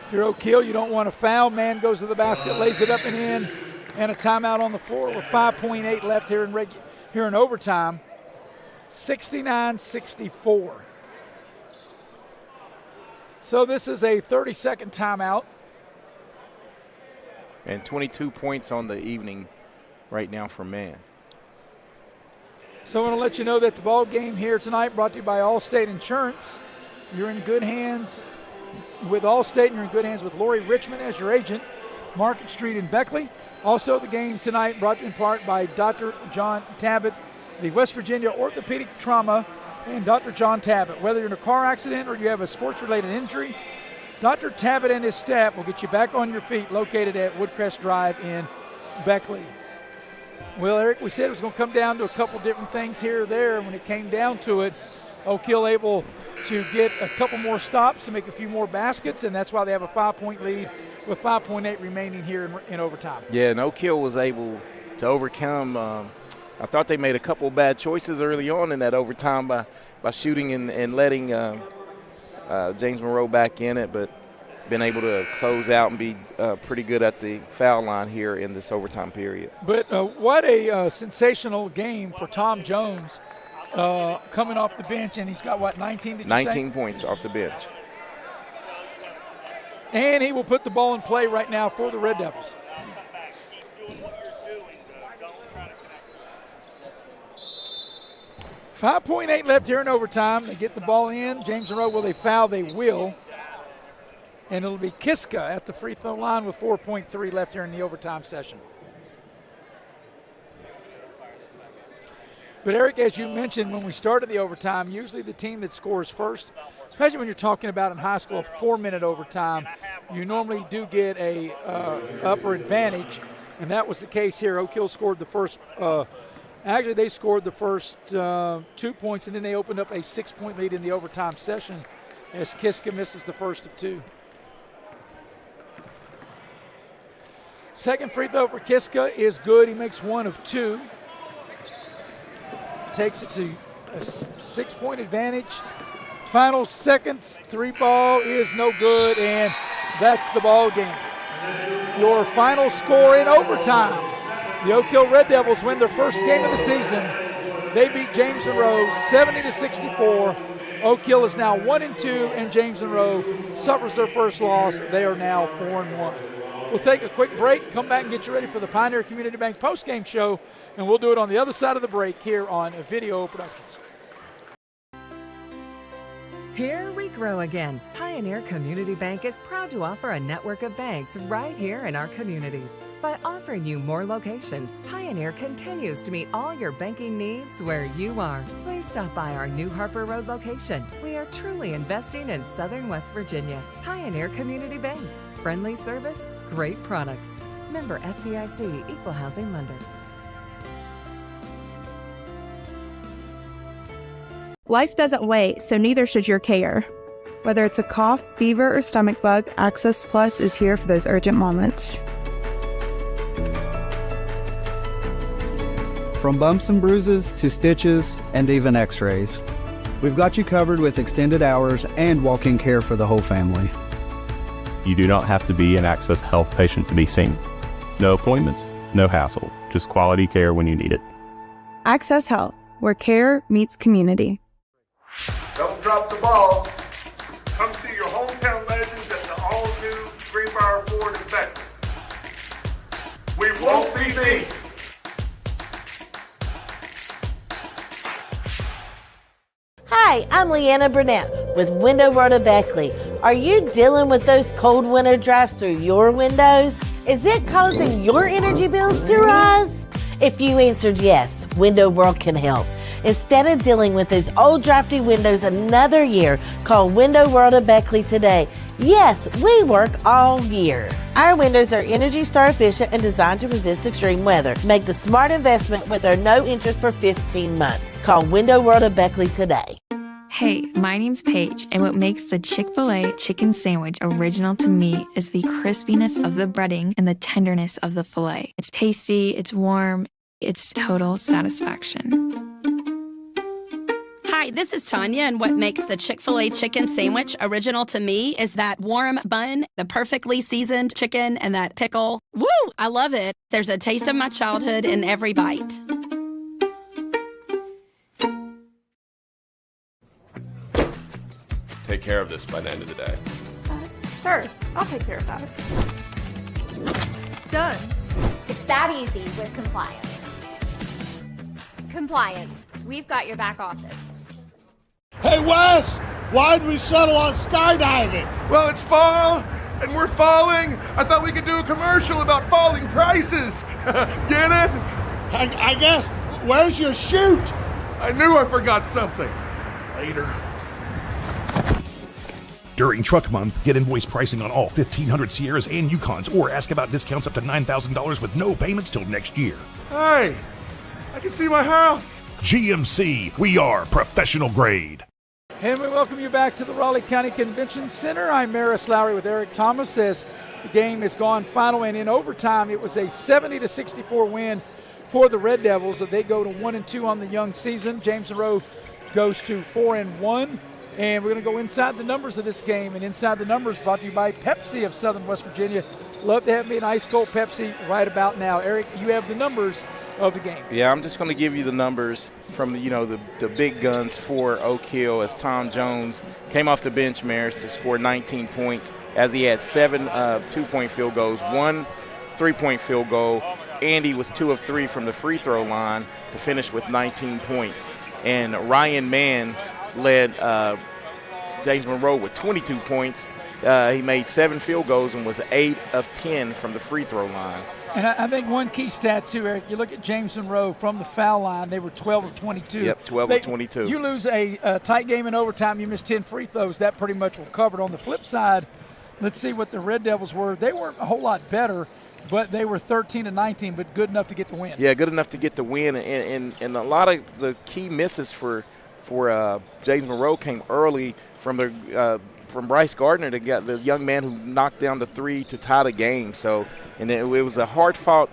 Speaker 1: If you're Oak Hill, you don't want to foul. Man goes to the basket, lays it up and in, and a timeout on the floor with 5.8 left here in overtime. 69-64. So this is a 30-second timeout.
Speaker 2: And 22 points on the evening right now for Man.
Speaker 1: So I want to let you know that the ball game here tonight brought to you by Allstate Insurance. You're in good hands with Allstate, and you're in good hands with Lori Richmond as your agent, Market Street in Beckley. Also the game tonight brought to you in part by Dr. John Tabbitt, the West Virginia Orthopedic Trauma, and Dr. John Tabbitt. Whether you're in a car accident or you have a sports-related injury, Dr. Tabbitt and his staff will get you back on your feet, located at Woodcrest Drive in Beckley. Well, Eric, we said it was going to come down to a couple different things here or there. When it came down to it, Oak Hill able to get a couple more stops to make a few more baskets, and that's why they have a 5-point lead with 5.8 remaining here in overtime.
Speaker 2: Yeah, and Oak Hill was able to overcome. I thought they made a couple bad choices early on in that overtime by shooting and letting James Monroe back in it, but been able to close out and be pretty good at the foul line here in this overtime period.
Speaker 1: But what a sensational game for Tom Jones coming off the bench, and he's got, 19, did you
Speaker 2: 19
Speaker 1: say?
Speaker 2: points off the bench.
Speaker 1: And he will put the ball in play right now for the Red Devils. .8 left here in overtime. They get the ball in. James Monroe, will they foul? They will. And it'll be Kiska at the free throw line with 4.3 left here in the overtime session. But, Eric, as you mentioned when we started the overtime, usually the team that scores first, especially when you're talking about in high school a 4-minute overtime, you normally do get a upper advantage, and that was the case here. Oak Hill scored the first actually they scored the first 2 points, and then they opened up a 6-point lead in the overtime session as Kiska misses the first of 2. Second free throw for Kiska is good. He makes 1 of 2. Takes it to a 6-point advantage, Final seconds, 3 ball is no good, and that's the ball game. Your final score in overtime. The Oak Hill Red Devils win their first game of the season. They beat James Monroe 70-64. Oak Hill is now 1-2, and James Monroe suffers their first loss. They are now 4-1. We'll take a quick break, come back and get you ready for the Pioneer Community Bank postgame show, and we'll do it on the other side of the break here on Video Productions.
Speaker 12: Here we grow again. Pioneer Community Bank is proud to offer a network of banks right here in our communities. By offering you more locations, Pioneer continues to meet all your banking needs where you are. Please stop by our New Harper Road location. We are truly investing in Southern West Virginia. Pioneer Community Bank. Friendly service, great products. Member FDIC, Equal Housing Lender.
Speaker 6: Life doesn't wait, so neither should your care. Whether it's a cough, fever, or stomach bug, Access Plus is here for those urgent moments.
Speaker 7: From bumps and bruises to stitches and even x-rays, we've got you covered with extended hours and walk-in care for the whole family.
Speaker 8: You do not have to be an Access Health patient to be seen. No appointments, no hassle, just quality care when you need it.
Speaker 6: Access Health, where care meets community.
Speaker 3: Don't drop the ball. Come see your hometown legends at the all-new Greenbrier Ford in Beckley. We won't be beat.
Speaker 15: Hi, I'm Leanna Burnett with Window World of Beckley. Are you dealing with those cold winter drafts through your windows? Is it causing your energy bills to rise? If you answered yes, Window World can help. Instead of dealing with those old drafty windows another year, call Window World of Beckley today. Yes, we work all year. Our windows are Energy Star efficient and designed to resist extreme weather. Make the smart investment with our no interest for 15 months. Call Window World of Beckley today.
Speaker 14: Hey, my name's Paige, and what makes the Chick-fil-A chicken sandwich original to me is the crispiness of the breading and the tenderness of the filet. It's tasty, it's warm, it's total satisfaction.
Speaker 20: Hi, this is Tanya, and what makes the Chick-fil-A chicken sandwich original to me is that warm bun, the perfectly seasoned chicken, and that pickle. Woo! I love it. There's a taste of my childhood in every bite.
Speaker 21: Take care of this by the end of the day.
Speaker 22: Sure, I'll take care of that.
Speaker 11: Done. It's that easy with compliance. Compliance. We've got your back office.
Speaker 18: Hey, Wes! Why'd we settle on skydiving?
Speaker 4: Well, it's fall, and we're falling. I thought we could do a commercial about falling prices. Get it?
Speaker 18: I guess. Where's your chute?
Speaker 4: I knew I forgot something. Later.
Speaker 23: During Truck Month, get invoice pricing on all 1,500 Sierras and Yukons, or ask about discounts up to $9,000 with no payments till next year.
Speaker 4: Hey, I can see my house.
Speaker 23: GMC, we are professional grade.
Speaker 1: And we welcome you back to the Raleigh County Convention Center. I'm Maris Lowry with Eric Thomas as the game has gone final, and in overtime it was a 70-64 win for the Red Devils. They go to 1-2 on the young season. James Monroe goes to 4-1. And we're going to go inside the numbers of this game. And inside the numbers brought to you by Pepsi of Southern West Virginia. Love to have me an ice cold Pepsi right about now. Eric, you have the numbers of the game.
Speaker 2: Yeah, I'm just going to give you the numbers from the big guns for Oak Hill as Tom Jones came off the bench, Maris, to score 19 points as he had 7 two-point field goals, 1 3-point field goal. Andy was 2 of 3 from the free throw line to finish with 19 points. And Ryan Mann led James Monroe with 22 points. He made 7 field goals and was 8 of 10 from the free throw line.
Speaker 1: And I think one key stat, too, Eric, you look at James Monroe from the foul line, they were 12 of 22.
Speaker 2: Yep, 12 of 22.
Speaker 1: You lose a tight game in overtime, you miss 10 free throws, that pretty much will cover it. On the flip side, let's see what the Red Devils were. They weren't a whole lot better, but they were 13-19, but good enough to get the win.
Speaker 2: Yeah, good enough to get the win. And a lot of the key misses for James Monroe came early from Bryce Gardner, the young man who knocked down the 3 to tie the game. So, and it was a hard-fought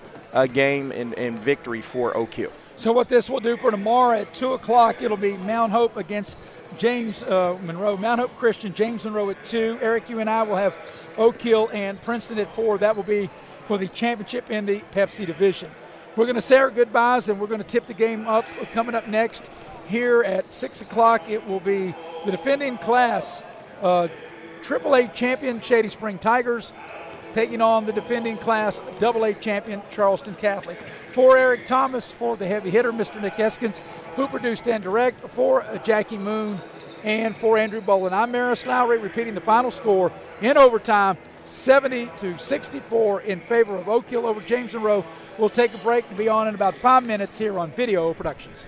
Speaker 2: game and victory for Oak Hill.
Speaker 1: So what this will do for tomorrow at 2 o'clock, it'll be Mount Hope against James Monroe. Mount Hope Christian, James Monroe at 2. Eric, you and I will have Oak Hill and Princeton at 4. That will be for the championship in the Pepsi division. We're going to say our goodbyes, and we're going to tip the game up. Coming up next here at 6 o'clock, it will be the defending class AAA champion Shady Spring Tigers taking on the defending class AA champion Charleston Catholic. For Eric Thomas, for the heavy hitter, Mr. Nick Eskins, who produced and direct, for Jackie Moon, and for Andrew Bolin. I'm Maris Lowry, repeating the final score in overtime, 70-64 in favor of Oak Hill over James Monroe. We'll take a break to be on in about 5 minutes here on Video Productions.